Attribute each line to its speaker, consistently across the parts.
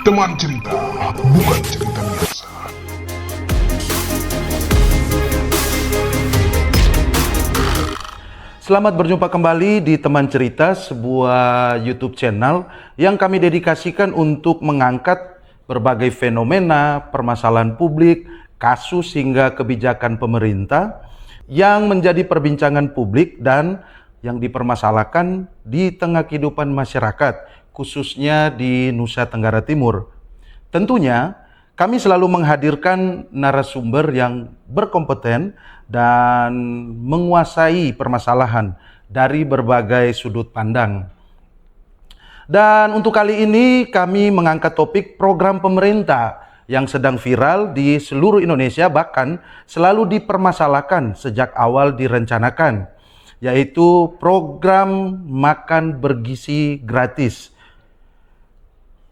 Speaker 1: Teman cerita, bukan cerita biasa.
Speaker 2: Selamat berjumpa kembali di Teman Cerita, sebuah YouTube channel yang kami dedikasikan untuk mengangkat berbagai fenomena, permasalahan publik, kasus hingga kebijakan pemerintah yang menjadi perbincangan publik dan yang dipermasalahkan di tengah kehidupan masyarakat, khususnya di Nusa Tenggara Timur. Tentunya, kami selalu menghadirkan narasumber yang berkompeten dan menguasai permasalahan dari berbagai sudut pandang. Dan untuk kali ini kami mengangkat topik program pemerintah yang sedang viral di seluruh Indonesia, bahkan selalu dipermasalahkan sejak awal direncanakan, yaitu program makan bergizi gratis.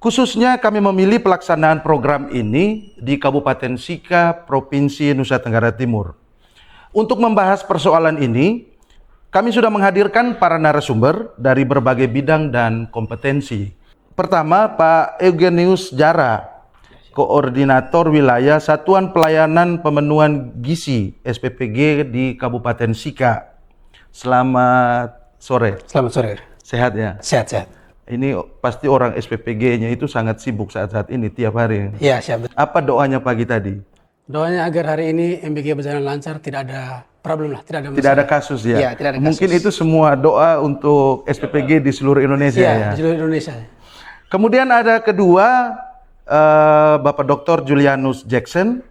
Speaker 2: Khususnya kami memilih pelaksanaan program ini di Kabupaten Sika, Provinsi Nusa Tenggara Timur. Untuk membahas persoalan ini, kami sudah menghadirkan para narasumber dari berbagai bidang dan kompetensi. Pertama, Pak Eugenius Jara, Koordinator Wilayah Satuan Pelayanan Pemenuhan Gizi SPPG di Kabupaten Sika. Selamat sore.
Speaker 3: Selamat sore.
Speaker 2: Sehat ya?
Speaker 3: Sehat-sehat.
Speaker 2: Ini pasti orang SPPG-nya itu sangat sibuk saat-saat ini, tiap hari.
Speaker 3: Iya, siap.
Speaker 2: Apa doanya pagi tadi?
Speaker 3: Doanya agar hari ini MBG berjalan lancar, tidak ada problem lah, tidak ada masalah.
Speaker 2: Tidak ada kasus ya?
Speaker 3: Iya, tidak ada kasus.
Speaker 2: Mungkin itu semua doa untuk SPPG di seluruh Indonesia ya?
Speaker 3: Di seluruh Indonesia.
Speaker 2: Kemudian ada kedua, Bapak Dr. Julianus Jackson,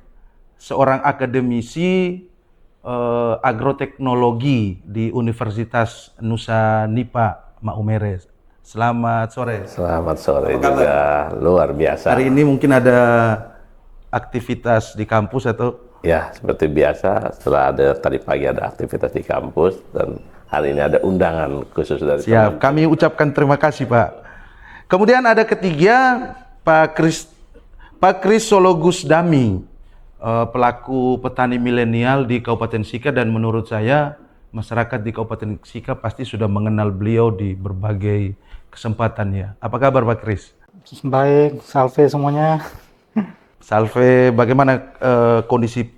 Speaker 2: seorang akademisi agroteknologi di Universitas Nusa Nipah Maumere. Selamat sore.
Speaker 4: Selamat sore juga, luar biasa.
Speaker 2: Hari ini mungkin ada aktivitas di kampus atau?
Speaker 4: Ya, seperti biasa, setelah tadi pagi ada aktivitas di kampus, dan hari ini ada undangan khusus dari
Speaker 2: Siap, kami ucapkan terima kasih Pak. Kemudian ada ketiga, Pak Kris Sologus Dami, pelaku petani milenial di Kabupaten Sika, dan menurut saya masyarakat di Kabupaten Sika pasti sudah mengenal beliau di berbagai kesempatan ya. Apa kabar Pak Kris?
Speaker 5: Baik, salve semuanya.
Speaker 2: Salve, bagaimana kondisi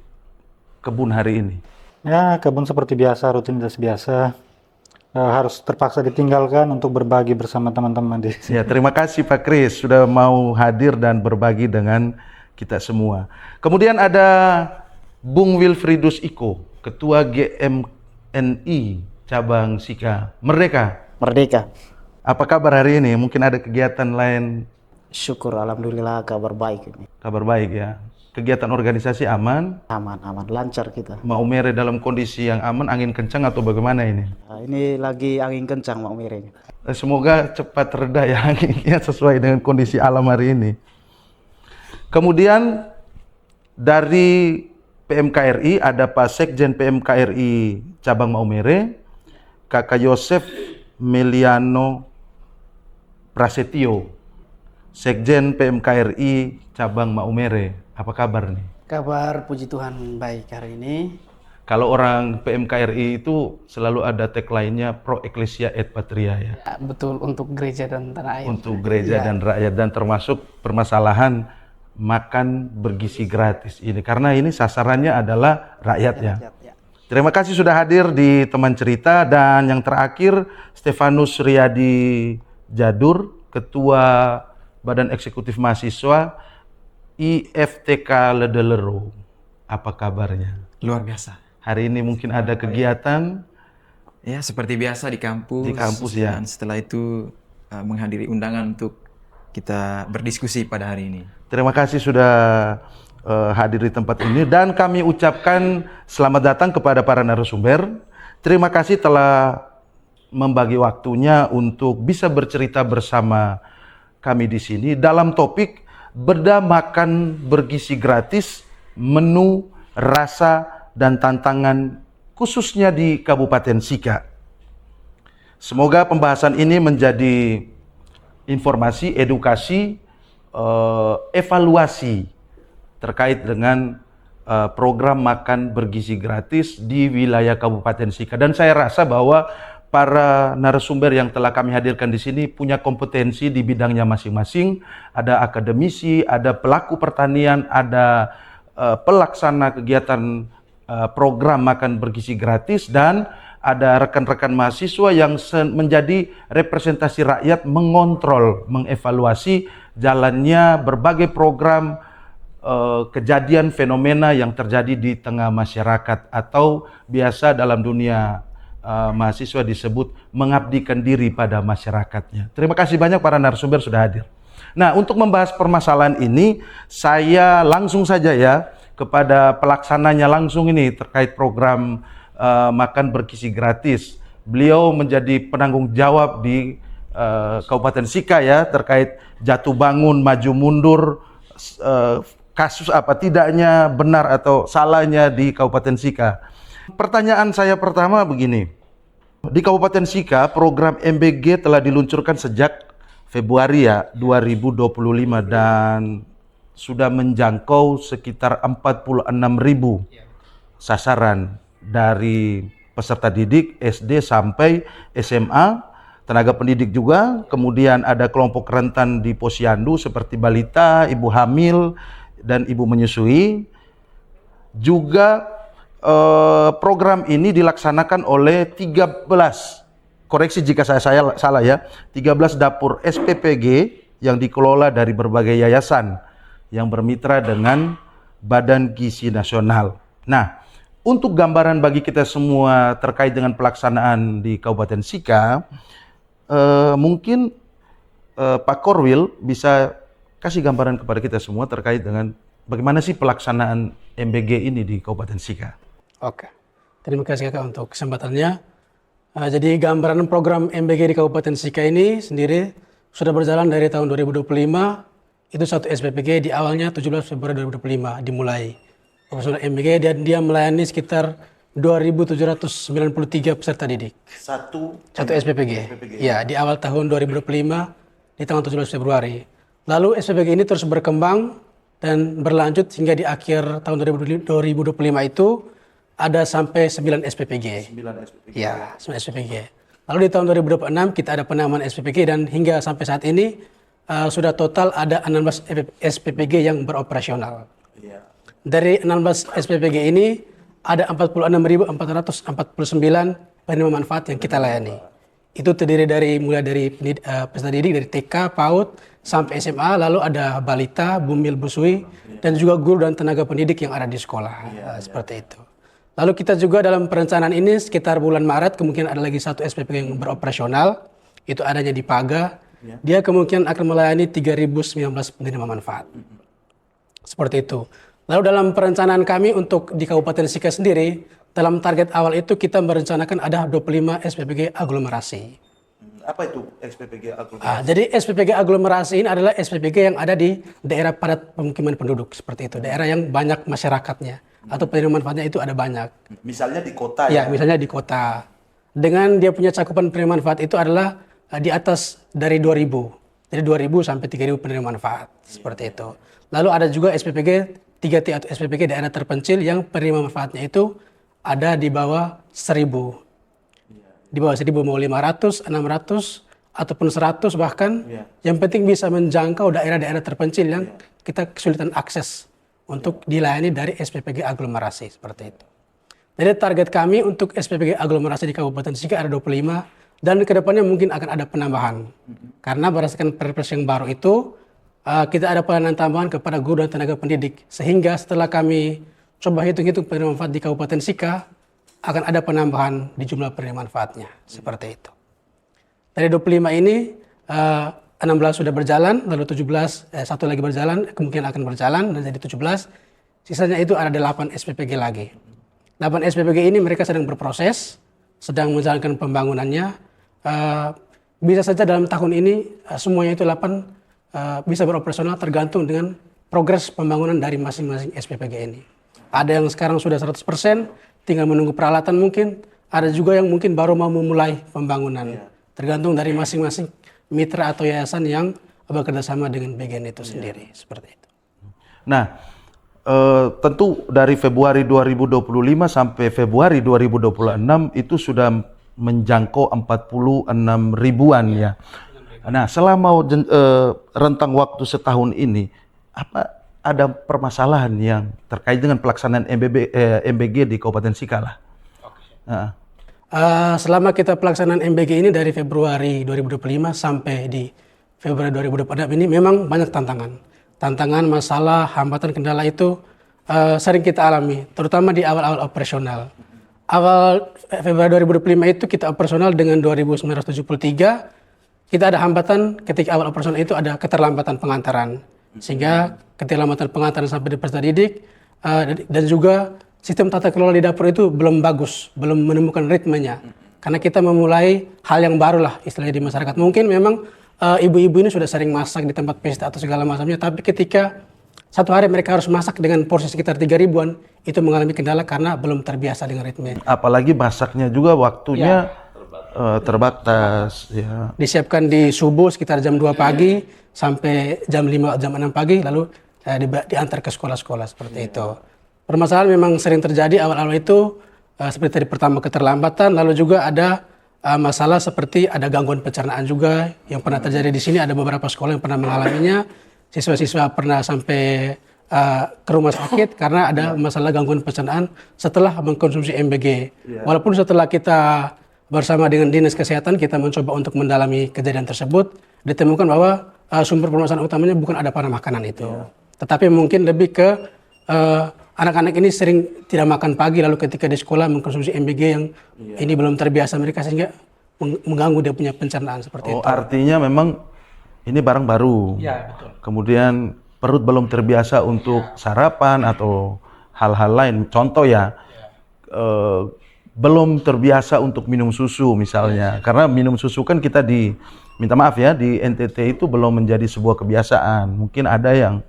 Speaker 2: kebun hari ini?
Speaker 5: Ya, kebun seperti biasa, rutinitas biasa. Harus terpaksa ditinggalkan untuk berbagi bersama teman-teman di sini.
Speaker 2: Ya, terima kasih Pak Kris sudah mau hadir dan berbagi dengan kita semua. Kemudian ada Bung Wilfridus Iko, Ketua GMNI Cabang Sika. Merdeka.
Speaker 6: Merdeka.
Speaker 2: Apa kabar hari ini? Mungkin ada kegiatan lain?
Speaker 6: Syukur, alhamdulillah kabar baik ini.
Speaker 2: Kabar baik ya. Kegiatan organisasi aman?
Speaker 6: Aman, lancar kita.
Speaker 2: Maumere dalam kondisi yang aman, angin kencang atau bagaimana ini?
Speaker 6: Nah, ini lagi angin kencang Maumere.
Speaker 2: Semoga cepat reda ya anginnya sesuai dengan kondisi alam hari ini. Kemudian dari PMKRI ada Pak Sekjen PMKRI Cabang Maumere, Kakak Yosef Meliano Prasetyo, Sekjen PMKRI Cabang Maumere. Apa kabar nih?
Speaker 3: Kabar puji Tuhan baik hari ini.
Speaker 2: Kalau orang PMKRI itu selalu ada tagline-nya Pro Ecclesia et Patria ya.
Speaker 3: Ya, betul, untuk gereja dan tanah air.
Speaker 2: Untuk gereja dan rakyat, dan termasuk permasalahan makan bergizi gratis ini. Karena ini sasarannya adalah rakyat ya. Terima kasih sudah hadir di Teman Cerita. Dan yang terakhir, Stefanus Riyadi Jadur, Ketua Badan Eksekutif Mahasiswa IFTK Ledelero. Apa kabarnya?
Speaker 7: Luar biasa.
Speaker 2: Hari ini mungkin ada kegiatan?
Speaker 7: Ya, seperti biasa di kampus.
Speaker 2: Di kampus ya.
Speaker 7: Dan setelah itu menghadiri undangan untuk kita berdiskusi pada hari ini.
Speaker 2: Terima kasih sudah hadir di tempat ini, dan kami ucapkan selamat datang kepada para narasumber. Terima kasih telah membagi waktunya untuk bisa bercerita bersama kami di sini dalam topik Beda Makan Bergizi Gratis, Menu, Rasa, dan Tantangan khususnya di Kabupaten Sika. Semoga pembahasan ini menjadi informasi, edukasi, evaluasi terkait dengan program makan bergizi gratis di wilayah Kabupaten Sika. Dan saya rasa bahwa para narasumber yang telah kami hadirkan di sini punya kompetensi di bidangnya masing-masing. Ada akademisi, ada pelaku pertanian, ada pelaksana kegiatan program makan bergizi gratis, dan ada rekan-rekan mahasiswa yang menjadi representasi rakyat mengontrol, mengevaluasi jalannya berbagai program kejadian fenomena yang terjadi di tengah masyarakat, atau biasa dalam dunia mahasiswa disebut mengabdikan diri pada masyarakatnya. Terima kasih banyak para narasumber sudah hadir. Nah, untuk membahas permasalahan ini, saya langsung saja ya kepada pelaksananya langsung ini terkait program makan bergizi gratis. Beliau menjadi penanggung jawab di Kabupaten Sika ya, terkait jatuh bangun, maju mundur, kasus apa tidaknya, benar atau salahnya di Kabupaten Sika. Pertanyaan saya pertama begini. Di Kabupaten Sika, program MBG telah diluncurkan sejak Februari ya 2025 dan sudah menjangkau sekitar 46.000 sasaran dari peserta didik SD sampai SMA, tenaga pendidik juga, kemudian ada kelompok rentan di posyandu seperti balita, ibu hamil, dan ibu menyusui. Juga program ini dilaksanakan oleh 13, koreksi jika saya salah ya, 13 dapur SPPG yang dikelola dari berbagai yayasan yang bermitra dengan Badan Gizi Nasional. Nah, untuk gambaran bagi kita semua terkait dengan pelaksanaan di Kabupaten Sika, mungkin Pak Korwil bisa kasih gambaran kepada kita semua terkait dengan bagaimana sih pelaksanaan MBG ini di Kabupaten Sika.
Speaker 3: Oke, terima kasih Kakak untuk kesempatannya. Jadi gambaran program MBG di Kabupaten Sika ini sendiri sudah berjalan dari tahun 2025. Itu satu SPPG di awalnya 17 Februari 2025 dimulai operasional MBG, dan dia melayani sekitar 2.793 peserta didik. Satu SPPG. Ya, di awal tahun 2025 di tanggal 17 Februari. Lalu SPPG ini terus berkembang dan berlanjut hingga di akhir tahun 2025 itu ada sampai 9 SPPG. 9 SPPG. Ya, 9 SPPG. Lalu di tahun 2026 kita ada penambahan SPPG, dan hingga sampai saat ini sudah total ada 16 SPPG yang beroperasional. Dari 16 SPPG ini ada 46.449 penerima manfaat yang kita layani. Itu terdiri mulai dari peserta didik dari TK, PAUD sampai SMA, lalu ada balita, bumil, busui, dan juga guru dan tenaga pendidik yang ada di sekolah. Seperti itu. Lalu kita juga dalam perencanaan ini sekitar bulan Maret kemungkinan ada lagi satu SPPG yang beroperasional. Itu adanya di Paga. Dia kemungkinan akan melayani 3.019 penerima manfaat. Seperti itu. Lalu dalam perencanaan kami untuk di Kabupaten Sika sendiri, dalam target awal itu kita merencanakan ada 25 SPPG aglomerasi.
Speaker 2: Apa itu SPPG aglomerasi?
Speaker 3: Jadi SPPG aglomerasi ini adalah SPPG yang ada di daerah padat pemukiman penduduk, seperti itu. Daerah yang banyak masyarakatnya atau penerima manfaatnya itu ada banyak.
Speaker 2: Misalnya di kota ya?
Speaker 3: Ya, misalnya di kota. Dengan dia punya cakupan penerima manfaat itu adalah di atas dari 2.000. Jadi 2.000 sampai 3.000 penerima manfaat, seperti itu. Lalu ada juga SPPG 3T atau SPPG daerah terpencil yang penerima manfaatnya itu ada di bawah 1.000. Di bawah 1.000 mau 500, 600, ataupun 100 bahkan. Yang penting bisa menjangkau daerah-daerah terpencil yang kita kesulitan akses untuk dilayani dari SPPG aglomerasi, seperti itu. Jadi target kami untuk SPPG aglomerasi di Kabupaten Sika ada 25, dan kedepannya mungkin akan ada penambahan. Karena berdasarkan Perpres yang baru itu, kita ada pelayanan tambahan kepada guru dan tenaga pendidik. Sehingga setelah kami coba hitung-hitung penerima manfaat di Kabupaten Sika, akan ada penambahan di jumlah penerima manfaatnya. Seperti itu. Dari 25 ini, 16 sudah berjalan, lalu 17, satu lagi berjalan, kemungkinan akan berjalan, dan jadi 17. Sisanya itu ada 8 SPPG lagi. 8 SPPG ini mereka sedang berproses, sedang menjalankan pembangunannya. Bisa saja dalam tahun ini semuanya itu 8 bisa beroperasional tergantung dengan progres pembangunan dari masing-masing SPPG ini. Ada yang sekarang sudah 100%, tinggal menunggu peralatan mungkin. Ada juga yang mungkin baru mau memulai pembangunan. Tergantung dari masing-masing mitra atau yayasan yang bekerja sama dengan BGN itu sendiri. Seperti itu.
Speaker 2: Nah, tentu dari Februari 2025 sampai Februari 2026 itu sudah menjangkau 46 ribuan ya. Nah, selama rentang waktu setahun ini, apa ada permasalahan yang terkait dengan pelaksanaan MBG di Kabupaten Sika lah?
Speaker 3: Selama kita pelaksanaan MBG ini dari Februari 2025 sampai di Februari 2026 ini memang banyak tantangan. Tantangan, masalah, hambatan, kendala itu sering kita alami, terutama di awal-awal operasional. Awal Februari 2025 itu kita operasional dengan 2.973. Kita ada hambatan ketika awal operasional itu ada keterlambatan pengantaran. Sehingga keterlambatan pengantaran sampai di peserta didik dan juga sistem tata kelola di dapur itu belum bagus, belum menemukan ritmenya. Karena kita memulai hal yang baru lah istilahnya di masyarakat. Mungkin memang ibu-ibu ini sudah sering masak di tempat pesta atau segala macamnya, tapi ketika satu hari mereka harus masak dengan porsi sekitar 3 ribuan, itu mengalami kendala karena belum terbiasa dengan ritme.
Speaker 2: Apalagi masaknya juga waktunya terbatas. Ya.
Speaker 3: Disiapkan di subuh sekitar jam 2 pagi sampai jam 5, jam 6 pagi, lalu diantar ke sekolah-sekolah seperti itu. Permasalahan memang sering terjadi awal-awal itu, seperti tadi pertama keterlambatan, lalu juga ada masalah seperti ada gangguan pencernaan juga yang pernah terjadi di sini. Ada beberapa sekolah yang pernah mengalaminya. Siswa-siswa pernah sampai ke rumah sakit karena ada masalah gangguan pencernaan setelah mengkonsumsi MBG. Walaupun setelah kita bersama dengan Dinas Kesehatan kita mencoba untuk mendalami kejadian tersebut, ditemukan bahwa sumber permasalahan utamanya bukan ada pada makanan itu. Tetapi mungkin lebih ke anak-anak ini sering tidak makan pagi, lalu ketika di sekolah mengkonsumsi MBG yang ini belum terbiasa mereka, sehingga mengganggu dia punya pencernaan seperti itu.
Speaker 2: Artinya memang ini barang baru.
Speaker 3: Ya, betul.
Speaker 2: Kemudian perut belum terbiasa untuk sarapan atau hal-hal lain. Contoh ya, belum terbiasa untuk minum susu misalnya. Karena minum susu kan kita minta maaf ya, di NTT itu belum menjadi sebuah kebiasaan. Mungkin ada yang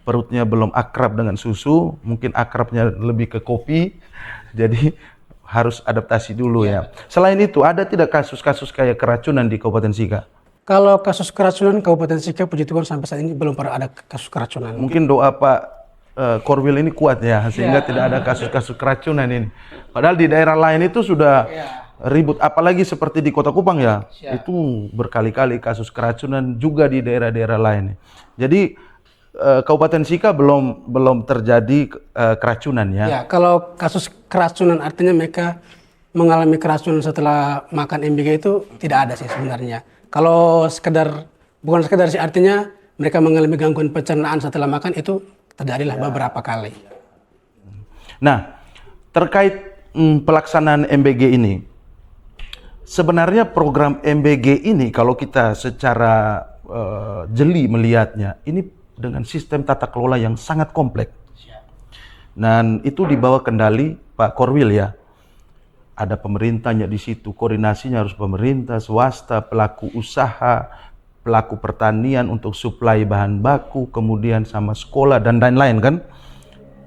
Speaker 2: perutnya belum akrab dengan susu, mungkin akrabnya lebih ke kopi, jadi harus adaptasi dulu ya. Selain itu, ada tidak kasus-kasus kayak keracunan di Kabupaten Sika?
Speaker 3: Kalau kasus keracunan Kabupaten Sika, puji Tuhan sampai saat ini belum pernah ada kasus keracunan.
Speaker 2: Mungkin doa Pak Korwil ini kuat ya, sehingga tidak ada kasus-kasus keracunan ini. Padahal di daerah lain itu sudah ribut, apalagi seperti di Kota Kupang ya, itu berkali-kali kasus keracunan juga di daerah-daerah lain. Jadi Kabupaten Sika belum terjadi keracunan ya. Ya,
Speaker 3: kalau kasus keracunan artinya mereka mengalami keracunan setelah makan MBG itu tidak ada sih sebenarnya. Kalau bukan sekedar sih, artinya mereka mengalami gangguan pencernaan setelah makan itu terjadilah beberapa kali.
Speaker 2: Nah, terkait pelaksanaan MBG ini, sebenarnya program MBG ini kalau kita secara jeli melihatnya, ini dengan sistem tata kelola yang sangat kompleks. Dan itu di bawah kendali Pak Korwil ya. Ada pemerintahnya di situ, koordinasinya harus pemerintah, swasta, pelaku usaha, pelaku pertanian untuk suplai bahan baku, kemudian sama sekolah dan lain-lain kan.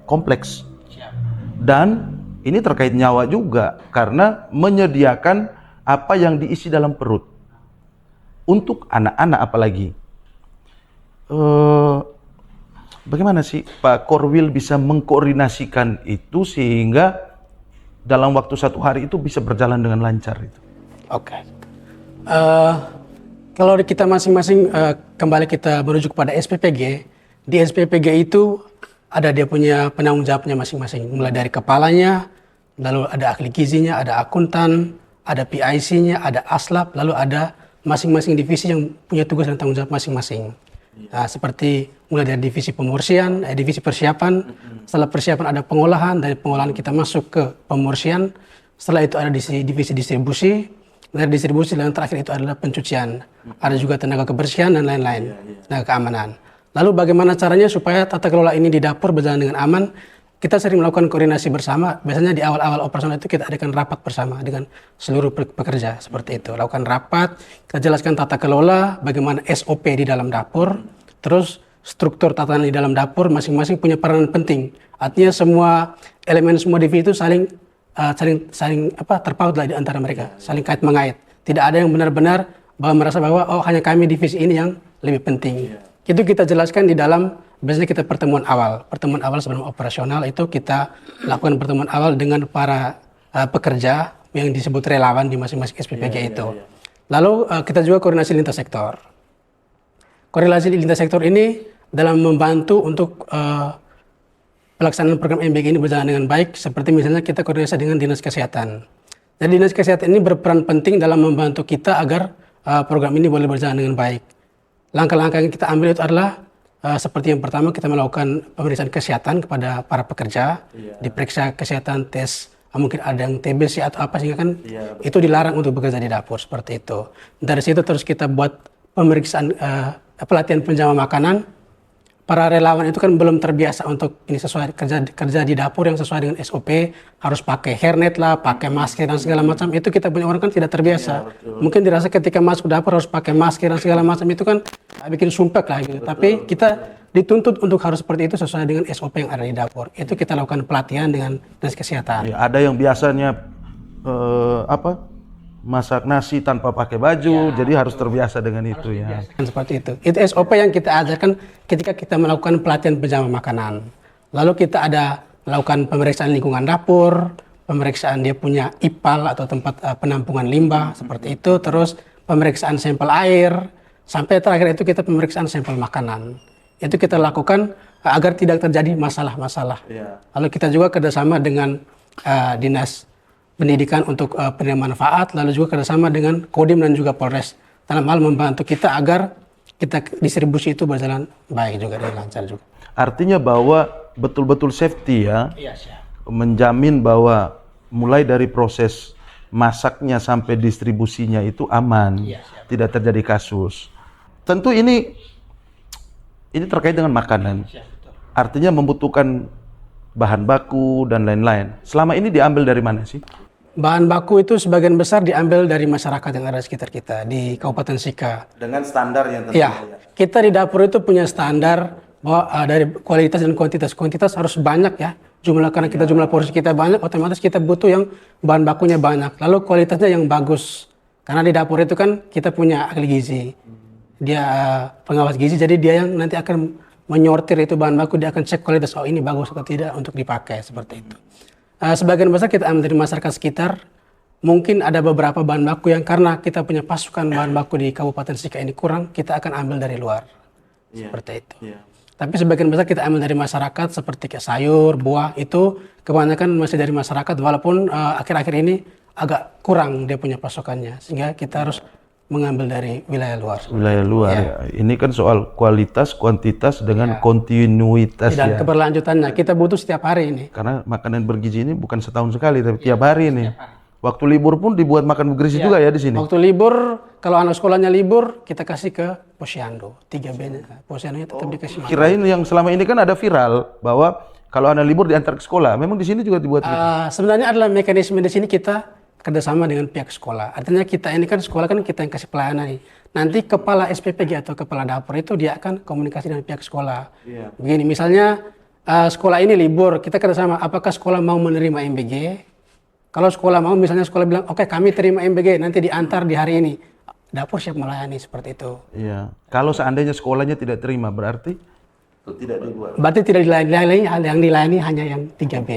Speaker 2: Kompleks. Dan ini terkait nyawa juga karena menyediakan apa yang diisi dalam perut. Untuk anak-anak apalagi. Bagaimana sih Pak Korwil bisa mengkoordinasikan itu sehingga dalam waktu 1 hari itu bisa berjalan dengan lancar itu?
Speaker 3: Oke. Kalau kita masing-masing kembali kita merujuk pada SPPG, di SPPG itu ada dia punya penanggung jawabnya masing-masing, mulai dari kepalanya, lalu ada ahli gizinya, ada akuntan, ada PIC-nya, ada aslab, lalu ada masing-masing divisi yang punya tugas dan tanggung jawab masing-masing. Nah, seperti mulai dari divisi pemursian, divisi persiapan, setelah persiapan ada pengolahan, dari pengolahan kita masuk ke pemursian, setelah itu ada divisi distribusi, dari distribusi yang terakhir itu adalah pencucian, ada juga tenaga kebersihan dan lain-lain, tenaga keamanan. Lalu bagaimana caranya supaya tata kelola ini di dapur berjalan dengan aman? Kita sering melakukan koordinasi bersama, biasanya di awal-awal operasional itu kita adakan rapat bersama dengan seluruh pekerja, seperti itu. Lakukan rapat, kita jelaskan tata kelola, bagaimana SOP di dalam dapur, terus struktur tatanan di dalam dapur masing-masing punya peranan penting. Artinya semua elemen, semua divisi itu saling terpaut lah di antara mereka, saling kait mengait. Tidak ada yang benar-benar merasa bahwa hanya kami divisi ini yang lebih penting. Itu kita jelaskan di dalam biasanya kita pertemuan awal sebelum operasional itu kita lakukan pertemuan awal dengan para pekerja, yang disebut relawan di masing-masing SPPG itu. Lalu kita juga koordinasi lintas sektor. Koordinasi lintas sektor ini dalam membantu untuk pelaksanaan program MBG ini berjalan dengan baik, seperti misalnya kita koordinasi dengan Dinas Kesehatan. Jadi Dinas Kesehatan ini berperan penting dalam membantu kita agar program ini boleh berjalan dengan baik. Langkah-langkah yang kita ambil itu adalah seperti yang pertama kita melakukan pemeriksaan kesehatan kepada para pekerja, diperiksa kesehatan, tes, mungkin ada yang TBC atau apa sehingga kan itu dilarang untuk bekerja di dapur seperti itu. Dari situ terus kita buat pemeriksaan pelatihan penjama makanan. Para relawan itu kan belum terbiasa untuk ini sesuai kerja di dapur yang sesuai dengan SOP, harus pakai hairnet lah, pakai masker dan segala macam. Itu kita punya orang kan tidak terbiasa. Mungkin dirasa ketika masuk dapur harus pakai masker dan segala macam itu kan bikin sumpek lah gitu. Tapi kita dituntut untuk harus seperti itu sesuai dengan SOP yang ada di dapur. Itu kita lakukan pelatihan dengan Dinas Kesehatan.
Speaker 2: Ya, ada yang biasanya masak nasi tanpa pakai baju, jadi harus terbiasa dengan itu ya.
Speaker 3: Seperti itu. Itu SOP yang kita ajarkan ketika kita melakukan pelatihan penjama makanan. Lalu kita ada melakukan pemeriksaan lingkungan dapur, pemeriksaan dia punya IPAL atau tempat penampungan limbah seperti itu, terus pemeriksaan sampel air, sampai terakhir itu kita pemeriksaan sampel makanan. Itu kita lakukan agar tidak terjadi masalah-masalah. Lalu kita juga kerjasama dengan Dinas Pendidikan untuk penerima manfaat, lalu juga kerjasama dengan Kodim dan juga Polres dalam hal membantu kita agar kita distribusi itu berjalan baik juga dan lancar juga.
Speaker 2: Artinya bahwa betul-betul safety ya,
Speaker 3: Iya, siap.
Speaker 2: menjamin bahwa mulai dari proses masaknya sampai distribusinya itu aman, tidak terjadi kasus. Tentu ini terkait dengan makanan, artinya membutuhkan bahan baku dan lain-lain. Selama ini diambil dari mana sih?
Speaker 3: Bahan baku itu sebagian besar diambil dari masyarakat yang ada di sekitar kita, di Kabupaten Sika.
Speaker 2: Dengan standar yang tentu.
Speaker 3: Ya, kita di dapur itu punya standar bahwa dari kualitas dan kuantitas. Kuantitas harus banyak ya, karena kita jumlah porsi kita banyak, otomatis kita butuh yang bahan bakunya banyak. Lalu kualitasnya yang bagus, karena di dapur itu kan kita punya ahli gizi. Dia pengawas gizi, jadi dia yang nanti akan menyortir itu bahan baku, dia akan cek kualitas, oh ini bagus atau tidak untuk dipakai, seperti itu. Sebagian besar kita ambil dari masyarakat sekitar. Mungkin ada beberapa bahan baku yang karena kita punya pasukan bahan baku di Kabupaten Sika ini kurang, kita akan ambil dari luar. Seperti itu. Tapi sebagian besar kita ambil dari masyarakat seperti kayak sayur, buah, itu kebanyakan masih dari masyarakat walaupun akhir-akhir ini agak kurang dia punya pasokannya. Sehingga kita harus mengambil dari wilayah luar.
Speaker 2: Wilayah luar ya. Ini kan soal kualitas, kuantitas dengan kontinuitas
Speaker 3: dan
Speaker 2: ya.
Speaker 3: keberlanjutannya. Kita butuh setiap hari ini.
Speaker 2: Karena makanan bergizi ini bukan setahun sekali, tapi tiap hari ini. Waktu libur pun dibuat makan bergizi juga ya di sini.
Speaker 3: Waktu libur, kalau anak sekolahnya libur, kita kasih ke Posyandu. 3B-nya. Posyandunya tetap dikasih makan.
Speaker 2: Kirain yang selama ini kan ada viral bahwa kalau anak libur diantar ke sekolah. Memang di sini juga dibuat gitu.
Speaker 3: Sebenarnya adalah mekanisme di sini kita kerjasama dengan pihak sekolah. Artinya kita ini kan sekolah kan kita yang kasih pelayanan nih. Nanti kepala SPPG atau kepala dapur itu dia akan komunikasi dengan pihak sekolah. Begini, misalnya sekolah ini libur, kita kerjasama. Apakah sekolah mau menerima MBG? Kalau sekolah mau, misalnya sekolah bilang, oke, kami terima MBG, nanti diantar di hari ini. Dapur siap melayani seperti itu.
Speaker 2: Iya. Kalau seandainya sekolahnya tidak terima, berarti tidak dibuat.
Speaker 3: Berarti tidak dilayani, yang dilayani hanya yang 3B.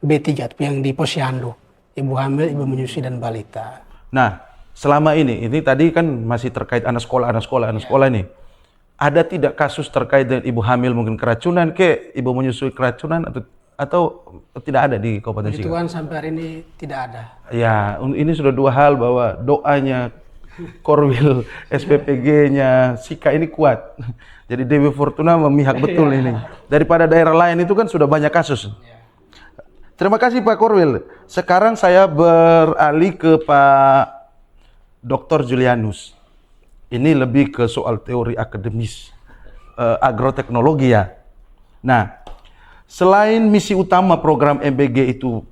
Speaker 3: B3 yang di Posyandu. Ibu hamil, ibu menyusui, dan balita.
Speaker 2: Nah, selama ini tadi kan masih terkait anak sekolah ini. Ada tidak kasus terkait dengan ibu hamil mungkin keracunan, ibu menyusui keracunan atau tidak ada di Kabupaten Sika?
Speaker 3: Begituan sampai hari ini tidak ada.
Speaker 2: Ya, ini sudah dua hal bahwa doanya Korwil SPPG-nya Sika ini kuat. Jadi Dewi Fortuna memihak betul ini. Daripada daerah lain itu kan sudah banyak kasus. Terima kasih Pak Korwil. Sekarang saya beralih ke Pak Dr. Julianus. Ini lebih ke soal teori akademis agroteknologi ya. Nah, selain misi utama program MBG itu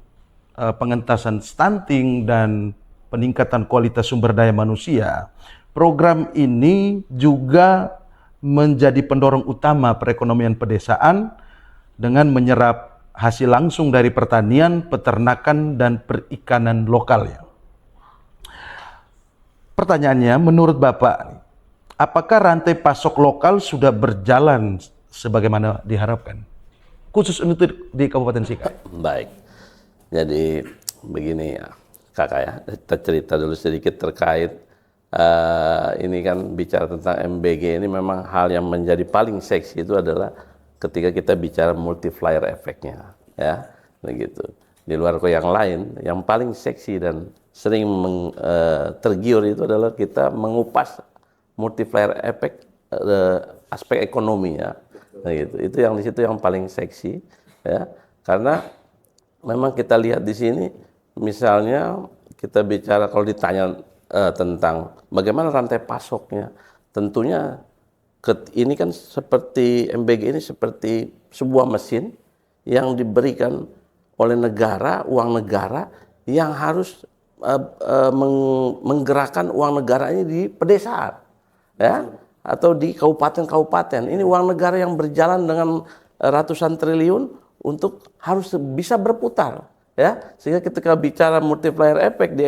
Speaker 2: pengentasan stunting dan peningkatan kualitas sumber daya manusia, program ini juga menjadi pendorong utama perekonomian pedesaan dengan menyerap hasil langsung dari pertanian, peternakan, dan perikanan lokalnya. Pertanyaannya, menurut Bapak, apakah rantai pasok lokal sudah berjalan sebagaimana diharapkan? Khusus untuk di Kabupaten Sika.
Speaker 4: Baik. Jadi begini ya. kakak ya, kita cerita dulu sedikit terkait ini kan bicara tentang MBG ini memang hal yang menjadi paling seksi itu adalah ketika kita bicara multiplier efeknya, ya, begitu. Di luar yang lain, yang paling seksi dan sering tergiur itu adalah kita mengupas multiplier efek aspek ekonominya, gitu. Itu yang di situ yang paling seksi, ya, karena memang kita lihat di sini, misalnya kita bicara kalau ditanya tentang bagaimana rantai pasoknya, tentunya ini kan seperti MBG ini seperti sebuah mesin yang diberikan oleh negara, uang negara yang harus menggerakkan uang negara ini di pedesaan, ya, atau di kabupaten-kabupaten. Ini uang negara yang berjalan dengan ratusan triliun untuk harus bisa berputar, ya, sehingga ketika bicara multiplier effect di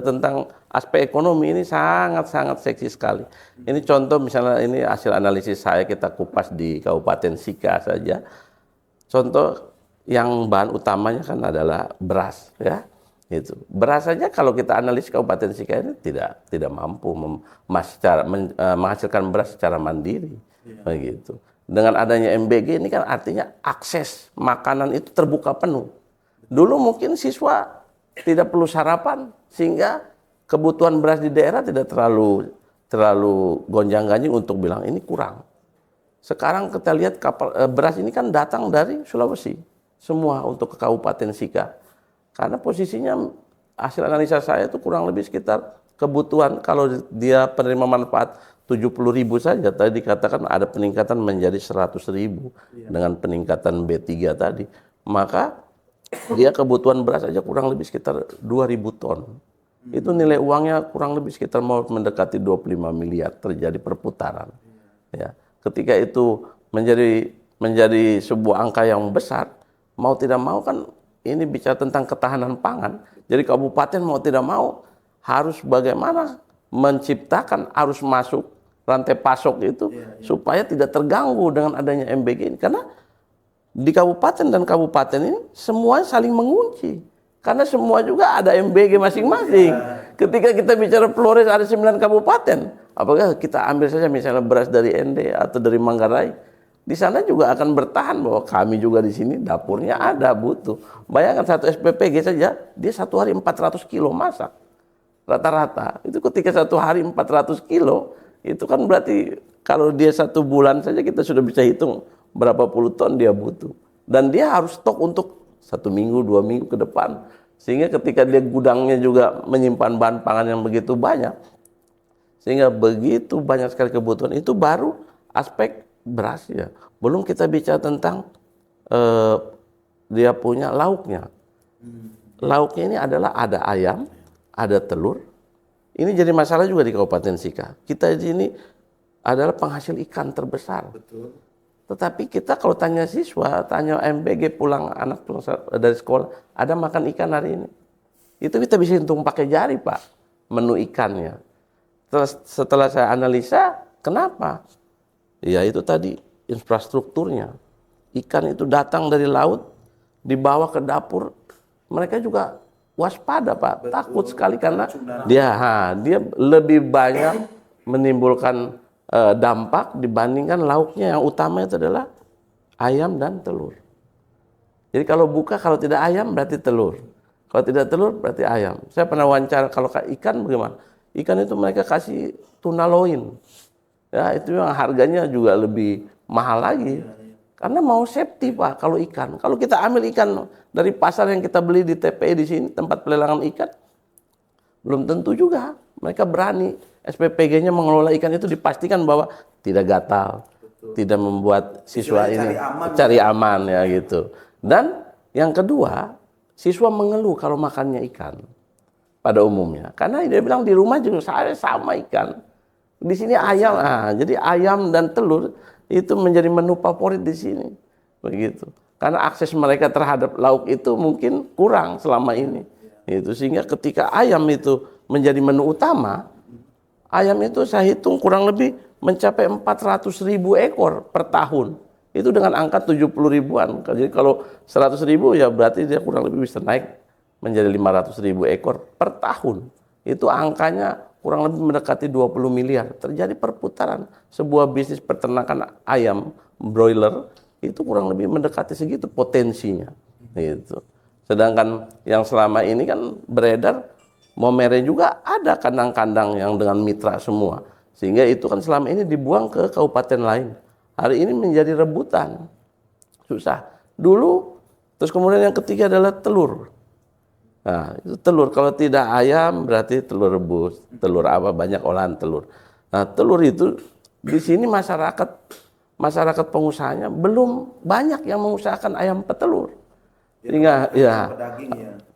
Speaker 4: tentang aspek ekonomi ini sangat-sangat seksi sekali. Ini contoh misalnya ini hasil analisis saya, kita kupas di Kabupaten Sika saja. Contoh yang bahan utamanya kan adalah beras, ya. Itu beras saja kalau kita analisis Kabupaten Sika ini tidak mampu menghasilkan beras secara mandiri, begitu. Dengan adanya MBG ini kan artinya akses makanan itu terbuka penuh. Dulu mungkin siswa tidak perlu sarapan sehingga kebutuhan beras di daerah tidak terlalu gonjang-ganjing untuk bilang ini kurang. Sekarang kita lihat kapal beras ini kan datang dari Sulawesi semua untuk ke Kabupaten Sika. Karena posisinya hasil analisa saya itu kurang lebih sekitar kebutuhan kalau dia penerima manfaat 70.000 saja, tadi dikatakan ada peningkatan menjadi 100.000 dengan peningkatan B3 tadi. Maka dia kebutuhan beras saja kurang lebih sekitar 2.000 ton. Itu nilai uangnya kurang lebih sekitar mau mendekati 25 miliar terjadi perputaran. Ya, ketika itu menjadi sebuah angka yang besar, mau tidak mau kan ini bicara tentang ketahanan pangan. Jadi kabupaten mau tidak mau harus bagaimana menciptakan arus masuk rantai pasok itu supaya tidak terganggu dengan adanya MBG ini. Karena di kabupaten dan kabupaten ini semuanya saling mengunci. Karena semua juga ada MBG masing-masing. Ketika kita bicara Flores ada 9 kabupaten. Apakah kita ambil saja misalnya beras dari ND atau dari Manggarai. Di sana juga akan bertahan bahwa kami juga di sini dapurnya ada butuh. Bayangkan satu SPPG saja dia satu hari 400 kilo masak rata-rata. Itu ketika satu hari 400 kilo itu kan berarti kalau dia 1 bulan saja kita sudah bisa hitung berapa puluh ton dia butuh. Dan dia harus stok untuk 1 minggu 2 minggu ke depan. Sehingga ketika dia gudangnya juga menyimpan bahan pangan yang begitu banyak, sehingga begitu banyak sekali kebutuhan, itu baru aspek beras ya. Belum kita bicara tentang dia punya lauknya. Lauknya ini adalah ada ayam, ada telur. Ini jadi masalah juga di Kabupaten Sika. Kita di sini adalah penghasil ikan terbesar. Betul. Tetapi kita kalau tanya siswa, tanya MBG anak pulang dari sekolah, ada makan ikan hari ini? Itu kita bisa hitung pakai jari, Pak, menu ikannya. Terus setelah saya analisa, kenapa? Ya itu tadi infrastrukturnya. Ikan itu datang dari laut, dibawa ke dapur, mereka juga waspada, Pak. Betul. Takut sekali karena dia lebih banyak menimbulkan dampak dibandingkan lauknya. Yang utama itu adalah ayam dan telur. Jadi kalau buka, kalau tidak ayam berarti telur. Kalau tidak telur berarti ayam. Saya pernah wawancara kalau ikan bagaimana? Ikan itu mereka kasih tuna loin. Ya, itu yang harganya juga lebih mahal lagi. Karena mau safety, Pak, kalau ikan. Kalau kita ambil ikan dari pasar yang kita beli di TPI di sini, tempat pelelangan ikan, belum tentu juga mereka berani. SPPG-nya mengelola ikan itu dipastikan bahwa tidak gatal, tidak membuat siswa ini cari aman ya gitu. Dan yang kedua, siswa mengeluh kalau makannya ikan pada umumnya. Karena dia bilang di rumah juga saya sama ikan. Di sini ayam, jadi ayam dan telur itu menjadi menu favorit di sini, begitu. Karena akses mereka terhadap lauk itu mungkin kurang selama ini, itu sehingga ketika ayam itu menjadi menu utama, ayam itu saya hitung kurang lebih mencapai 400.000 ekor per tahun. Itu dengan angka 70 ribuan. Jadi kalau 100.000 ya berarti dia kurang lebih bisa naik menjadi 500.000 ekor per tahun. Itu angkanya kurang lebih mendekati 20 miliar. Terjadi perputaran sebuah bisnis peternakan ayam broiler itu kurang lebih mendekati segitu potensinya. Gitu. Sedangkan yang selama ini kan beredar Momere juga ada kandang-kandang yang dengan mitra semua. Sehingga itu kan selama ini dibuang ke kabupaten lain. Hari ini menjadi rebutan. Susah. Dulu, terus kemudian yang ketiga adalah telur. Nah, itu telur. Kalau tidak ayam berarti telur rebus. Telur apa? Banyak olahan telur. Nah, telur itu di sini masyarakat pengusahanya belum banyak yang mengusahakan ayam petelur. Sehingga ya,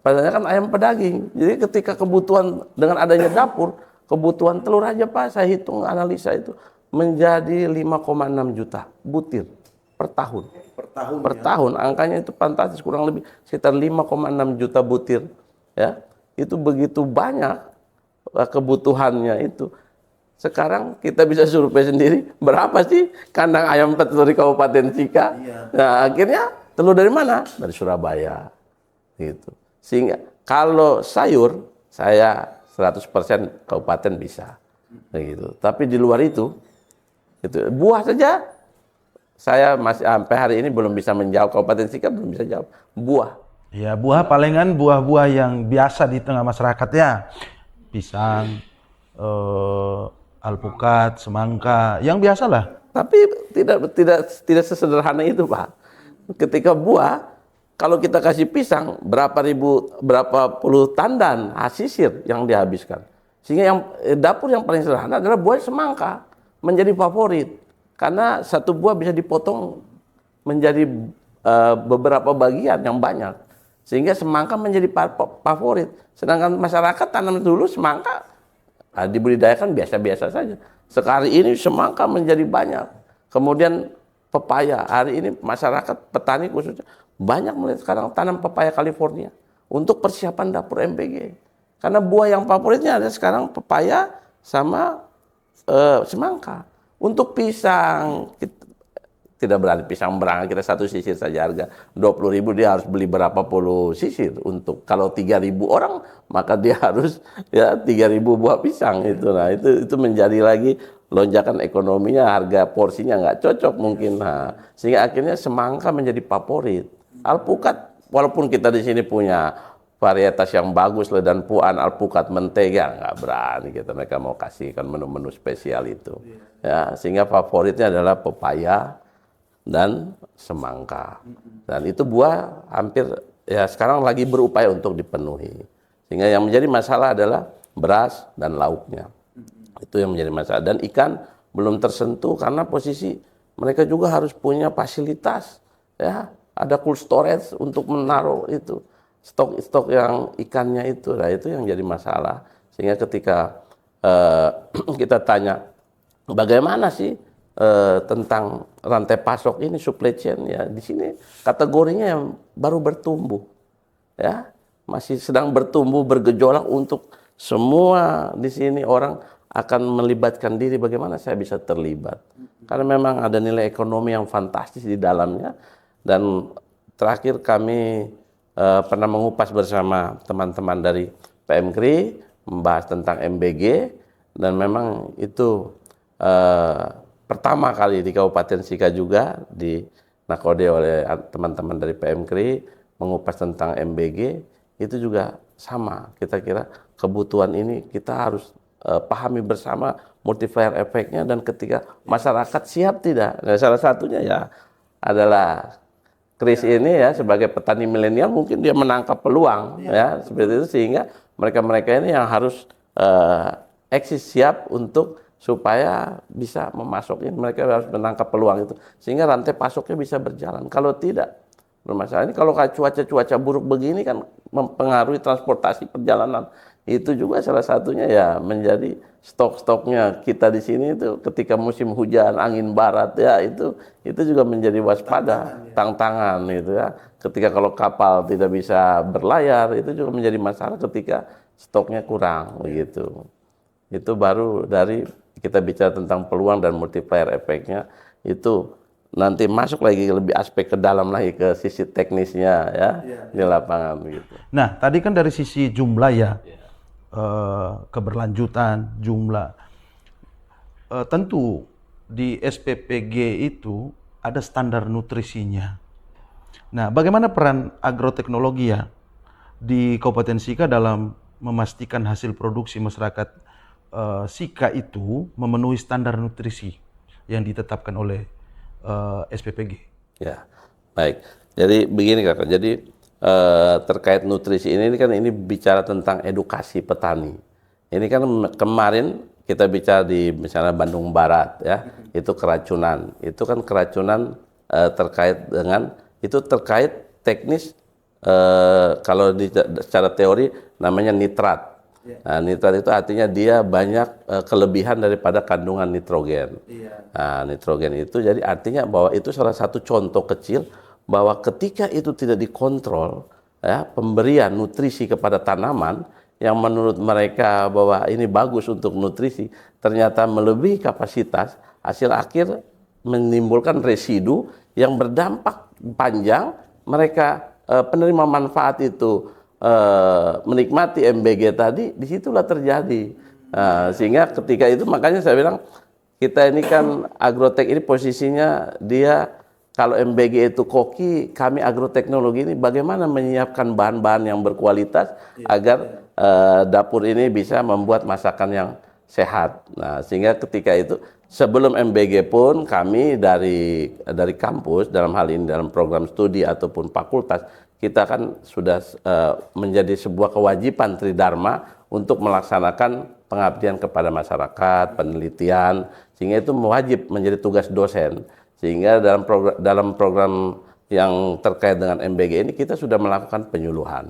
Speaker 4: padahal kan ayam pedaging. Jadi ketika kebutuhan dengan adanya dapur, kebutuhan telur aja Pak, saya hitung analisa itu menjadi 5,6 juta butir per tahun. Per tahun, angkanya itu fantastis, kurang lebih sekitar 5,6 juta butir. Ya, itu begitu banyak kebutuhannya itu. Sekarang kita bisa survei sendiri, berapa sih kandang ayam petelur di Kabupaten Sika? Nah, akhirnya telur dari mana? Dari Surabaya. Gitu. Sehingga kalau sayur, saya 100% kabupaten bisa. Gitu. Tapi di luar itu buah saja, saya masih sampai hari ini belum bisa menjawab. Kabupaten Sika belum bisa jawab. Buah.
Speaker 2: Ya, buah palingan buah-buah yang biasa di tengah masyarakat ya. Pisang, alpukat, semangka, yang biasalah.
Speaker 4: Tapi tidak sesederhana itu, Pak. Ketika buah, kalau kita kasih pisang, berapa puluh tandan sisir yang dihabiskan. Sehingga yang dapur yang paling sederhana adalah buah semangka menjadi favorit. Karena satu buah bisa dipotong menjadi beberapa bagian yang banyak. Sehingga semangka menjadi favorit. Sedangkan masyarakat tanam dulu semangka dibudidayakan biasa-biasa saja. Sekarang ini semangka menjadi banyak. Kemudian pepaya. Hari ini masyarakat petani khususnya banyak mulai sekarang tanam pepaya California untuk persiapan dapur MPG. Karena buah yang favoritnya ada sekarang pepaya sama semangka. Untuk pisang, tidak berarti pisang berangkat kita satu sisir saja harga 20.000, dia harus beli berapa puluh sisir. Untuk kalau 3.000 orang maka dia harus ya 3.000 buah pisang itu. Nah, itu menjadi lagi lonjakan ekonominya, harga porsinya nggak cocok mungkin. Nah, sehingga akhirnya semangka menjadi favorit. Alpukat, walaupun kita di sini punya varietas yang bagus, dan puan, alpukat, mentega, nggak berani kita, mereka mau kasihkan menu-menu spesial itu. Ya, sehingga favoritnya adalah pepaya dan semangka. Dan itu buah hampir ya sekarang lagi berupaya untuk dipenuhi. Sehingga yang menjadi masalah adalah beras dan lauknya. Itu yang menjadi masalah. Dan ikan belum tersentuh karena posisi mereka juga harus punya fasilitas. Ya, ada cold storage untuk menaruh itu stok yang ikannya itu. Nah, itu yang jadi masalah. Sehingga ketika kita tanya bagaimana sih tentang rantai pasok ini, supply chain ya, di sini kategorinya yang baru bertumbuh, ya, masih sedang bertumbuh, bergejolak untuk semua di sini orang akan melibatkan diri. Bagaimana saya bisa terlibat? Karena memang ada nilai ekonomi yang fantastis di dalamnya. Dan terakhir kami pernah mengupas bersama teman-teman dari PMKRI membahas tentang MBG, dan memang itu pertama kali di Kabupaten Sika juga dinakode oleh teman-teman dari PMKRI mengupas tentang MBG. Itu juga sama, kita kira kebutuhan ini kita harus pahami bersama multiplier efeknya, dan ketika masyarakat siap tidak. Nah, salah satunya ya adalah Chris ini ya, sebagai petani milenial mungkin dia menangkap peluang ya seperti itu, sehingga mereka-mereka ini yang harus eksis siap untuk supaya bisa memasok ini, mereka harus menangkap peluang itu sehingga rantai pasoknya bisa berjalan. Kalau tidak bermasalah. Ini kalau cuaca buruk begini kan mempengaruhi transportasi perjalanan. Itu juga salah satunya ya menjadi stok-stoknya kita di sini itu ketika musim hujan, angin barat ya, itu juga menjadi waspada, tantangan itu ya. Ketika kalau kapal tidak bisa berlayar, itu juga menjadi masalah ketika stoknya kurang begitu. Itu baru dari kita bicara tentang peluang dan multiplier efeknya, itu nanti masuk lagi lebih aspek ke dalam lagi ke sisi teknisnya ya di lapangan gitu.
Speaker 2: Nah, tadi kan dari sisi jumlah ya, keberlanjutan, jumlah. Tentu di SPPG itu ada standar nutrisinya. Nah, bagaimana peran agroteknologi ya di Kabupaten Sika dalam memastikan hasil produksi masyarakat Sika itu memenuhi standar nutrisi yang ditetapkan oleh SPPG?
Speaker 4: Ya, baik. Jadi begini Kakak, jadi terkait nutrisi ini kan ini bicara tentang edukasi petani. Ini kan kemarin kita bicara di misalnya Bandung Barat ya, itu keracunan. Itu kan keracunan terkait dengan itu terkait teknis kalau secara teori namanya nitrat. Nah, nitrat itu artinya dia banyak kelebihan daripada kandungan nitrogen. Nah, nitrogen itu jadi artinya bahwa itu salah satu contoh kecil bahwa ketika itu tidak dikontrol ya, pemberian nutrisi kepada tanaman yang menurut mereka bahwa ini bagus untuk nutrisi ternyata melebihi kapasitas, hasil akhir menimbulkan residu yang berdampak panjang. Mereka penerima manfaat itu menikmati MBG tadi, disitulah terjadi. Sehingga ketika itu makanya saya bilang kita ini kan agrotek ini posisinya dia kalau MBG itu koki, kami agroteknologi ini bagaimana menyiapkan bahan-bahan yang berkualitas agar dapur ini bisa membuat masakan yang sehat. Nah, sehingga ketika itu sebelum MBG pun kami dari kampus dalam hal ini dalam program studi ataupun fakultas kita kan sudah menjadi sebuah kewajiban Tridharma untuk melaksanakan pengabdian kepada masyarakat, penelitian, sehingga itu wajib menjadi tugas dosen. Sehingga dalam program yang terkait dengan MBG ini kita sudah melakukan penyuluhan.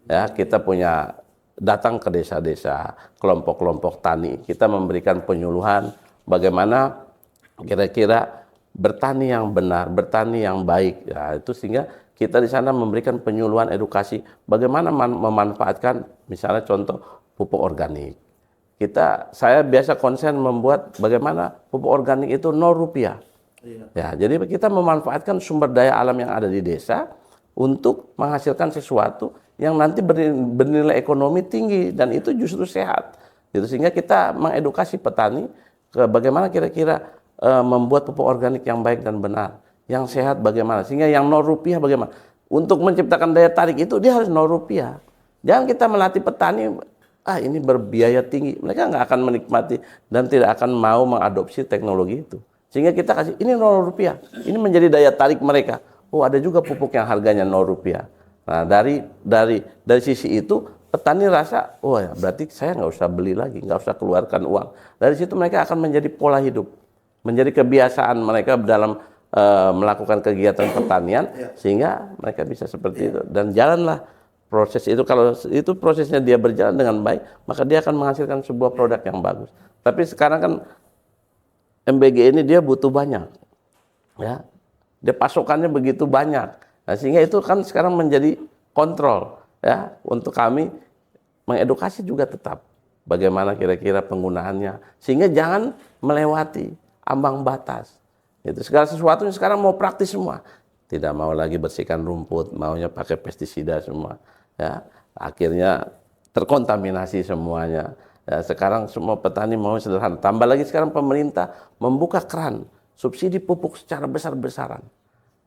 Speaker 4: Ya, kita punya datang ke desa-desa, kelompok-kelompok tani, kita memberikan penyuluhan bagaimana kira-kira bertani yang benar, bertani yang baik. Ya, itu sehingga kita di sana memberikan penyuluhan edukasi bagaimana memanfaatkan misalnya contoh pupuk organik. Saya biasa konsen membuat bagaimana pupuk organik itu Rp0. Ya, jadi kita memanfaatkan sumber daya alam yang ada di desa untuk menghasilkan sesuatu yang nanti bernilai ekonomi tinggi dan itu justru sehat. Gitu, sehingga kita mengedukasi petani ke bagaimana kira-kira membuat pupuk organik yang baik dan benar, yang sehat bagaimana, sehingga yang Rp0 bagaimana. Untuk menciptakan daya tarik itu dia harus Rp0. Jangan kita melatih petani, ini berbiaya tinggi, mereka nggak akan menikmati dan tidak akan mau mengadopsi teknologi itu. Sehingga kita kasih ini Rp0, ini menjadi daya tarik mereka. Oh, ada juga pupuk yang harganya Rp0. Nah, dari sisi itu petani rasa, oh ya berarti saya nggak usah beli lagi, nggak usah keluarkan uang. Dari situ mereka akan menjadi pola hidup, menjadi kebiasaan mereka dalam melakukan kegiatan pertanian, sehingga mereka bisa seperti itu. Dan jalanlah proses itu. Kalau itu prosesnya dia berjalan dengan baik, maka dia akan menghasilkan sebuah produk yang bagus. Tapi sekarang kan MBG ini dia butuh banyak, ya, dia pasokannya begitu banyak. Nah, sehingga itu kan sekarang menjadi kontrol, ya, untuk kami mengedukasi juga tetap bagaimana kira-kira penggunaannya, sehingga jangan melewati ambang batas. Itu segala sesuatu yang sekarang mau praktis semua, tidak mau lagi bersihkan rumput, maunya pakai pestisida semua, ya, akhirnya terkontaminasi semuanya. Ya, sekarang semua petani mau sederhana. Tambah lagi sekarang pemerintah membuka keran subsidi pupuk secara besar-besaran.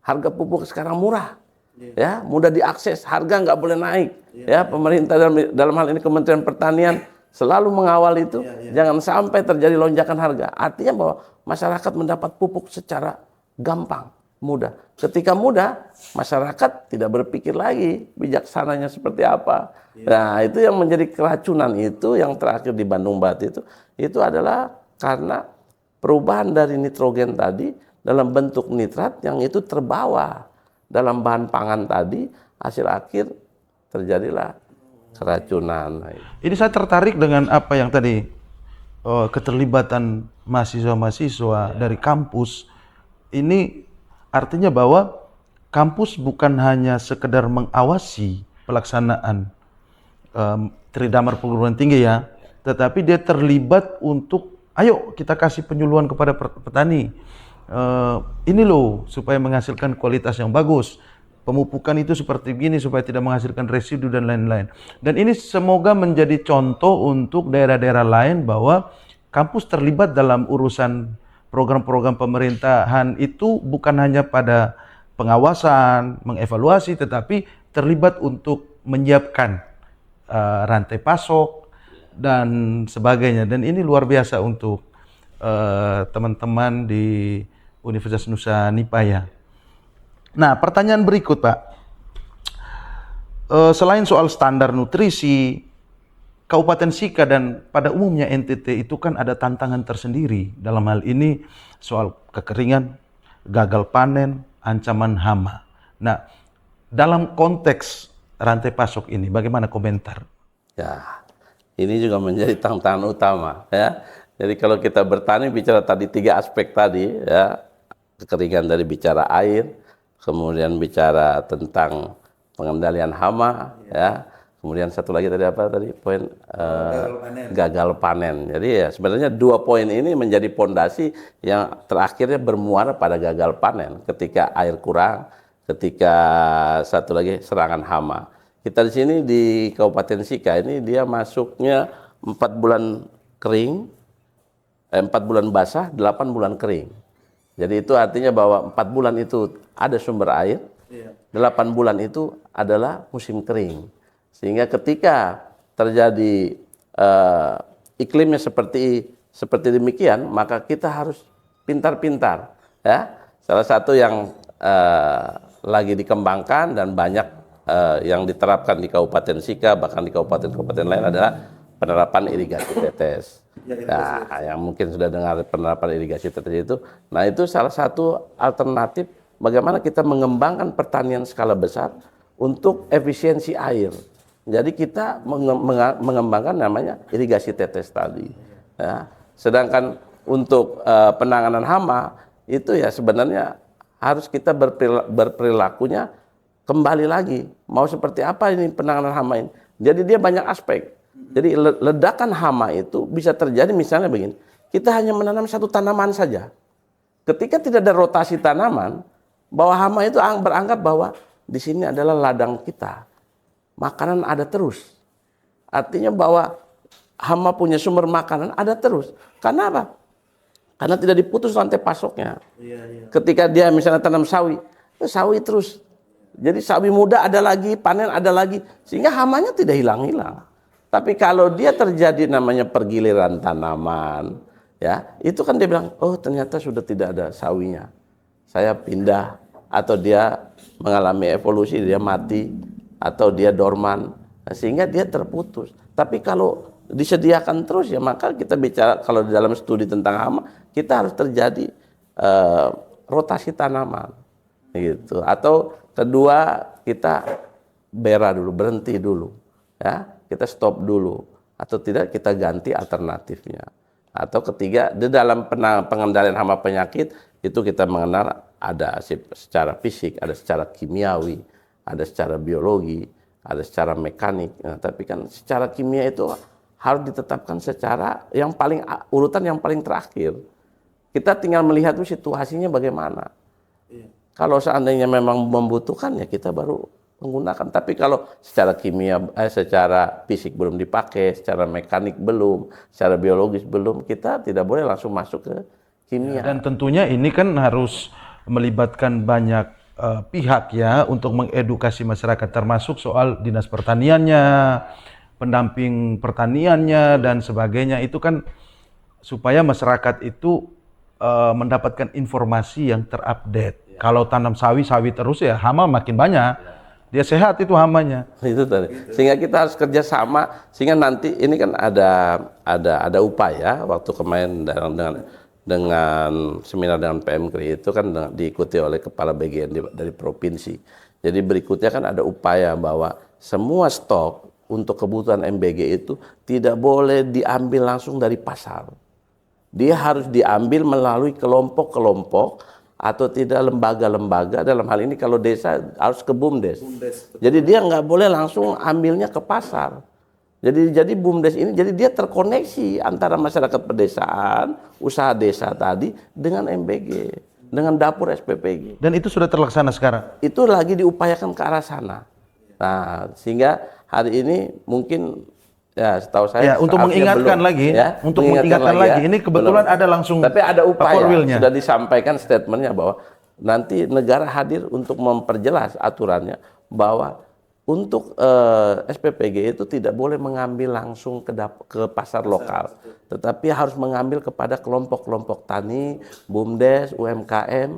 Speaker 4: Harga pupuk sekarang murah, ya, mudah diakses, harga nggak boleh naik. Ya, pemerintah dalam hal ini Kementerian Pertanian selalu mengawal itu, jangan sampai terjadi lonjakan harga. Artinya bahwa masyarakat mendapat pupuk secara gampang, mudah. Ketika mudah, masyarakat tidak berpikir lagi bijaksananya seperti apa. Nah, itu yang menjadi keracunan itu yang terakhir di Bandung Barat itu adalah karena perubahan dari nitrogen tadi dalam bentuk nitrat yang itu terbawa dalam bahan pangan tadi, hasil akhir terjadilah keracunan.
Speaker 2: Ini saya tertarik dengan apa yang tadi keterlibatan mahasiswa-mahasiswa dari kampus. Ini artinya bahwa kampus bukan hanya sekedar mengawasi pelaksanaan Tridharma perguruan tinggi ya, tetapi dia terlibat untuk ayo kita kasih penyuluhan kepada petani. ini loh supaya menghasilkan kualitas yang bagus. Pemupukan itu seperti gini supaya tidak menghasilkan residu dan lain-lain. Dan ini semoga menjadi contoh untuk daerah-daerah lain bahwa kampus terlibat dalam urusan program-program pemerintahan itu bukan hanya pada pengawasan, mengevaluasi, tetapi terlibat untuk menyiapkan rantai pasok dan sebagainya. Dan ini luar biasa untuk teman-teman di Universitas Nusa Nipaya. Nah, pertanyaan berikut, Pak. Selain soal standar nutrisi, Kabupaten Sika dan pada umumnya NTT itu kan ada tantangan tersendiri. Dalam hal ini soal kekeringan, gagal panen, ancaman hama. Nah, dalam konteks rantai pasok ini, bagaimana komentar?
Speaker 4: Ya, ini juga menjadi tantangan utama, ya. Jadi kalau kita bertani bicara tadi 3 aspek tadi, ya, kekeringan dari bicara air, kemudian bicara tentang pengendalian hama, ya. Kemudian satu lagi tadi apa tadi poin gagal panen. Jadi ya sebenarnya 2 poin ini menjadi pondasi yang terakhirnya bermuara pada gagal panen ketika air kurang, ketika satu lagi serangan hama. Kita di sini di Kabupaten Sika ini dia masuknya 4 bulan kering, 4 bulan basah, 8 bulan kering. Jadi itu artinya bahwa 4 bulan itu ada sumber air, 8 bulan itu adalah musim kering. Sehingga ketika terjadi iklimnya seperti demikian, maka kita harus pintar-pintar. Ya, salah satu yang lagi dikembangkan dan banyak yang diterapkan di Kabupaten Sika, bahkan di kabupaten-kabupaten lain adalah penerapan irigasi tetes. Nah, yang mungkin sudah dengar penerapan irigasi tetes itu, nah itu salah satu alternatif bagaimana kita mengembangkan pertanian skala besar untuk efisiensi air. Jadi kita mengembangkan namanya irigasi tetes tadi. Ya. Sedangkan untuk penanganan hama itu ya sebenarnya harus kita berperilakunya kembali lagi. Mau seperti apa ini penanganan hama ini? Jadi dia banyak aspek. Jadi ledakan hama itu bisa terjadi misalnya begini. Kita hanya menanam satu tanaman saja. Ketika tidak ada rotasi tanaman, bahwa hama itu beranggap bahwa di sini adalah ladang kita. Makanan ada terus. Artinya bahwa hama punya sumber makanan ada terus. Karena apa? Karena tidak diputus rantai pasoknya. Ketika dia misalnya tanam sawi, sawi terus. Jadi sawi muda ada lagi, panen ada lagi. Sehingga hamanya tidak hilang-hilang. Tapi kalau dia terjadi namanya pergiliran tanaman, ya itu kan dia bilang, oh ternyata sudah tidak ada sawinya. Saya pindah. Atau dia mengalami evolusi, dia mati, atau dia dorman, sehingga dia terputus. Tapi kalau disediakan terus ya maka kita bicara kalau di dalam studi tentang hama, kita harus terjadi rotasi tanaman, gitu. Atau kedua kita berhenti dulu, ya kita stop dulu, atau tidak kita ganti alternatifnya. Atau ketiga di dalam pengendalian hama penyakit itu kita mengenal ada secara fisik, ada secara kimiawi, ada secara biologi, ada secara mekanik. Nah, tapi kan secara kimia itu harus ditetapkan secara yang paling urutan yang paling terakhir. Kita tinggal melihat tuh situasinya bagaimana. Kalau seandainya memang membutuhkan ya kita baru menggunakan. Tapi kalau secara kimia, secara fisik belum dipakai, secara mekanik belum, secara biologis belum, kita tidak boleh langsung masuk ke kimia.
Speaker 2: Dan tentunya ini kan harus melibatkan banyak pihak ya untuk mengedukasi masyarakat, termasuk soal dinas pertaniannya, pendamping pertaniannya dan sebagainya. Itu kan supaya masyarakat itu mendapatkan informasi yang terupdate. Kalau tanam sawi terus ya hama makin banyak. Dia sehat itu hamanya.
Speaker 4: Itu tadi. Sehingga kita harus kerjasama sehingga nanti ini kan ada upaya waktu kemarin dengan seminar dengan PMKRI itu kan diikuti oleh kepala bagian dari provinsi. Jadi berikutnya kan ada upaya bahwa semua stok untuk kebutuhan MBG itu tidak boleh diambil langsung dari pasar. Dia harus diambil melalui kelompok-kelompok atau tidak lembaga-lembaga. Dalam hal ini kalau desa harus ke BUMDes. Jadi dia nggak boleh langsung ambilnya ke pasar. Jadi BUMDes ini jadi dia terkoneksi antara masyarakat pedesaan, usaha desa tadi dengan MBG. dengan dapur SPPG.
Speaker 2: Dan itu sudah terlaksana sekarang.
Speaker 4: Itu lagi diupayakan ke arah sana. Nah, sehingga hari ini mungkin ya setahu saya
Speaker 2: Ya, untuk
Speaker 4: seharusnya
Speaker 2: mengingatkan
Speaker 4: belum,
Speaker 2: lagi,
Speaker 4: ya,
Speaker 2: untuk mengingatkan lagi,
Speaker 4: ya,
Speaker 2: ini kebetulan
Speaker 4: belum.
Speaker 2: ada langsung
Speaker 4: Tapi ada upaya,
Speaker 2: Kapolwilnya.
Speaker 4: sudah disampaikan statementnya bahwa nanti negara hadir untuk memperjelas aturannya bahwa untuk SPPG itu tidak boleh mengambil langsung ke pasar lokal, tetapi harus mengambil kepada kelompok-kelompok tani, BUMDes, UMKM,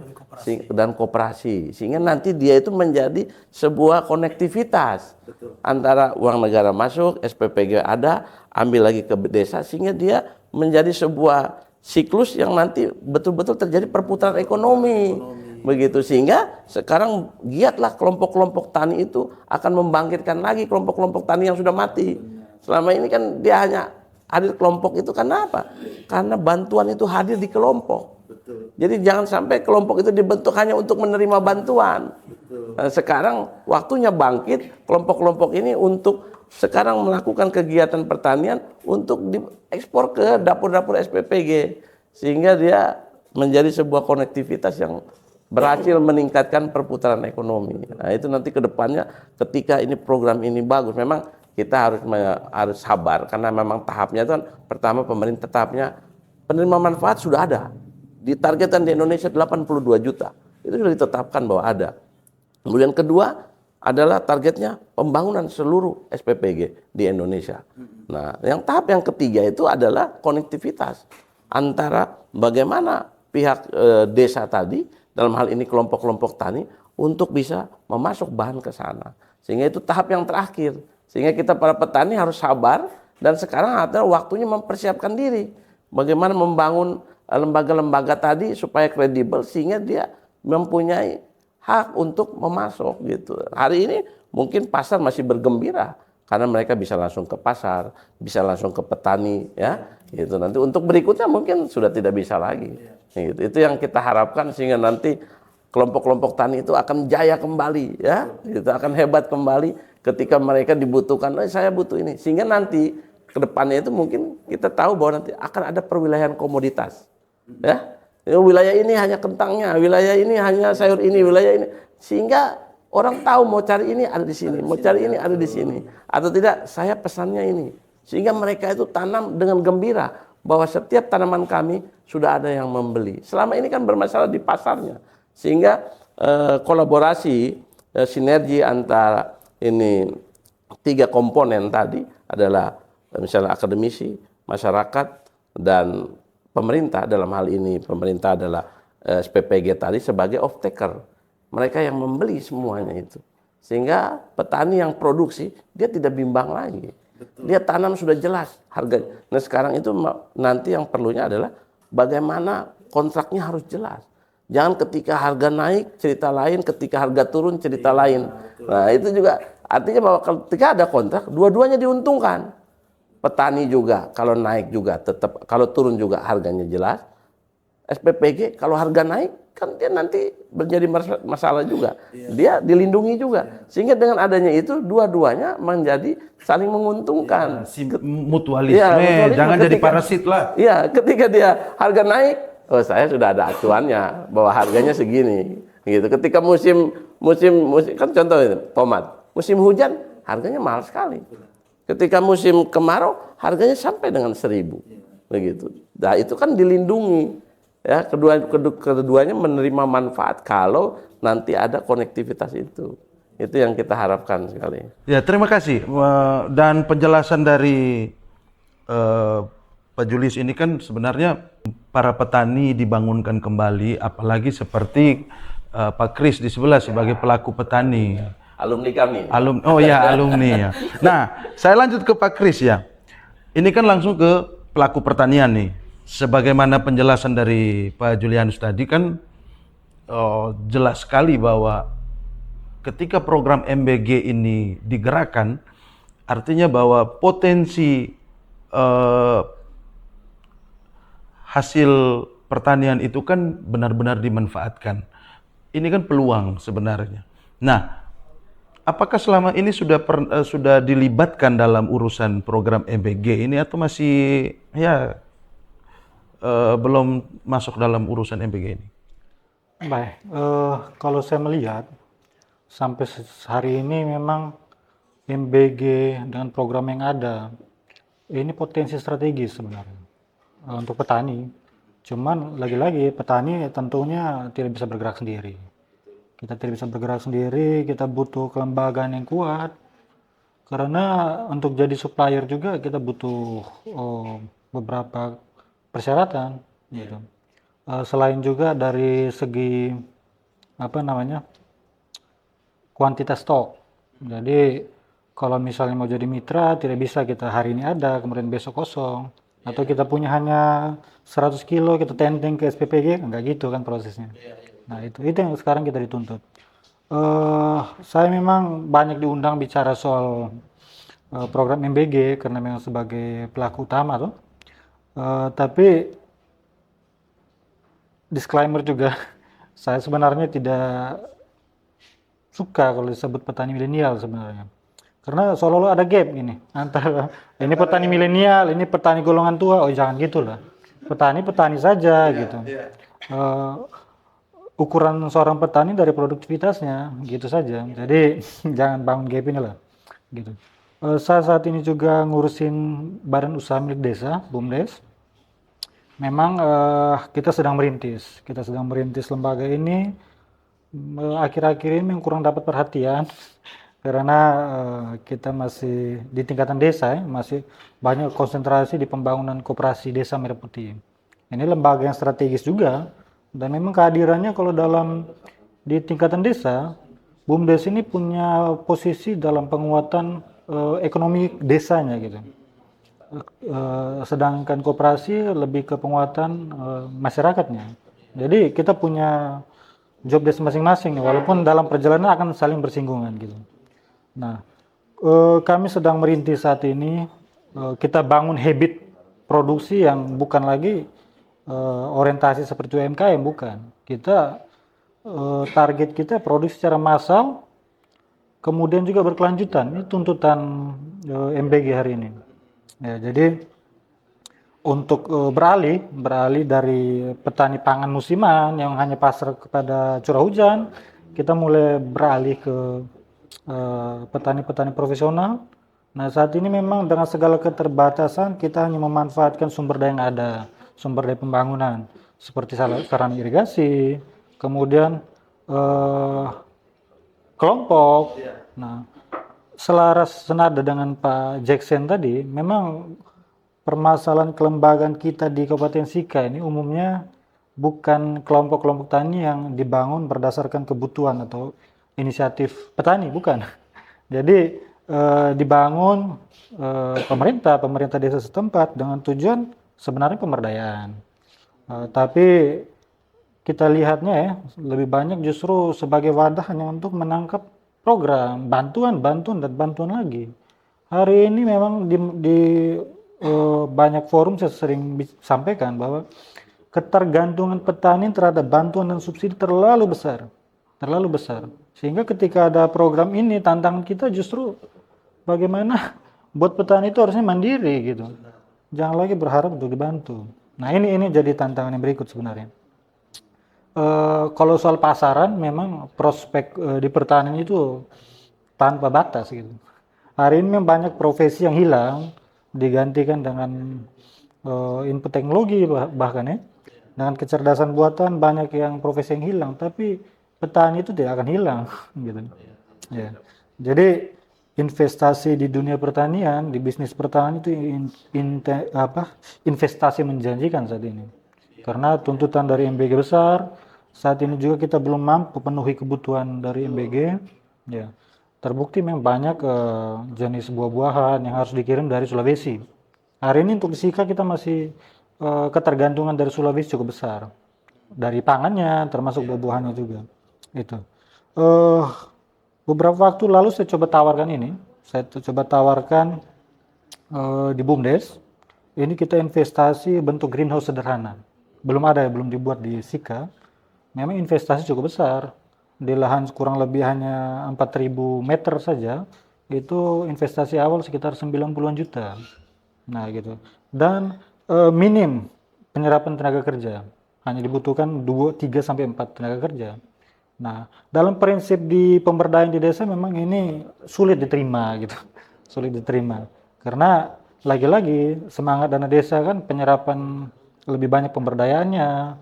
Speaker 4: dan koperasi, sehingga nanti dia itu menjadi sebuah konektivitas antara uang negara masuk, SPPG ada, ambil lagi ke desa, sehingga dia menjadi sebuah siklus yang nanti betul-betul terjadi perputaran ekonomi. Begitu, sehingga sekarang giatlah kelompok-kelompok tani itu akan membangkitkan lagi kelompok-kelompok tani yang sudah mati. Selama ini kan dia hanya hadir kelompok itu karena apa? Karena bantuan itu hadir di kelompok. Jadi jangan sampai kelompok itu dibentuk hanya untuk menerima bantuan. Nah, sekarang waktunya bangkit kelompok-kelompok ini untuk sekarang melakukan kegiatan pertanian untuk diekspor ke dapur-dapur SPPG, sehingga dia menjadi sebuah konektivitas yang berhasil meningkatkan perputaran ekonomi. Nah, itu nanti ke depannya ketika ini program ini bagus, memang kita harus sabar karena memang tahapnya itu kan, pertama pemerintah tahapnya penerima manfaat sudah ada. Ditargetkan di Indonesia 82 juta. Itu sudah ditetapkan bahwa ada. Kemudian kedua adalah targetnya pembangunan seluruh SPPG di Indonesia. Nah, tahap yang ketiga itu adalah konektivitas antara bagaimana pihak desa tadi, dalam hal ini kelompok-kelompok tani, untuk bisa memasok bahan ke sana. Sehingga itu tahap yang terakhir. Sehingga kita para petani harus sabar, dan sekarang adalah waktunya mempersiapkan diri. Bagaimana membangun lembaga-lembaga tadi supaya kredibel, sehingga dia mempunyai hak untuk memasok gitu. Hari ini mungkin pasar masih bergembira, karena mereka bisa langsung ke pasar, bisa langsung ke petani, ya. Gitu. Nanti untuk berikutnya mungkin sudah tidak bisa lagi. Gitu. Itu yang kita harapkan, sehingga nanti kelompok-kelompok tani itu akan jaya kembali, ya, gitu, akan hebat kembali ketika mereka dibutuhkan. Saya butuh ini, sehingga nanti ke depannya itu mungkin kita tahu bahwa nanti akan ada perwilayahan komoditas, ya. Wilayah ini hanya kentangnya, wilayah ini hanya sayur ini, wilayah ini, sehingga orang tahu mau cari ini ada di sini, mau cari ini ada di sini, atau tidak saya pesannya ini, sehingga mereka itu tanam dengan gembira bahwa setiap tanaman kami sudah ada yang membeli. Selama ini kan bermasalah di pasarnya, sehingga kolaborasi, sinergi antara ini tiga komponen tadi adalah misalnya akademisi, masyarakat, dan pemerintah. Dalam hal ini pemerintah adalah SPPG tadi sebagai off taker, mereka yang membeli semuanya itu, sehingga petani yang produksi dia tidak bimbang lagi. Dia tanam sudah jelas harganya. Nah, sekarang itu nanti yang perlunya adalah bagaimana kontraknya harus jelas. Jangan ketika harga naik cerita lain, ketika harga turun cerita lain. Nah, itu juga artinya bahwa ketika ada kontrak, dua-duanya diuntungkan. Petani juga kalau naik juga tetap, kalau turun juga harganya jelas. SPPG kalau harga naik kan dia nanti menjadi masalah juga. Dia dilindungi juga. Sehingga dengan adanya itu dua-duanya menjadi saling menguntungkan.
Speaker 2: Mutualisme,
Speaker 4: mutualisme,
Speaker 2: jangan jadi
Speaker 4: ketika,
Speaker 2: parasit lah.
Speaker 4: Iya, ketika dia harga naik, oh saya sudah ada acuannya bahwa harganya segini. Gitu. Ketika musim kan contoh ini, tomat. Musim hujan harganya mahal sekali. Ketika musim kemarau harganya sampai dengan 1.000. Begitu. Nah, itu kan dilindungi. Ya, keduanya menerima manfaat kalau nanti ada konektivitas itu. Itu yang kita harapkan sekali.
Speaker 2: Ya, terima kasih. Dan penjelasan dari Pak Julius ini kan sebenarnya para petani dibangunkan kembali, apalagi seperti Pak Kris di sebelah sebagai pelaku petani.
Speaker 4: Alumni kami.
Speaker 2: Alumni ya. Nah, saya lanjut ke Pak Kris ya. Ini kan langsung ke pelaku pertanian nih. Sebagaimana penjelasan dari Pak Julianus tadi kan jelas sekali bahwa ketika program MBG ini digerakkan, artinya bahwa potensi hasil pertanian itu kan benar-benar dimanfaatkan. Ini kan peluang sebenarnya. Nah, apakah selama ini sudah dilibatkan dalam urusan program MBG ini atau masih belum masuk dalam urusan MBG ini?
Speaker 5: Baik, kalau saya melihat sampai hari ini memang MBG dengan program yang ada ini potensi strategis sebenarnya untuk petani. Cuman lagi-lagi petani tentunya tidak bisa bergerak sendiri. Kita tidak bisa bergerak sendiri, kita butuh kelembagaan yang kuat. Karena untuk jadi supplier juga kita butuh beberapa persyaratan gitu. Selain juga dari segi apa namanya kuantitas stok. Jadi kalau misalnya mau jadi mitra tidak bisa kita hari ini ada kemudian besok kosong, atau kita punya hanya 100 kilo kita tending ke SPPG, enggak gitu kan prosesnya. Nah itu yang sekarang kita dituntut. Saya memang banyak diundang bicara soal program MBG karena memang sebagai pelaku utama tuh. Tapi disclaimer juga, saya sebenarnya tidak suka kalau disebut petani milenial sebenarnya. Karena seolah-olah ada gap gini antara ini petani milenial, ini petani golongan tua. Oh jangan gitulah. Petani saja gitu. Ukuran seorang petani dari produktivitasnya gitu saja. Jadi jangan bangun gap ini lah gitu. Saya saat ini juga ngurusin badan usaha milik desa, BUMDes. Memang kita sedang merintis lembaga ini. Akhir-akhir ini kurang dapat perhatian karena kita masih di tingkatan desa, masih banyak konsentrasi di pembangunan koperasi desa Merah Putih. Ini lembaga yang strategis juga, dan memang kehadirannya kalau di tingkatan desa, BUMDes ini punya posisi dalam penguatan ekonomi desanya gitu. Sedangkan koperasi lebih ke penguatan masyarakatnya. Jadi kita punya job desk masing-masing, walaupun dalam perjalanan akan saling bersinggungan gitu. Nah, kami sedang merintis saat ini, kita bangun habit produksi yang bukan lagi orientasi seperti UMKM, bukan. Kita target kita produksi secara massal, kemudian juga berkelanjutan. Ini tuntutan MBG hari ini. Ya, jadi untuk beralih dari petani pangan musiman yang hanya pasrah kepada curah hujan, kita mulai beralih ke petani-petani profesional. Nah saat ini memang dengan segala keterbatasan kita hanya memanfaatkan sumber daya yang ada, sumber daya pembangunan seperti sarana irigasi, kemudian kelompok. Nah selaras senada dengan Pak Jackson tadi, memang permasalahan kelembagaan kita di Kabupaten Sika ini umumnya bukan kelompok-kelompok tani yang dibangun berdasarkan kebutuhan atau inisiatif petani, bukan. Jadi dibangun pemerintah desa setempat dengan tujuan sebenarnya pemberdayaan. Tapi kita lihatnya ya, lebih banyak justru sebagai wadah hanya untuk menangkap program, bantuan lagi. Hari ini memang di banyak forum saya sering sampaikan bahwa ketergantungan petani terhadap bantuan dan subsidi terlalu besar. Sehingga ketika ada program ini, tantangan kita justru bagaimana buat petani itu harusnya mandiri gitu. Jangan lagi berharap untuk dibantu. Nah ini jadi tantangan yang berikut sebenarnya. Kalau soal pasaran, memang prospek di pertanian itu tanpa batas gitu. Hari ini memang banyak profesi yang hilang, digantikan dengan input teknologi bahkan ya. Dengan kecerdasan buatan banyak yang profesi yang hilang, tapi petani itu tidak akan hilang gitu. Ya. Jadi investasi di dunia pertanian, di bisnis pertanian itu investasi menjanjikan saat ini. Karena tuntutan dari MBG besar, saat ini juga kita belum mampu penuhi kebutuhan dari MBG. Ya. Terbukti memang banyak jenis buah-buahan yang harus dikirim dari Sulawesi. Hari ini untuk di Sika kita masih ketergantungan dari Sulawesi cukup besar. Dari pangannya termasuk buah-buahannya juga. Itu. Beberapa waktu lalu saya coba tawarkan ini. Saya coba tawarkan di BUMDes. Ini kita investasi bentuk greenhouse sederhana. Belum ada, belum dibuat di Sika. Memang investasi cukup besar. Di lahan kurang lebih hanya 4.000 meter saja, itu investasi awal sekitar 90-an juta. Nah gitu. Dan minim penyerapan tenaga kerja. hanya dibutuhkan 2, 3 sampai 4 tenaga kerja. Nah, dalam prinsip di pemberdayaan di desa memang ini sulit diterima gitu. Sulit diterima. Karena lagi-lagi semangat dana desa kan penyerapan lebih banyak pemberdayaannya,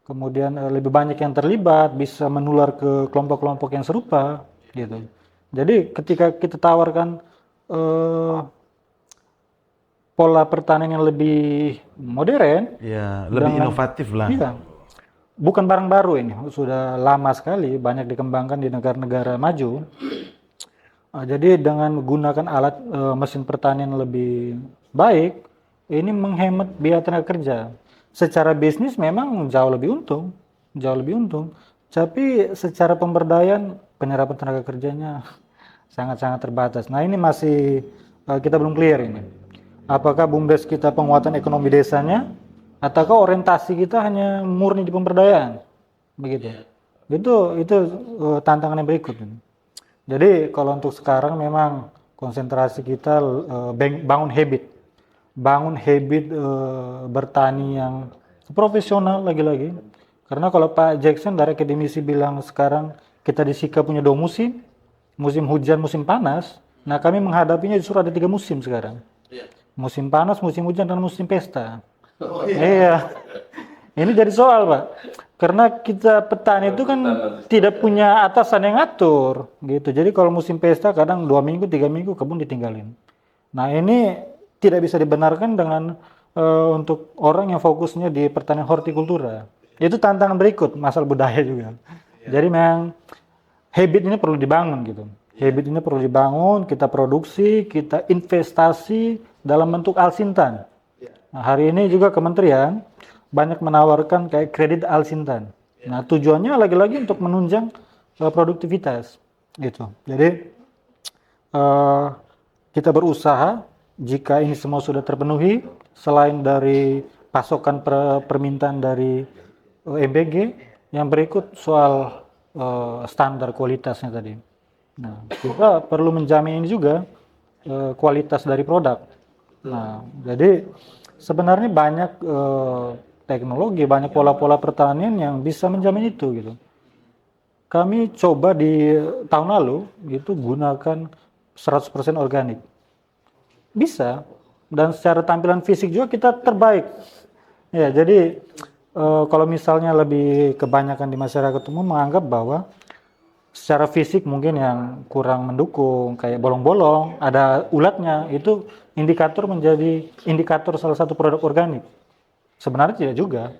Speaker 5: kemudian lebih banyak yang terlibat, bisa menular ke kelompok-kelompok yang serupa gitu. Jadi ketika kita tawarkan pola pertanian yang lebih modern,
Speaker 2: Ya, lebih
Speaker 5: dengan-
Speaker 2: inovatif lah.
Speaker 5: iya, bukan barang baru ini, sudah lama sekali, banyak dikembangkan di negara-negara maju. Jadi dengan menggunakan alat mesin pertanian lebih baik, ini menghemat biaya tenaga kerja. Secara bisnis memang jauh lebih untung, jauh lebih untung. Tapi secara pemberdayaan penyerapan tenaga kerjanya sangat-sangat terbatas. Nah ini masih kita belum clear ini. Apakah BUMDes kita penguatan ekonomi desanya, ataukah orientasi kita hanya murni di pemberdayaan, begitu? Itu tantangan yang berikut ini. Jadi kalau untuk sekarang memang konsentrasi kita bangun habit bertani yang profesional lagi-lagi. Karena kalau Pak Jackson dari akademisi bilang sekarang kita di Sika punya 2 musim, musim hujan, musim panas. Nah kami menghadapinya justru ada 3 musim sekarang. Musim panas, musim hujan, dan musim pesta. Iya. Ini jadi soal, Pak. Karena kita petani itu kan tidak punya atasan yang ngatur, gitu. Jadi kalau musim pesta kadang 2 minggu, 3 minggu kebun ditinggalin. Nah ini tidak bisa dibenarkan dengan untuk orang yang fokusnya di pertanian hortikultura. Itu tantangan berikut, masalah budaya juga. Jadi memang habit ini perlu dibangun gitu. Habit ini perlu dibangun, kita produksi, kita investasi dalam bentuk alsintan. Nah, hari ini juga kementerian banyak menawarkan kayak kredit alsintan. Nah, tujuannya lagi-lagi untuk menunjang produktivitas gitu. Jadi kita berusaha jika ini semua sudah terpenuhi, selain dari pasokan permintaan dari MBG, yang berikut soal standar kualitasnya tadi. Nah, kita perlu menjamin ini juga kualitas dari produk. Nah, jadi sebenarnya banyak teknologi, banyak pola-pola pertanian yang bisa menjamin itu gitu. Kami coba di tahun lalu itu gunakan 100% organik. Bisa, dan secara tampilan fisik juga kita terbaik. Ya, jadi kalau misalnya lebih kebanyakan di masyarakat umum menganggap bahwa secara fisik mungkin yang kurang mendukung, kayak bolong-bolong, ada ulatnya, itu menjadi indikator salah satu produk organik. Sebenarnya tidak juga,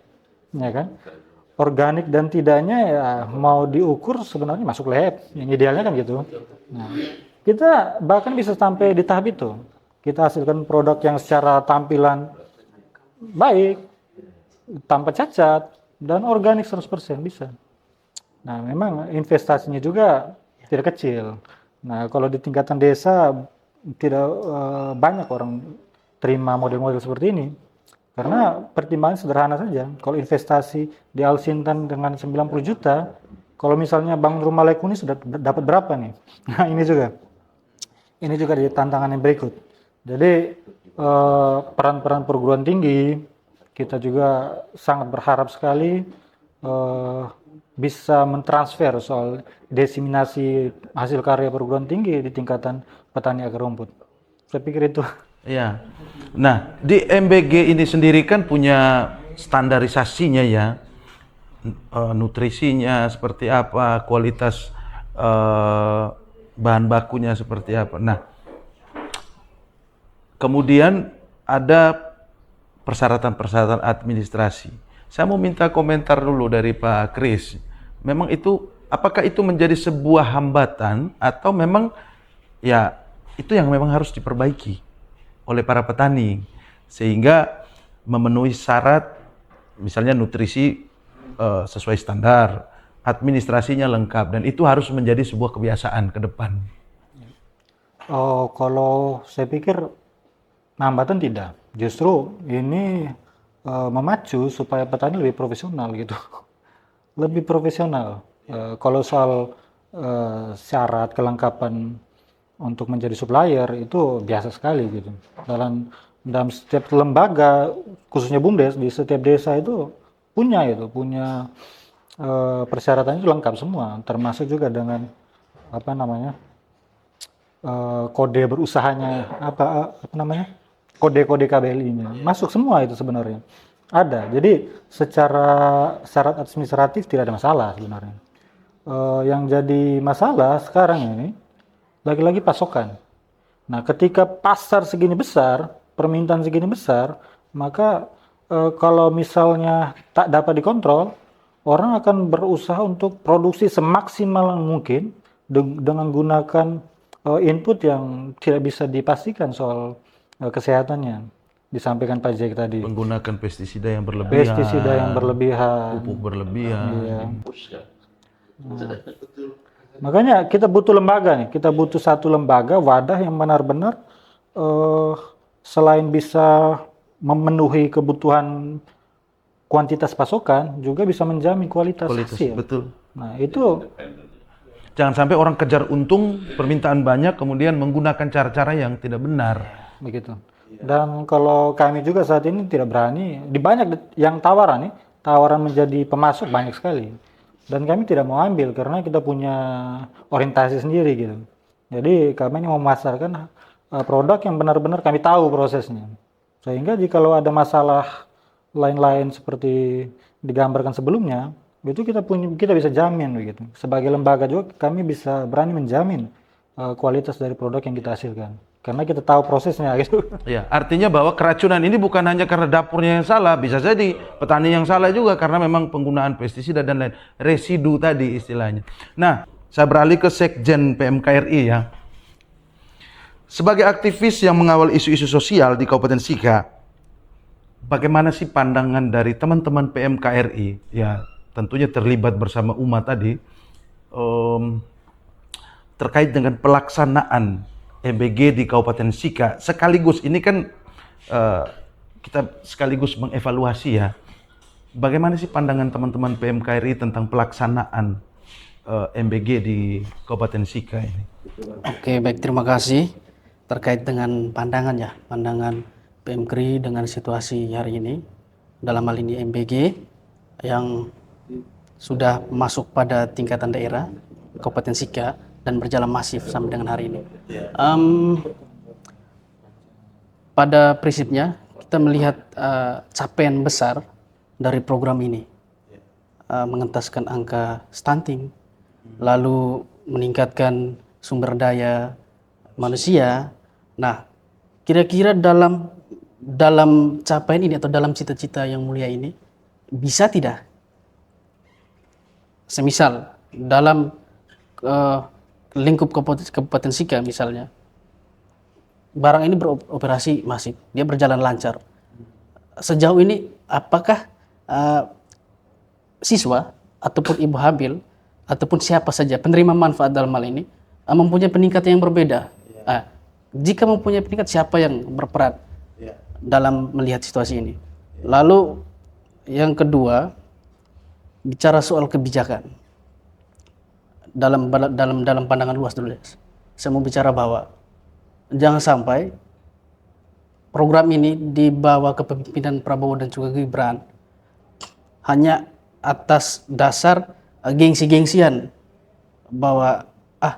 Speaker 5: ya kan? Organik dan tidaknya ya mau diukur sebenarnya masuk lab, yang idealnya kan gitu. Nah, kita bahkan bisa sampai di tahap itu. Kita hasilkan produk yang secara tampilan baik, tanpa cacat, dan organik 100% bisa. Nah, memang investasinya juga tidak kecil. Nah, kalau di tingkatan desa tidak banyak orang terima model-model seperti ini. Karena pertimbangan sederhana saja. Kalau investasi di alsintan dengan 90 juta, kalau misalnya bangun rumah layak huni sudah dapat berapa nih? Nah, ini juga di tantangan yang berikut. Jadi peran-peran perguruan tinggi kita juga sangat berharap sekali bisa mentransfer soal diseminasi hasil karya perguruan tinggi di tingkatan petani akar rumput. Saya pikir itu.
Speaker 2: Ya. Nah, di MBG ini sendiri kan punya standarisasinya ya. Nutrisinya seperti apa, kualitas bahan bakunya seperti apa. Nah, kemudian ada persyaratan-persyaratan administrasi. Saya mau minta komentar dulu dari Pak Kris. Memang itu, apakah itu menjadi sebuah hambatan atau memang ya itu yang memang harus diperbaiki oleh para petani sehingga memenuhi syarat misalnya nutrisi sesuai standar, administrasinya lengkap, dan itu harus menjadi sebuah kebiasaan ke depan.
Speaker 5: Kalau saya pikir hambatan tidak, justru ini memacu supaya petani lebih profesional gitu, lebih profesional. Kalau soal syarat kelengkapan untuk menjadi supplier itu biasa sekali gitu. Dalam setiap lembaga, khususnya BUMDes di setiap desa itu punya persyaratannya itu lengkap semua, termasuk juga dengan apa namanya kode berusahanya, apa namanya kode-kode KBLI-nya, masuk semua itu sebenarnya ada. Jadi secara syarat administratif tidak ada masalah sebenarnya. Yang jadi masalah sekarang ini lagi-lagi pasokan. Nah, ketika pasar segini besar, permintaan segini besar, maka kalau misalnya tak dapat dikontrol, orang akan berusaha untuk produksi semaksimal mungkin dengan gunakan input yang tidak bisa dipastikan soal kesehatannya. Disampaikan Pak Jack tadi.
Speaker 2: Menggunakan pestisida yang berlebihan.
Speaker 5: Pestisida yang berlebihan.
Speaker 2: Pupuk berlebihan.
Speaker 5: Iya. Makanya kita butuh lembaga nih, kita butuh satu lembaga, wadah yang benar-benar selain bisa memenuhi kebutuhan kuantitas pasokan, juga bisa menjamin kualitas hasil.
Speaker 2: Betul.
Speaker 5: Nah itu
Speaker 2: Jangan sampai orang kejar untung, permintaan banyak, kemudian menggunakan cara-cara yang tidak benar.
Speaker 5: begitu. Dan kalau kami juga saat ini tidak berani, di banyak yang tawaran menjadi pemasok banyak sekali. Dan kami tidak mau ambil karena kita punya orientasi sendiri gitu. Jadi kami ini memasarkan produk yang benar-benar kami tahu prosesnya. Sehingga jikalau ada masalah lain-lain seperti digambarkan sebelumnya, itu kita bisa jamin begitu. Sebagai lembaga juga kami bisa berani menjamin kualitas dari produk yang kita hasilkan. Karena kita tahu prosesnya gitu.
Speaker 2: Ya, artinya bahwa keracunan ini bukan hanya karena dapurnya yang salah, bisa jadi petani yang salah juga karena memang penggunaan pestisida dan lain residu tadi istilahnya. Nah, saya beralih ke Sekjen PMKRI ya. Sebagai aktivis yang mengawal isu-isu sosial di Kabupaten Sika, bagaimana sih pandangan dari teman-teman PMKRI ya, tentunya terlibat bersama umat tadi terkait dengan pelaksanaan MBG di Kabupaten Sika, sekaligus ini kan kita sekaligus mengevaluasi ya, bagaimana sih pandangan teman-teman PMKRI tentang pelaksanaan MBG di Kabupaten Sika ini?
Speaker 3: Oke, baik, terima kasih terkait dengan pandangan PMKRI dengan situasi hari ini, dalam hal ini MBG yang sudah masuk pada tingkatan daerah Kabupaten Sika dan berjalan masif sampai dengan hari ini. Pada prinsipnya kita melihat capaian besar dari program ini, mengentaskan angka stunting, lalu meningkatkan sumber daya manusia. Nah, kira-kira dalam capaian ini atau dalam cita-cita yang mulia ini bisa tidak, semisal dalam lingkup Kabupaten Sika misalnya, barang ini beroperasi masif, dia berjalan lancar. Sejauh ini apakah siswa ataupun ibu hamil ataupun siapa saja penerima manfaat dalam hal ini mempunyai peningkatan yang berbeda? Jika mempunyai peningkat, siapa yang berperan dalam melihat situasi ini? Lalu yang kedua, bicara soal kebijakan. Dalam pandangan luas dulu ya. Saya mau bicara bahwa jangan sampai program ini dibawa ke kepemimpinan Prabowo dan juga Gibran hanya atas dasar gengsi-gengsian bahwa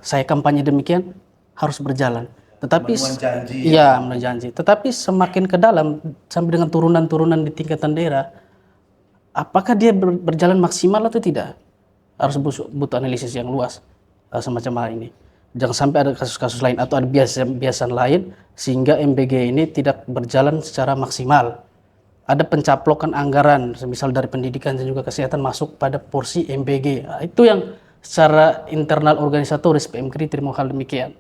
Speaker 3: saya kampanye demikian harus berjalan. Tetapi memenuhi janji. Tetapi semakin ke dalam sampai dengan turunan-turunan di tingkatan daerah, apakah dia berjalan maksimal atau tidak? Harus butuh analisis yang luas semacam hal ini. Jangan sampai ada kasus-kasus lain atau ada biasan lain sehingga MBG ini tidak berjalan secara maksimal. Ada pencaplokan anggaran, semisal dari pendidikan dan juga kesehatan masuk pada porsi MBG. Itu yang secara internal organisatoris PMKRI terima hal demikian.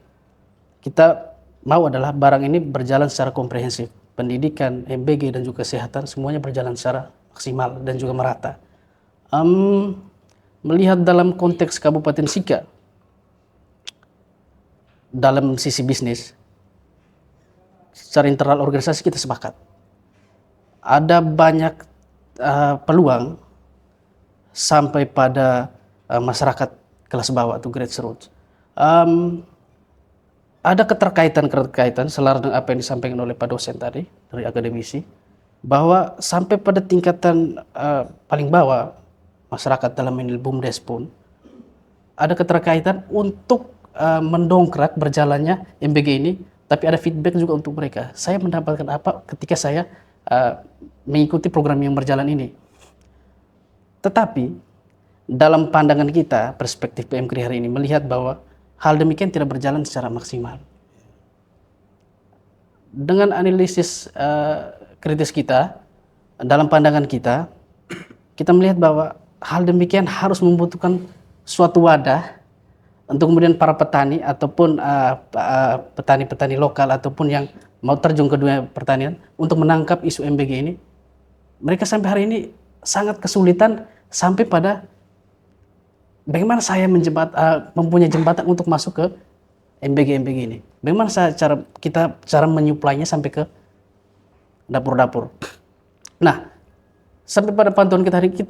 Speaker 3: Kita mau adalah barang ini berjalan secara komprehensif. Pendidikan, MBG dan juga kesehatan semuanya berjalan secara maksimal dan juga merata. Melihat dalam konteks Kabupaten Sika, dalam sisi bisnis, secara internal organisasi kita sepakat. Ada banyak peluang sampai pada masyarakat kelas bawah atau grassroots. Ada keterkaitan selaras dengan apa yang disampaikan oleh Pak dosen tadi dari akademisi. bahwa sampai pada tingkatan paling bawah masyarakat dalam ini BUMDes pun ada keterkaitan untuk mendongkrak berjalannya MBG ini, tapi ada feedback juga untuk mereka. Saya mendapatkan apa ketika saya mengikuti program yang berjalan ini. Tetapi dalam pandangan kita, perspektif PMKRI hari ini melihat bahwa hal demikian tidak berjalan secara maksimal. Dengan analisis kritis kita, dalam pandangan kita, kita melihat bahwa hal demikian harus membutuhkan suatu wadah untuk kemudian para petani ataupun petani-petani lokal ataupun yang mau terjun ke dunia pertanian untuk menangkap isu MBG ini. Mereka sampai hari ini sangat kesulitan sampai pada bagaimana saya mempunyai jembatan untuk masuk ke MBG ini. Bagaimana cara menyuplainya sampai ke dapur-dapur. Nah, sampai pada pantauan kita hari ini,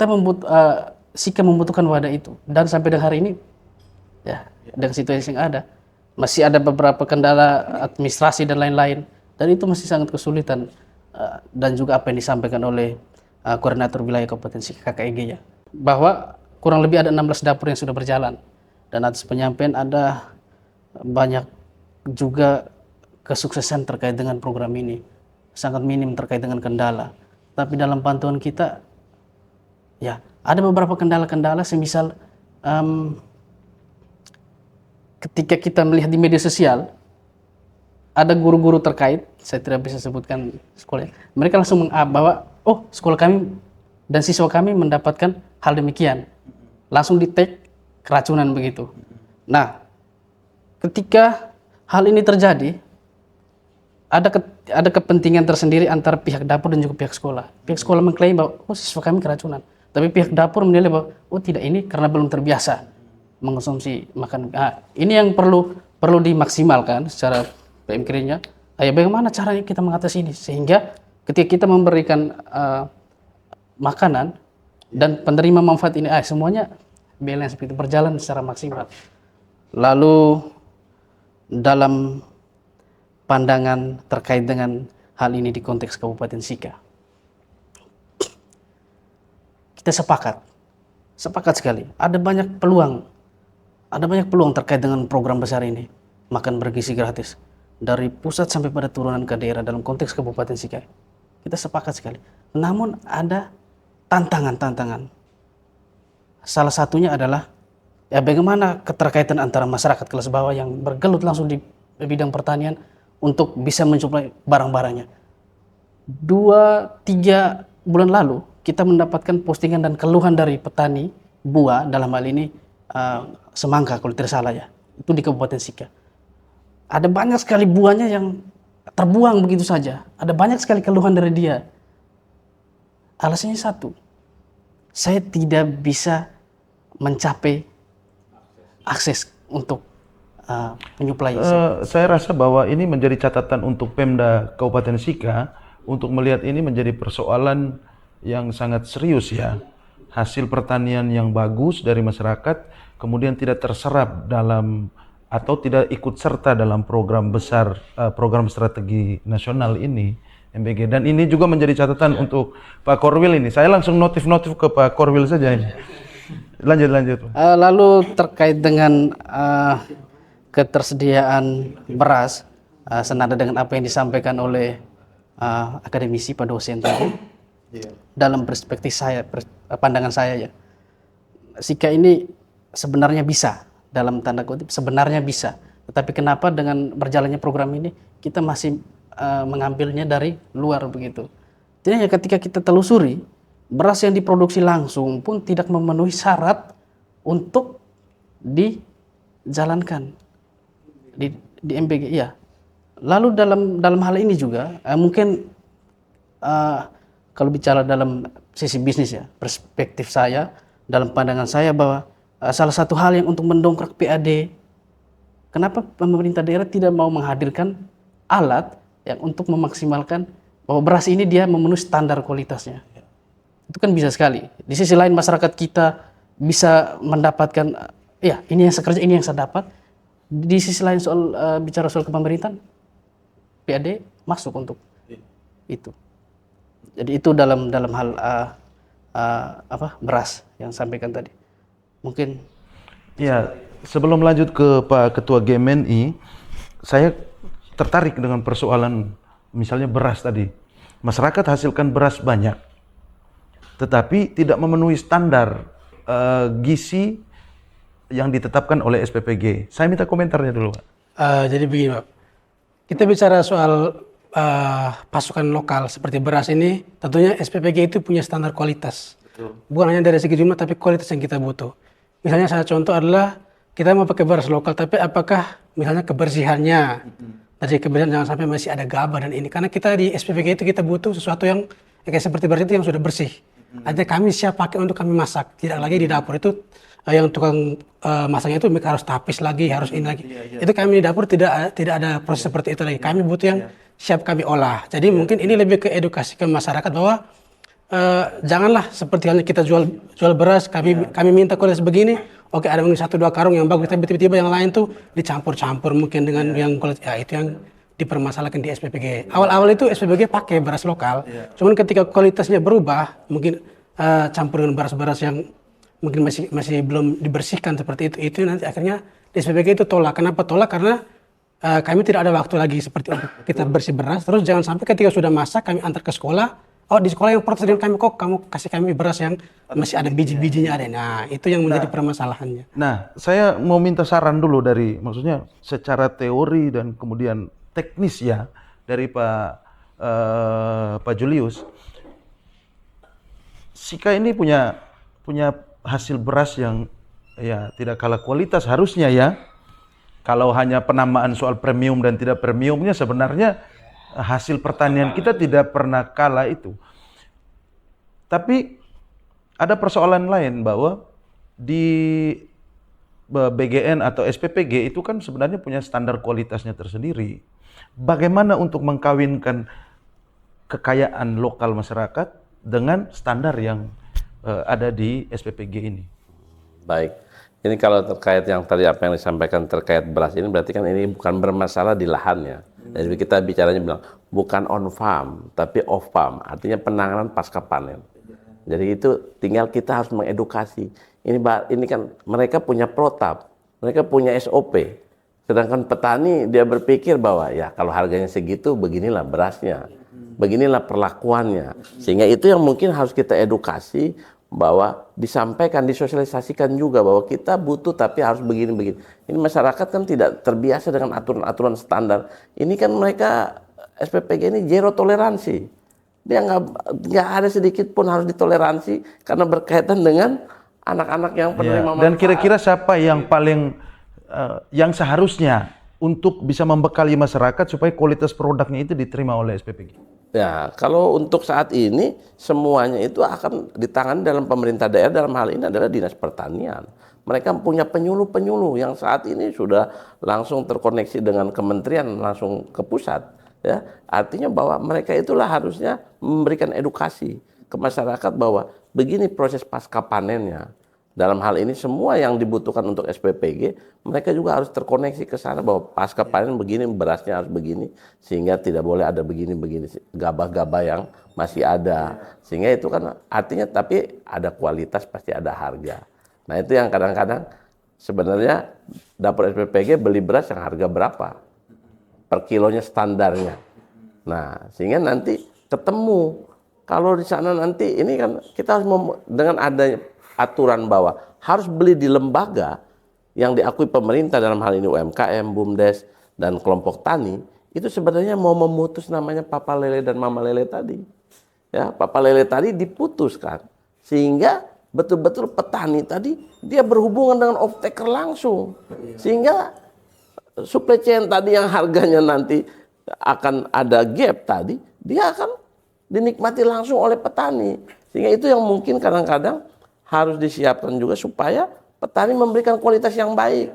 Speaker 3: Sika membutuhkan wadah itu, dan sampai dengan hari ini ya dengan situasi yang ada masih ada beberapa kendala administrasi dan lain-lain, dan itu masih sangat kesulitan. Dan juga apa yang disampaikan oleh koordinator wilayah Kabupaten Sika KKEG ya, bahwa kurang lebih ada 16 dapur yang sudah berjalan, dan atas penyampaian ada banyak juga kesuksesan terkait dengan program ini, sangat minim terkait dengan kendala. Tapi dalam pantauan kita ya ada beberapa kendala-kendala, semisal ketika kita melihat di media sosial ada guru-guru terkait, saya tidak bisa sebutkan sekolahnya, mereka langsung bahwa oh sekolah kami dan siswa kami mendapatkan hal demikian, langsung di-tag keracunan begitu. Nah, ketika hal ini terjadi, ada kepentingan tersendiri antara pihak dapur dan juga pihak sekolah. Pihak sekolah mengklaim bahwa oh siswa kami keracunan, tapi pihak dapur menilai bahwa oh tidak, ini karena belum terbiasa mengkonsumsi makan. Nah, ini yang perlu dimaksimalkan secara PMKRI-nya. Bagaimana caranya kita mengatasi ini sehingga ketika kita memberikan makanan dan penerima manfaat ini semuanya balance seperti itu, berjalan secara maksimal. Lalu dalam pandangan terkait dengan hal ini di konteks Kabupaten Sika, kita sepakat sekali ada banyak peluang terkait dengan program besar ini, makan bergizi gratis dari pusat sampai pada turunan ke daerah dalam konteks Kabupaten Sika. Kita sepakat sekali, namun ada tantangan. Salah satunya adalah bagaimana keterkaitan antara masyarakat kelas bawah yang bergelut langsung di bidang pertanian untuk bisa mensuplai barang-barangnya. 2-3 bulan lalu kita mendapatkan postingan dan keluhan dari petani buah, dalam hal ini semangka kalau tidak salah ya, itu di Kabupaten Sika. Ada banyak sekali buahnya yang terbuang begitu saja. Ada banyak sekali keluhan dari dia. Alasannya satu, saya tidak bisa mencapai akses untuk menyuplai.
Speaker 2: Saya rasa bahwa ini menjadi catatan untuk Pemda Kabupaten Sika untuk melihat ini menjadi persoalan yang sangat serius ya. Hasil pertanian yang bagus dari masyarakat kemudian tidak terserap dalam atau tidak ikut serta dalam program besar, program strategi nasional ini, MBG. Dan ini juga menjadi catatan untuk Pak Korwil ini. Saya langsung notif ke Pak Korwil saja ini. Lanjut.
Speaker 3: Lalu terkait dengan ketersediaan beras, senada dengan apa yang disampaikan oleh akademisi Pak dosen tadi, dalam perspektif saya, pandangan saya ya, Sika ini sebenarnya bisa, dalam tanda kutip sebenarnya bisa, tetapi kenapa dengan berjalannya program ini kita masih mengambilnya dari luar begitu. Jadi ketika kita telusuri, beras yang diproduksi langsung pun tidak memenuhi syarat untuk dijalankan di MBG ya. Lalu dalam hal ini juga mungkin kalau bicara dalam sisi bisnis ya, perspektif saya, dalam pandangan saya bahwa salah satu hal yang untuk mendongkrak PAD, kenapa pemerintah daerah tidak mau menghadirkan alat yang untuk memaksimalkan bahwa beras ini dia memenuhi standar kualitasnya. Itu kan bisa sekali. Di sisi lain masyarakat kita bisa mendapatkan, ya ini yang saya kerja, ini yang saya dapat. Di sisi lain bicara soal kepemerintahan, PAD masuk untuk itu. Jadi itu dalam hal beras yang sampaikan tadi. Mungkin
Speaker 2: Ya, sebelum lanjut ke Pak Ketua GMNI, saya tertarik dengan persoalan misalnya beras tadi. Masyarakat hasilkan beras banyak, tetapi tidak memenuhi standar gizi yang ditetapkan oleh SPPG. Saya minta komentarnya dulu, Pak.
Speaker 3: jadi begini, Pak. Kita bicara soal pasukan lokal seperti beras ini, tentunya SPPG itu punya standar kualitas. Bukan hanya dari segi jumlah, tapi kualitas yang kita butuh. Misalnya saya contoh adalah kita mau pakai beras lokal, tapi apakah misalnya kebersihannya, dari kebersihan jangan sampai masih ada gabah dan ini. Karena kita di SPPG itu kita butuh sesuatu yang kayak seperti beras itu yang sudah bersih. Artinya kami siap pakai untuk kami masak. Tidak lagi di dapur itu yang tukang masaknya itu mereka harus tapis lagi, harus ini lagi. Itu kami di dapur tidak ada proses seperti itu lagi. Kami butuh yang siap kami olah. Jadi mungkin ini lebih ke edukasi ke masyarakat bahwa janganlah seperti halnya kita jual beras, kami minta kualitas begini, oke ada mungkin 1-2 karung yang bagus, tapi tiba-tiba yang lain tuh dicampur-campur mungkin dengan yang kualitas, ya itu yang dipermasalahkan di SPPG. Awal-awal itu SPPG pakai beras lokal, cuman ketika kualitasnya berubah, mungkin campur dengan beras-beras yang mungkin masih belum dibersihkan seperti itu nanti akhirnya di SPPG itu tolak. Kenapa tolak? Karena kami tidak ada waktu lagi seperti untuk kita bersih beras, terus jangan sampai ketika sudah masak kami antar ke sekolah. Oh di sekolah yang protes dengan kami, kok kamu kasih kami beras yang masih ada biji-bijinya ada. Nah itu yang menjadi permasalahannya.
Speaker 2: Nah, saya mau minta saran dulu dari, maksudnya secara teori dan kemudian teknis ya, dari Pak Julius. Sika ini punya hasil beras yang ya tidak kalah kualitas harusnya ya. Kalau hanya penamaan soal premium dan tidak premiumnya, sebenarnya hasil pertanian kita tidak pernah kalah itu. Tapi ada persoalan lain bahwa di BGN atau SPPG itu kan sebenarnya punya standar kualitasnya tersendiri. Bagaimana untuk mengkawinkan kekayaan lokal masyarakat dengan standar yang ada di SPPG ini?
Speaker 4: Baik, ini kalau terkait yang tadi apa yang disampaikan terkait beras ini berarti kan ini bukan bermasalah di lahannya. Jadi kita bicaranya bilang bukan on farm tapi off farm, artinya penanganan pasca panen. Jadi itu tinggal kita harus mengedukasi. Ini kan mereka punya protap, mereka punya SOP. Sedangkan petani dia berpikir bahwa ya kalau harganya segitu beginilah berasnya, beginilah perlakuannya. Sehingga itu yang mungkin harus kita edukasi, bahwa disampaikan, disosialisasikan juga bahwa kita butuh tapi harus begini-begini. Ini masyarakat kan tidak terbiasa dengan aturan-aturan standar. Ini kan mereka SPPG ini zero toleransi. Dia nggak ada sedikit pun harus ditoleransi karena berkaitan dengan anak-anak yang penerima manfaat.
Speaker 2: Dan kira-kira siapa yang paling yang seharusnya untuk bisa membekali masyarakat supaya kualitas produknya itu diterima oleh SPPG?
Speaker 4: Ya, kalau untuk saat ini semuanya itu akan ditangani dalam pemerintah daerah, dalam hal ini adalah Dinas Pertanian. Mereka punya penyuluh-penyuluh yang saat ini sudah langsung terkoneksi dengan kementerian, langsung ke pusat. Ya, artinya bahwa mereka itulah harusnya memberikan edukasi ke masyarakat bahwa begini proses pasca panennya. Dalam hal ini semua yang dibutuhkan untuk SPPG, mereka juga harus terkoneksi ke sana bahwa pasca panen begini, berasnya harus begini, sehingga tidak boleh ada begini-begini gabah-gabah yang masih ada. Sehingga itu kan artinya tapi ada kualitas pasti ada harga. Nah itu yang kadang-kadang sebenarnya dapur SPPG beli beras yang harga berapa per kilonya standarnya. Nah sehingga nanti ketemu kalau di sana nanti ini kan kita harus dengan adanya aturan bahwa harus beli di lembaga yang diakui pemerintah, dalam hal ini UMKM, BUMDes, dan kelompok tani, itu sebenarnya mau memutus namanya papa lele dan mama lele tadi. Ya, papa lele tadi diputuskan sehingga betul-betul petani tadi dia berhubungan dengan off-taker langsung. Sehingga supply chain tadi yang harganya nanti akan ada gap tadi, dia akan dinikmati langsung oleh petani. Sehingga itu yang mungkin kadang-kadang harus disiapkan juga supaya petani memberikan kualitas yang baik.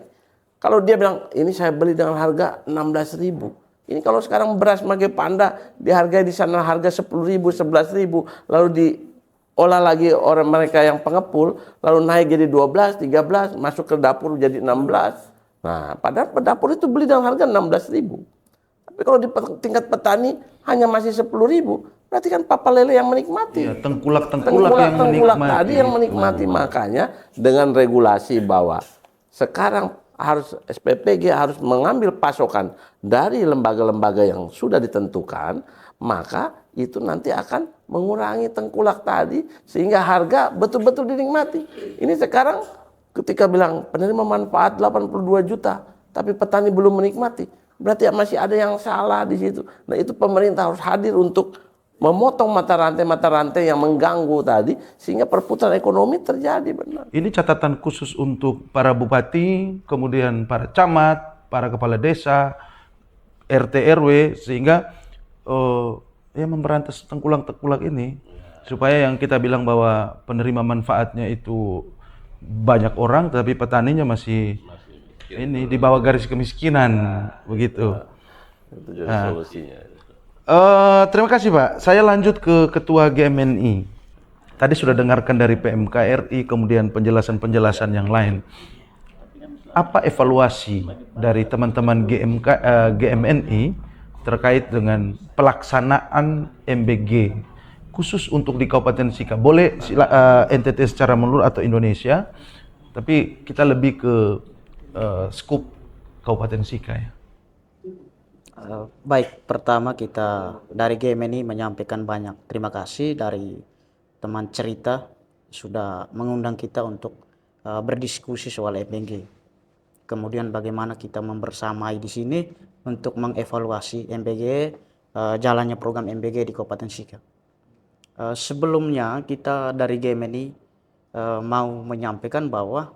Speaker 4: Kalau dia bilang, ini saya beli dengan harga 16.000. Ini kalau sekarang beras Mage Panda dihargai di sana harga 10.000, 11.000, lalu diolah lagi orang mereka yang pengepul, lalu naik jadi 12, 13, masuk ke dapur jadi 16. Nah, padahal dapur itu beli dengan harga 16.000. Tapi kalau di tingkat petani hanya masih 10.000, berarti kan papa lele yang menikmati.
Speaker 2: Ya, tengkulak-tengkulak yang menikmati.
Speaker 4: tadi yang menikmati. Makanya dengan regulasi bahwa sekarang harus SPPG harus mengambil pasokan dari lembaga-lembaga yang sudah ditentukan, maka itu nanti akan mengurangi tengkulak tadi sehingga harga betul-betul dinikmati. Ini sekarang ketika bilang penerima manfaat 82 juta, tapi petani belum menikmati, berarti masih ada yang salah di situ. Nah, itu pemerintah harus hadir untuk memotong mata rantai yang mengganggu tadi sehingga perputaran ekonomi terjadi benar.
Speaker 2: Ini catatan khusus untuk para bupati, kemudian para camat, para kepala desa, RT RW, sehingga ya memberantas tengkulak-tengkulak ini, supaya yang kita bilang bahwa penerima manfaatnya itu banyak orang, tapi petaninya masih ini di bawah garis kemiskinan, begitu.
Speaker 4: Itu jadi solusinya.
Speaker 2: Terima kasih Pak. Saya lanjut ke Ketua GMNI. Tadi sudah dengarkan dari PMK RI, kemudian penjelasan-penjelasan yang lain. Apa evaluasi dari teman-teman GMNI terkait dengan pelaksanaan MBG khusus untuk di Kabupaten Sika? Boleh NTT secara menyeluruh atau Indonesia, tapi kita lebih ke skup Kabupaten Sika ya.
Speaker 6: Baik, pertama kita dari GMNI menyampaikan banyak terima kasih dari teman cerita sudah mengundang kita untuk berdiskusi soal MBG. Kemudian bagaimana kita membersamai di sini untuk mengevaluasi MBG, jalannya program MBG di Kabupaten Sika. Sebelumnya kita dari GMNI mau menyampaikan bahwa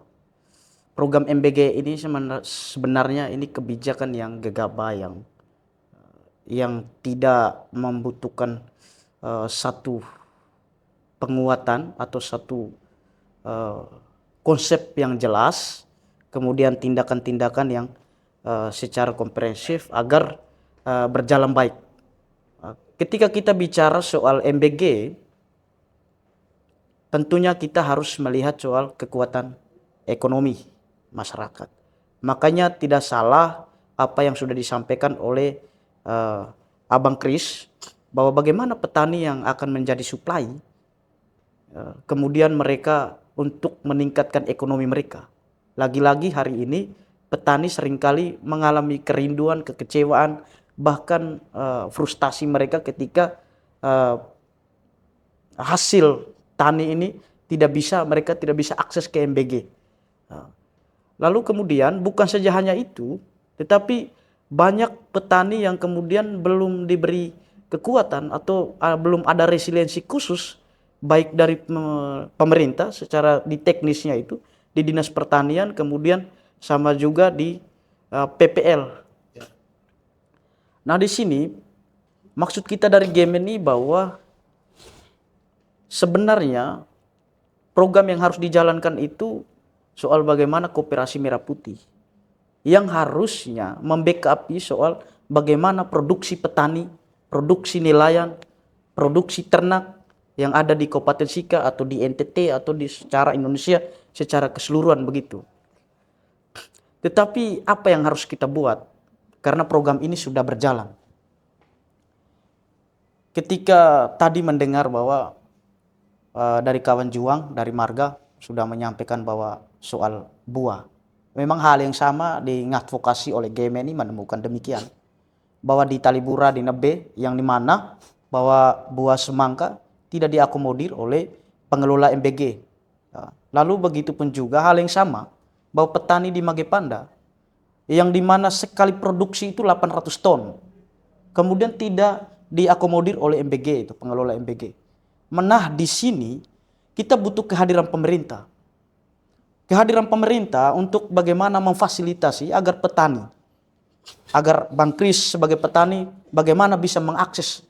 Speaker 6: program MBG ini sebenarnya ini kebijakan yang gegabah, yang tidak membutuhkan satu penguatan atau satu konsep yang jelas, kemudian tindakan-tindakan yang secara komprehensif agar berjalan baik. Ketika kita bicara soal MBG, tentunya kita harus melihat soal kekuatan ekonomi masyarakat. Makanya tidak salah apa yang sudah disampaikan oleh Abang Kris, bahwa bagaimana petani yang akan menjadi supply, kemudian mereka untuk meningkatkan ekonomi mereka. Lagi-lagi hari ini petani seringkali mengalami kerinduan, kekecewaan, bahkan frustasi mereka ketika hasil tani ini mereka tidak bisa akses ke MBG. Lalu kemudian bukan saja hanya itu, tetapi banyak petani yang kemudian belum diberi kekuatan atau belum ada resiliensi khusus baik dari pemerintah secara di teknisnya itu di Dinas Pertanian, kemudian sama juga di PPL. Nah, di sini maksud kita dari GMNI bahwa sebenarnya program yang harus dijalankan itu soal bagaimana koperasi merah putih yang harusnya membackupi soal bagaimana produksi petani, produksi nelayan, produksi ternak yang ada di Kabupaten Sika atau di NTT atau di secara Indonesia secara keseluruhan begitu. Tetapi apa yang harus kita buat? Karena program ini sudah berjalan. Ketika tadi mendengar bahwa dari kawan Juang, dari Marga sudah menyampaikan bahwa soal buah. Memang hal yang sama diadvokasi oleh GMNI menemukan demikian. Bahwa di Talibura, di Nebe, yang dimana bahwa buah semangka tidak diakomodir oleh pengelola MBG. Lalu begitu pun juga hal yang sama, bahwa petani di Magepanda, yang dimana sekali produksi itu 800 ton, kemudian tidak diakomodir oleh MBG, itu pengelola MBG. Nah, di sini kita butuh kehadiran pemerintah. Kehadiran pemerintah untuk bagaimana memfasilitasi agar petani, agar Bang Kris sebagai petani bagaimana bisa mengakses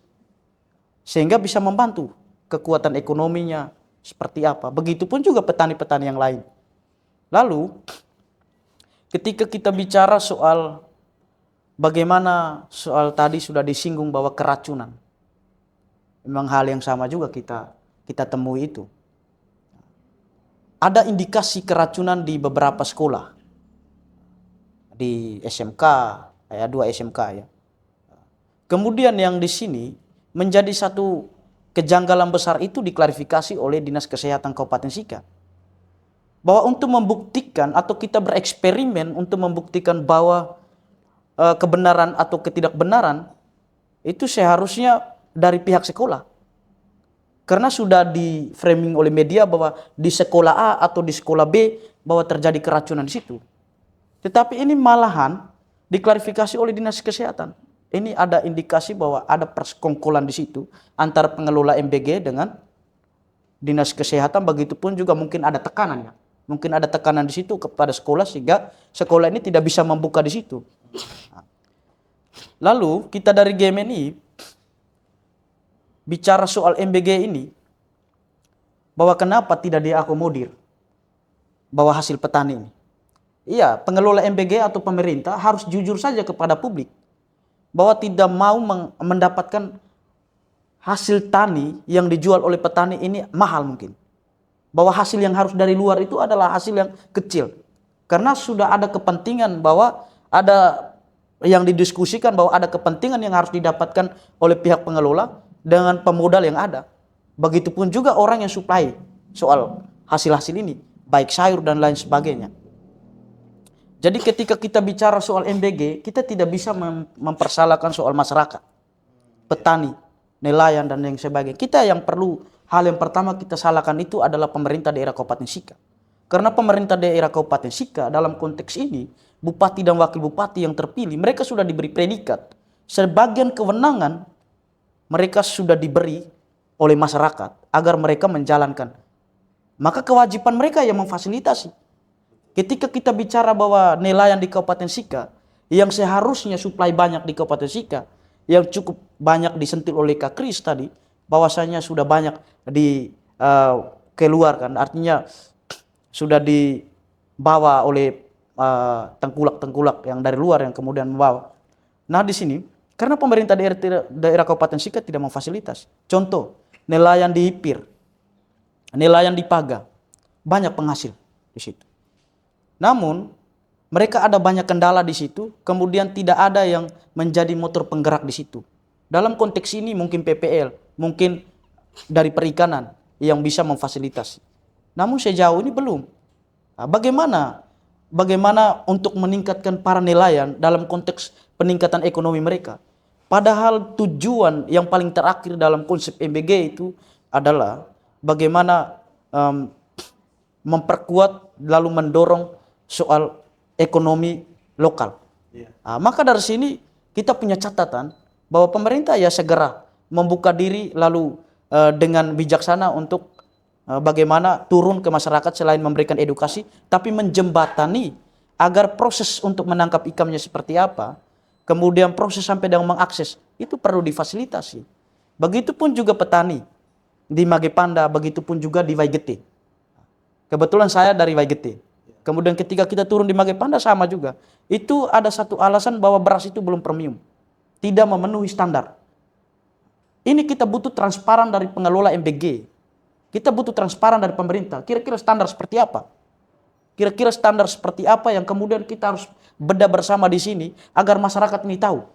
Speaker 6: sehingga bisa membantu kekuatan ekonominya seperti apa. Begitupun juga petani-petani yang lain. Lalu ketika kita bicara soal bagaimana soal tadi sudah disinggung bahwa keracunan, memang hal yang sama juga kita temui itu. Ada indikasi keracunan di beberapa sekolah, di SMK, ya 2 SMK ya. Kemudian yang di sini menjadi satu kejanggalan besar itu diklarifikasi oleh Dinas Kesehatan Kabupaten Sika. Bahwa untuk membuktikan atau kita bereksperimen untuk membuktikan bahwa kebenaran atau ketidakbenaran itu seharusnya dari pihak sekolah. Karena sudah di framing oleh media bahwa di sekolah A atau di sekolah B bahwa terjadi keracunan di situ. Tetapi ini malahan diklarifikasi oleh Dinas Kesehatan. Ini ada indikasi bahwa ada persekongkolan di situ antara pengelola MBG dengan Dinas Kesehatan. Begitupun juga mungkin ada tekanannya. Mungkin ada tekanan di situ kepada sekolah sehingga sekolah ini tidak bisa membuka di situ. Lalu kita dari GMNI bicara soal MBG ini, bahwa kenapa tidak diakomodir bahwa hasil petani ini. Iya, pengelola MBG atau pemerintah harus jujur saja kepada publik bahwa tidak mau mendapatkan hasil tani yang dijual oleh petani ini mahal mungkin. Bahwa hasil yang harus dari luar itu adalah hasil yang kecil. Karena sudah ada kepentingan bahwa ada yang didiskusikan bahwa ada kepentingan yang harus didapatkan oleh pihak pengelola dengan pemodal yang ada. Begitupun juga orang yang supply soal hasil-hasil ini, baik sayur dan lain sebagainya. Jadi ketika kita bicara soal MBG, kita tidak bisa mempersalahkan soal masyarakat, petani, nelayan dan yang sebagainya. Kita yang perlu, hal yang pertama kita salahkan itu adalah pemerintah daerah Kabupaten Sika. Karena pemerintah daerah Kabupaten Sika dalam konteks ini, bupati dan wakil bupati yang terpilih, mereka sudah diberi predikat. Sebagian kewenangan mereka sudah diberi oleh masyarakat agar mereka menjalankan. Maka kewajiban mereka yang memfasilitasi. Ketika kita bicara bahwa nelayan di Kabupaten Sika yang seharusnya suplai banyak di Kabupaten Sika, yang cukup banyak disentil oleh Kak Kris tadi, bahwasanya sudah banyak dikeluarkan, artinya sudah dibawa oleh tengkulak-tengkulak yang dari luar yang kemudian membawa. Nah di sini karena pemerintah daerah Kabupaten Sika tidak memfasilitasi. Contoh, nelayan di Ipir, nelayan di Paga, banyak penghasil di situ. Namun mereka ada banyak kendala di situ, kemudian tidak ada yang menjadi motor penggerak di situ. Dalam konteks ini mungkin PPL, mungkin dari perikanan yang bisa memfasilitasi. Namun sejauh ini belum. Nah, bagaimana untuk meningkatkan para nelayan dalam konteks peningkatan ekonomi mereka? Padahal tujuan yang paling terakhir dalam konsep MBG itu adalah bagaimana memperkuat lalu mendorong soal ekonomi lokal. Nah, maka dari sini kita punya catatan bahwa pemerintah ya segera membuka diri lalu dengan bijaksana untuk bagaimana turun ke masyarakat selain memberikan edukasi, tapi menjembatani agar proses untuk menangkap ikannya seperti apa, kemudian proses sampai dengan mengakses itu perlu difasilitasi. Begitupun juga petani di Magepanda, begitupun juga di Waigete. Kebetulan saya dari Waigete. Kemudian ketika kita turun di Magepanda sama juga. Itu ada satu alasan bahwa beras itu belum premium. Tidak memenuhi standar. Ini kita butuh transparan dari pengelola MBG. Kita butuh transparan dari pemerintah. Kira-kira standar seperti apa? Kira-kira standar seperti apa yang kemudian kita harus bedah bersama di sini agar masyarakat ini tahu.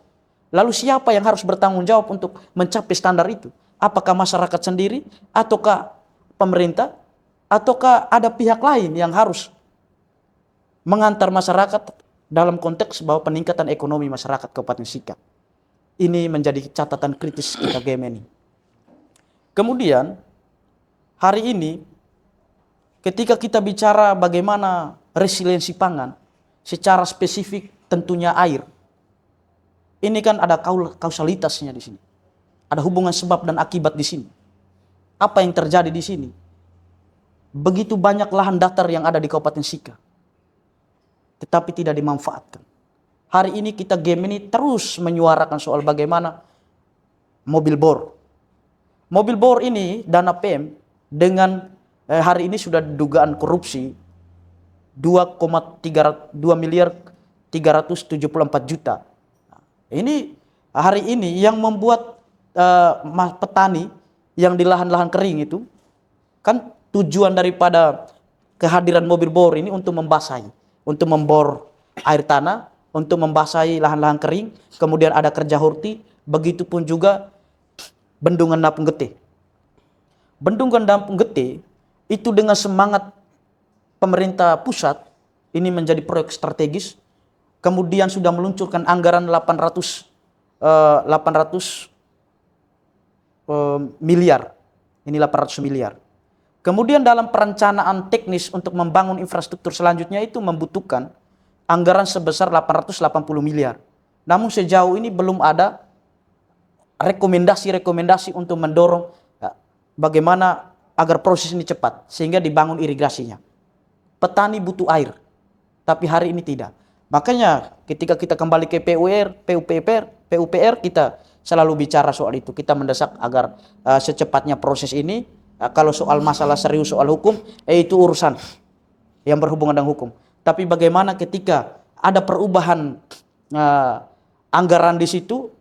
Speaker 6: Lalu siapa yang harus bertanggung jawab untuk mencapai standar itu? Apakah masyarakat sendiri? Ataukah pemerintah? Ataukah ada pihak lain yang harus mengantar masyarakat dalam konteks bahwa peningkatan ekonomi masyarakat Kabupaten Sika? Ini menjadi catatan kritis kita GMNI. Kemudian hari ini ketika kita bicara bagaimana resiliensi pangan secara spesifik tentunya air. Ini kan ada kausalitasnya di sini. Ada hubungan sebab dan akibat di sini. Apa yang terjadi di sini? Begitu banyak lahan datar yang ada di Kabupaten Sika, tetapi tidak dimanfaatkan. Hari ini kita GMNI terus menyuarakan soal bagaimana mobil bor. Mobil bor ini dana PM dengan hari ini sudah dugaan korupsi 2,374 juta. Ini hari ini yang membuat petani yang di lahan-lahan kering itu kan tujuan daripada kehadiran mobil bor ini untuk membasahi, untuk membor air tanah, untuk membasahi lahan-lahan kering, kemudian ada kerja horti, begitupun juga Bendungan Napung Gete. Bendungan Napung Gete itu dengan semangat pemerintah pusat ini menjadi proyek strategis, kemudian sudah meluncurkan anggaran 800 miliar. Ini 800 miliar. Kemudian dalam perencanaan teknis untuk membangun infrastruktur selanjutnya itu membutuhkan anggaran sebesar 880 miliar. Namun sejauh ini belum ada rekomendasi-rekomendasi untuk mendorong bagaimana agar proses ini cepat sehingga dibangun irigasinya. Petani butuh air, tapi hari ini tidak. Makanya ketika kita kembali ke PUPR kita selalu bicara soal itu. Kita mendesak agar secepatnya proses ini, kalau soal masalah serius soal hukum, itu urusan yang berhubungan dengan hukum. Tapi bagaimana ketika ada perubahan anggaran di situ,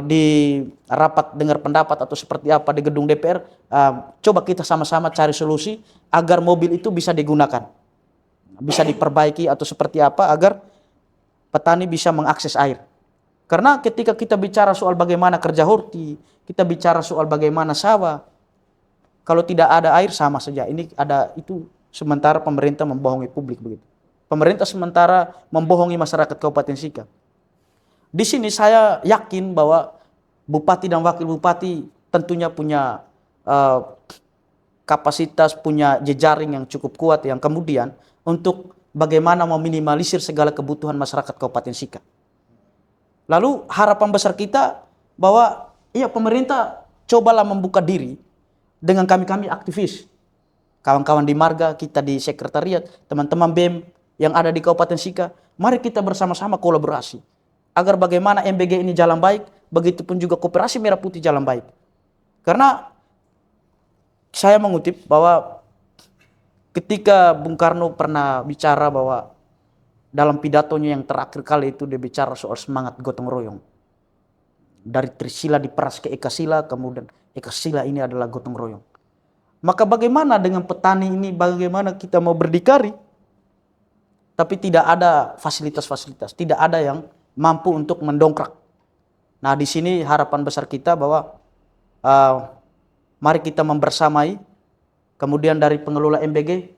Speaker 6: di rapat dengar pendapat atau seperti apa di gedung DPR, coba kita sama-sama cari solusi agar mobil itu bisa digunakan, bisa diperbaiki atau seperti apa agar petani bisa mengakses air. Karena ketika kita bicara soal bagaimana kerja horti, kita bicara soal bagaimana sawah, kalau tidak ada air sama saja. Ini ada itu sementara pemerintah membohongi publik begitu. Pemerintah sementara membohongi masyarakat Kabupaten Sika. Di sini saya yakin bahwa bupati dan wakil bupati tentunya punya kapasitas, punya jejaring yang cukup kuat yang kemudian untuk bagaimana meminimalisir segala kebutuhan masyarakat Kabupaten Sika. Lalu harapan besar kita bahwa ya pemerintah cobalah membuka diri dengan kami-kami aktivis, kawan-kawan di marga, kita di sekretariat, teman-teman BEM yang ada di Kabupaten Sika, mari kita bersama-sama kolaborasi agar bagaimana MBG ini jalan baik, begitupun juga Koperasi Merah Putih jalan baik. Karena saya mengutip bahwa ketika Bung Karno pernah bicara bahwa dalam pidatonya yang terakhir kali itu dia bicara soal semangat gotong royong. Dari Trisila diperas ke Ekasila, kemudian Ekasila ini adalah gotong royong. Maka bagaimana dengan petani ini, bagaimana kita mau berdikari, tapi tidak ada fasilitas-fasilitas, tidak ada yang mampu untuk mendongkrak. Nah di sini harapan besar kita bahwa mari kita membersamai, kemudian dari pengelola MBG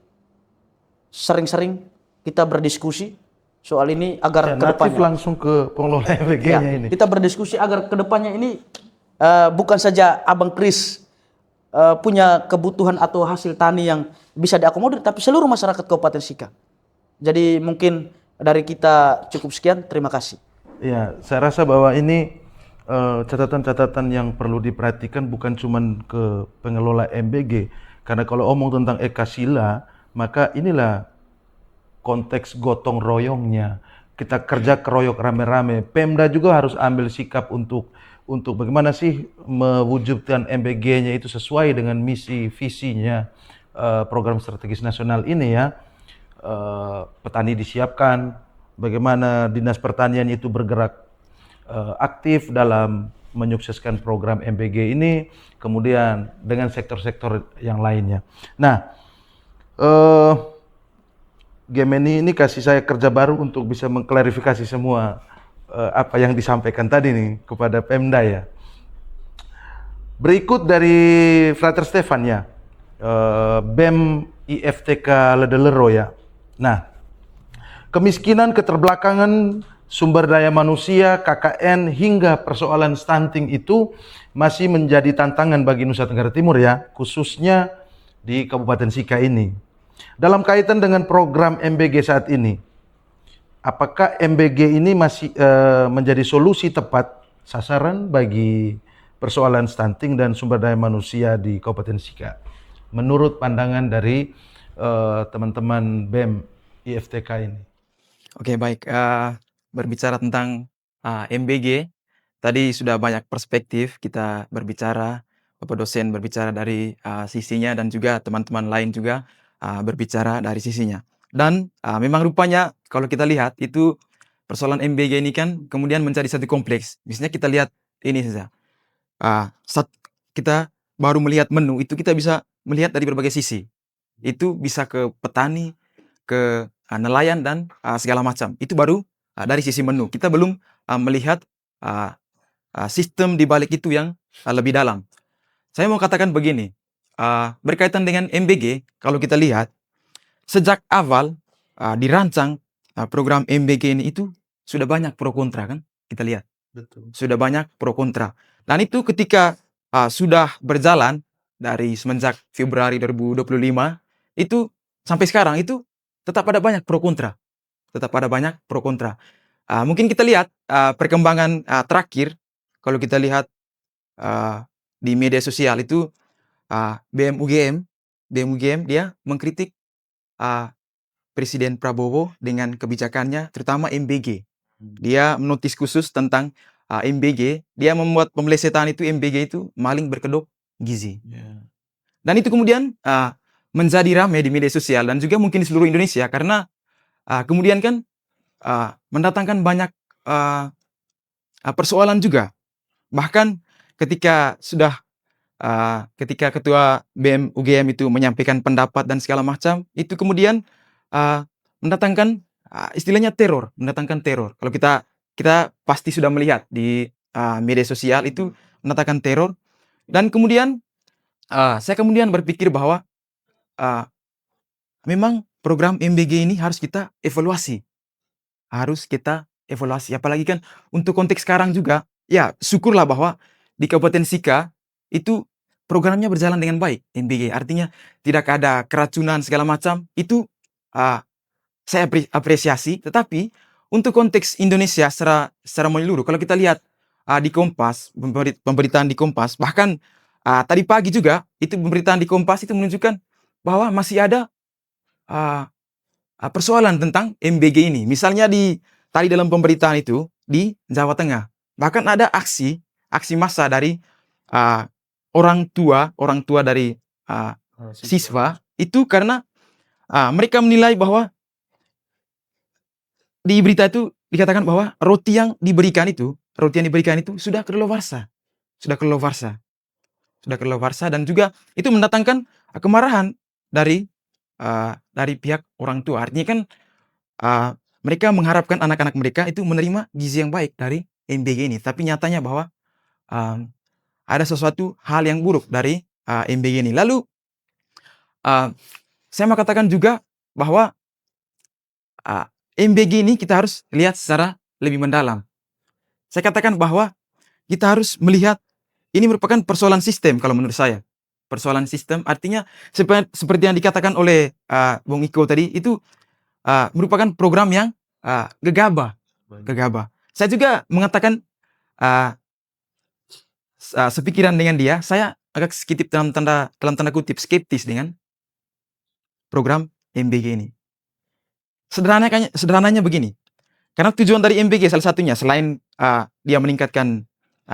Speaker 6: sering-sering kita berdiskusi soal ini agar kedepannya
Speaker 2: langsung ke pengelola MBG-nya ini.
Speaker 6: Kita berdiskusi agar kedepannya ini bukan saja Abang Kris punya kebutuhan atau hasil tani yang bisa diakomodir, tapi seluruh masyarakat Kabupaten Sika. Jadi mungkin dari kita cukup sekian. Terima kasih.
Speaker 2: Ya, saya rasa bahwa ini catatan-catatan yang perlu diperhatikan bukan cuma ke pengelola MBG. Karena kalau omong tentang Ekasila, maka inilah konteks gotong royongnya. Kita kerja keroyok rame-rame. Pemda juga harus ambil sikap untuk bagaimana sih mewujudkan MBG-nya itu sesuai dengan misi visinya program strategis nasional ini ya. Petani disiapkan, bagaimana Dinas Pertanian itu bergerak aktif dalam menyukseskan program MBG ini, kemudian dengan sektor-sektor yang lainnya. Nah, Gemini ini kasih saya kerja baru untuk bisa mengklarifikasi semua apa yang disampaikan tadi nih kepada Pemda ya. Berikut dari Frater Stefan ya, BEM IFTK Ledelero ya. Nah, kemiskinan, keterbelakangan, sumber daya manusia, KKN, hingga persoalan stunting itu masih menjadi tantangan bagi Nusa Tenggara Timur ya, khususnya di Kabupaten Sika ini. Dalam kaitan dengan program MBG saat ini, apakah MBG ini masih menjadi solusi tepat sasaran bagi persoalan stunting dan sumber daya manusia di Kabupaten Sika? Menurut pandangan dari teman-teman BEM IFTK ini.
Speaker 7: Oke, baik. Berbicara tentang MBG, tadi sudah banyak perspektif kita berbicara, Bapak dosen berbicara dari sisinya dan juga teman-teman lain juga berbicara dari sisinya. Dan memang rupanya kalau kita lihat itu persoalan MBG ini kan kemudian menjadi satu kompleks. Misalnya kita lihat ini saja. Saat kita baru melihat menu itu kita bisa melihat dari berbagai sisi. Itu bisa ke petani, ke nelayan dan segala macam. Itu baru dari sisi menu. Kita belum melihat sistem di balik itu yang lebih dalam. Saya mau katakan begini, berkaitan dengan MBG, kalau kita lihat sejak awal dirancang program MBG ini itu sudah banyak pro kontra kan? Kita lihat.
Speaker 2: Betul.
Speaker 7: Sudah banyak pro kontra. Dan itu ketika sudah berjalan dari semenjak Februari 2025 itu sampai sekarang itu tetap ada banyak pro kontra. Tetap ada banyak pro kontra. Mungkin kita lihat perkembangan terakhir kalau kita lihat di media sosial itu BM UGM dia mengkritik Presiden Prabowo dengan kebijakannya, terutama MBG. Dia menotis khusus tentang MBG. Dia membuat pemelesetan itu MBG itu maling berkedok gizi. Dan itu kemudian menjadi ramai di media sosial dan juga mungkin di seluruh Indonesia karena kemudian kan mendatangkan banyak persoalan juga. Bahkan ketika ketua BM UGM itu menyampaikan pendapat dan segala macam, itu kemudian mendatangkan istilahnya teror, mendatangkan teror. Kalau kita pasti sudah melihat di media sosial itu mendatangkan teror. Dan kemudian saya kemudian berpikir bahwa memang program MBG ini harus kita evaluasi. Harus kita evaluasi. Apalagi kan untuk konteks sekarang juga, ya syukurlah bahwa di Kabupaten Sika itu programnya berjalan dengan baik, MBG. Artinya tidak ada keracunan segala macam. Itu saya apresiasi. Tetapi untuk konteks Indonesia secara menyeluruh, kalau kita lihat di Kompas, pemberitaan di Kompas, bahkan tadi pagi juga itu pemberitaan di Kompas itu menunjukkan bahwa masih ada persoalan tentang MBG ini. Misalnya tadi dalam pemberitaan itu di Jawa Tengah, bahkan ada aksi massa dari orang tua dari siswa itu karena mereka menilai bahwa di berita itu dikatakan bahwa roti yang diberikan itu sudah kadaluarsa. Sudah kadaluarsa dan juga itu mendatangkan kemarahan dari pihak orang tua. Artinya kan mereka mengharapkan anak-anak mereka itu menerima gizi yang baik dari MBG ini. Tapi nyatanya bahwa ada sesuatu hal yang buruk dari MBG ini. Lalu saya mau katakan juga bahwa MBG ini kita harus lihat secara lebih mendalam. Saya katakan bahwa kita harus melihat ini merupakan persoalan sistem kalau menurut saya. Persoalan sistem artinya seperti yang dikatakan oleh Bung Iko tadi itu merupakan program yang gegabah. Saya juga mengatakan sepikiran dengan dia, saya agak sedikit dalam tanda kutip skeptis dengan program MBG ini. Sederhananya begini, karena tujuan dari MBG salah satunya selain dia meningkatkan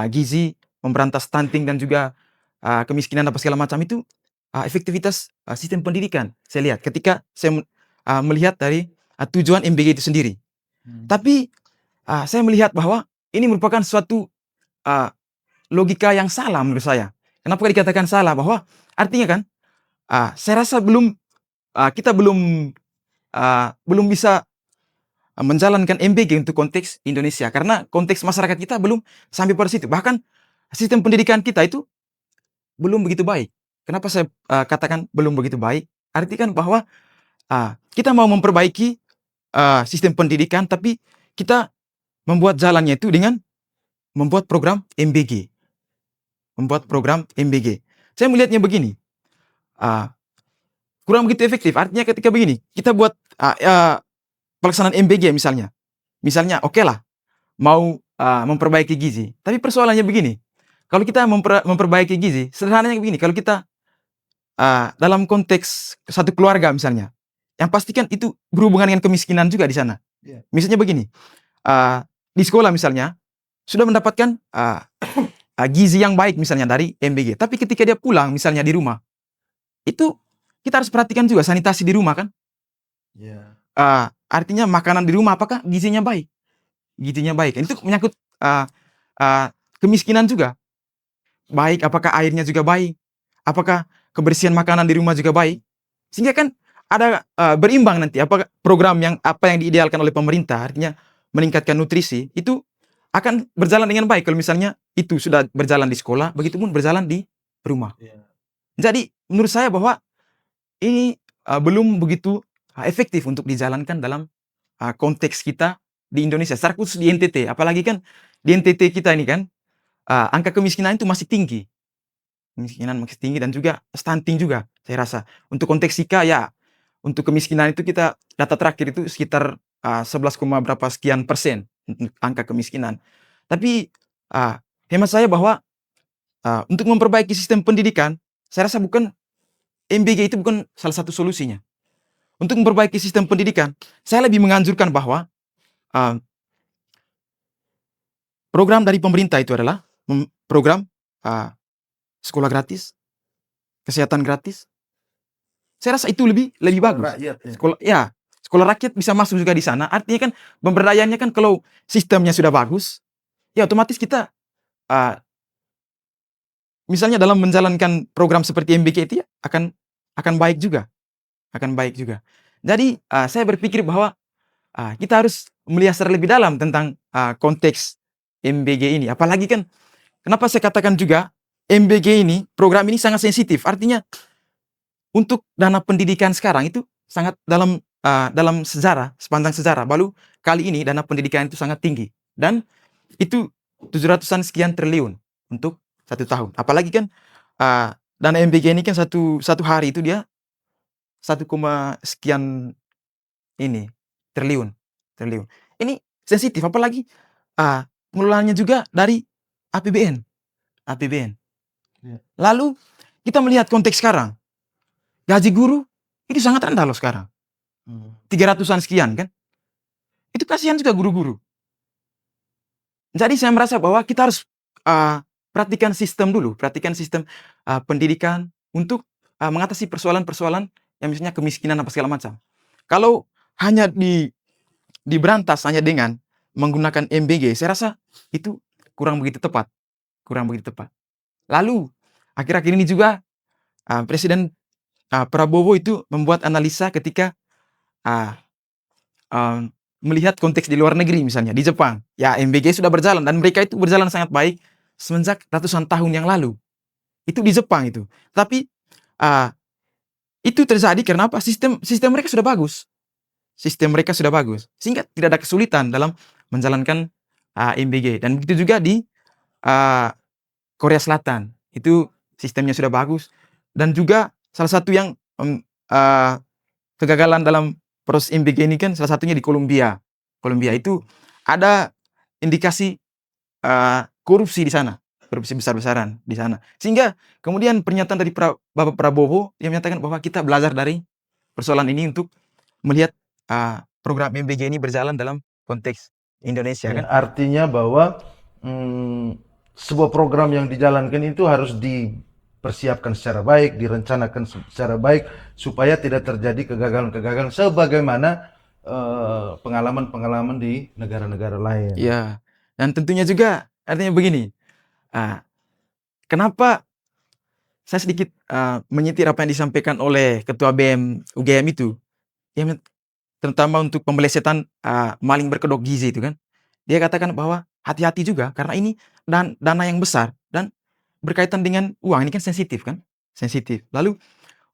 Speaker 7: gizi, memberantas stunting dan juga kemiskinan apa segala macam itu efektivitas sistem pendidikan. Saya lihat ketika saya melihat dari tujuan MBG itu sendiri. Tapi saya melihat bahwa ini merupakan suatu logika yang salah menurut saya. Kenapa dikatakan salah? Bahwa artinya kan saya rasa kita belum bisa menjalankan MBG untuk konteks Indonesia karena konteks masyarakat kita belum sampai pada situ. Bahkan sistem pendidikan kita itu belum begitu baik. Kenapa saya katakan belum begitu baik? Artinya kan bahwa kita mau memperbaiki sistem pendidikan tapi kita membuat jalannya itu dengan membuat program MBG. Saya melihatnya begini. Kurang begitu efektif. Artinya ketika begini, kita buat pelaksanaan MBG misalnya. Misalnya oke lah, mau memperbaiki gizi. Tapi persoalannya begini, kalau kita memperbaiki gizi, sederhananya begini, kalau kita dalam konteks satu keluarga misalnya, yang pastikan itu berhubungan dengan kemiskinan juga di sana. Misalnya begini, di sekolah misalnya, sudah mendapatkan gizi yang baik misalnya dari MBG. Tapi ketika dia pulang misalnya di rumah, itu kita harus perhatikan juga sanitasi di rumah kan. Artinya makanan di rumah apakah gizinya baik? Itu menyangkut kemiskinan juga. Baik, apakah airnya juga baik? Apakah kebersihan makanan di rumah juga baik? Sehingga kan ada berimbang nanti apakah program apa yang diidealkan oleh pemerintah, artinya meningkatkan nutrisi, itu akan berjalan dengan baik kalau misalnya itu sudah berjalan di sekolah, begitupun berjalan di rumah. Jadi menurut saya bahwa ini belum begitu efektif untuk dijalankan dalam konteks kita di Indonesia, secara khusus di NTT. Apalagi kan di NTT kita ini kan angka kemiskinan itu masih tinggi. Kemiskinan masih tinggi dan juga stunting juga saya rasa. Untuk konteks Sika ya, untuk kemiskinan itu kita data terakhir itu sekitar 11, berapa sekian persen untuk angka kemiskinan. Tapi hemat saya bahwa untuk memperbaiki sistem pendidikan, saya rasa bukan MBG itu bukan salah satu solusinya. Untuk memperbaiki sistem pendidikan, saya lebih menganjurkan bahwa program dari pemerintah itu adalah program sekolah gratis, kesehatan gratis. Saya rasa itu lebih bagus. Sekolah rakyat bisa masuk juga di sana. Artinya kan pemberdayaannya kan kalau sistemnya sudah bagus, ya otomatis kita misalnya dalam menjalankan program seperti MBK itu ya akan baik juga, Jadi saya berpikir bahwa kita harus melihat secara lebih dalam tentang konteks MBG ini. Apalagi kan kenapa saya katakan juga MBG ini, program ini sangat sensitif. Artinya untuk dana pendidikan sekarang itu sangat dalam sejarah, sepanjang sejarah. Baru kali ini dana pendidikan itu sangat tinggi. Dan itu 700-an sekian triliun untuk 1 tahun. Apalagi kan dana MBG ini kan satu hari itu dia 1, sekian ini triliun. Ini sensitif. Apalagi pengelolaannya juga dari APBN. Lalu kita melihat konteks sekarang, gaji guru itu sangat rendah loh sekarang. 300-an sekian kan. Itu kasihan juga guru-guru. Jadi saya merasa bahwa kita harus perhatikan sistem dulu, pendidikan untuk mengatasi persoalan-persoalan yang misalnya kemiskinan apa segala macam. Kalau hanya diberantas hanya dengan menggunakan MBG, saya rasa itu kurang begitu tepat. Lalu akhir-akhir ini juga Presiden Prabowo itu membuat analisa ketika melihat konteks di luar negeri, misalnya di Jepang. Ya, MBG sudah berjalan dan mereka itu berjalan sangat baik semenjak ratusan tahun yang lalu. Itu di Jepang itu. Tapi itu terjadi karena apa? Sistem mereka sudah bagus. Sehingga tidak ada kesulitan dalam menjalankan MBG. Dan begitu juga di Korea Selatan. Itu sistemnya sudah bagus. Dan juga salah satu yang kegagalan dalam proses MBG ini kan salah satunya di Kolombia. Itu ada indikasi korupsi di sana, korupsi besar-besaran di sana. Sehingga kemudian pernyataan dari Bapak Prabowo yang menyatakan bahwa kita belajar dari persoalan ini untuk melihat program MBG ini berjalan dalam konteks Indonesia kan.
Speaker 2: Artinya bahwa sebuah program yang dijalankan itu harus dipersiapkan secara baik, direncanakan secara baik supaya tidak terjadi kegagalan-kegagalan sebagaimana pengalaman-pengalaman di negara-negara lain.
Speaker 7: Ya, dan tentunya juga artinya begini, kenapa saya sedikit menyetir apa yang disampaikan oleh Ketua BEM UGM itu, yang terutama untuk pembelesetan maling berkedok gizi itu kan. Dia katakan bahwa hati-hati juga karena ini dana yang besar dan berkaitan dengan uang, ini kan sensitif kan, Lalu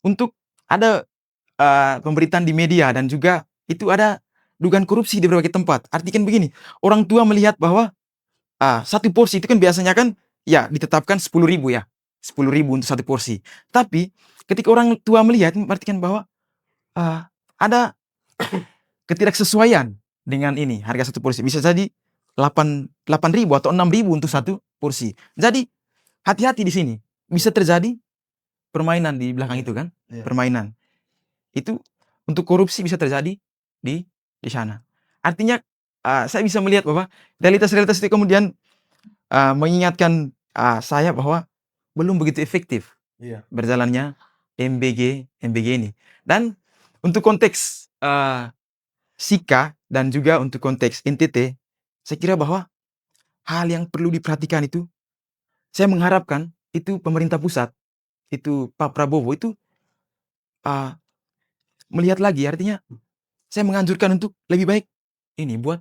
Speaker 7: untuk ada pemberitaan di media dan juga itu ada dugaan korupsi di berbagai tempat. Artinya kan begini, orang tua melihat bahwa satu porsi itu kan biasanya kan ya ditetapkan 10.000 ya, 10.000 untuk satu porsi. Tapi ketika orang tua melihat, artikan bahwa ada ketidaksesuaian dengan ini harga satu porsi. Bisa jadi 8.000 atau 6.000 untuk satu porsi. Jadi hati-hati di sini. Bisa terjadi permainan di belakang itu kan, permainan. Itu untuk korupsi bisa terjadi di sana. Artinya saya bisa melihat bahwa realitas-realitas itu kemudian mengingatkan saya bahwa belum begitu efektif berjalannya MBG ini. Dan untuk konteks Sika dan juga untuk konteks NTT, saya kira bahwa hal yang perlu diperhatikan itu, saya mengharapkan itu pemerintah pusat, itu Pak Prabowo itu melihat lagi. Artinya saya menganjurkan untuk lebih baik ini buat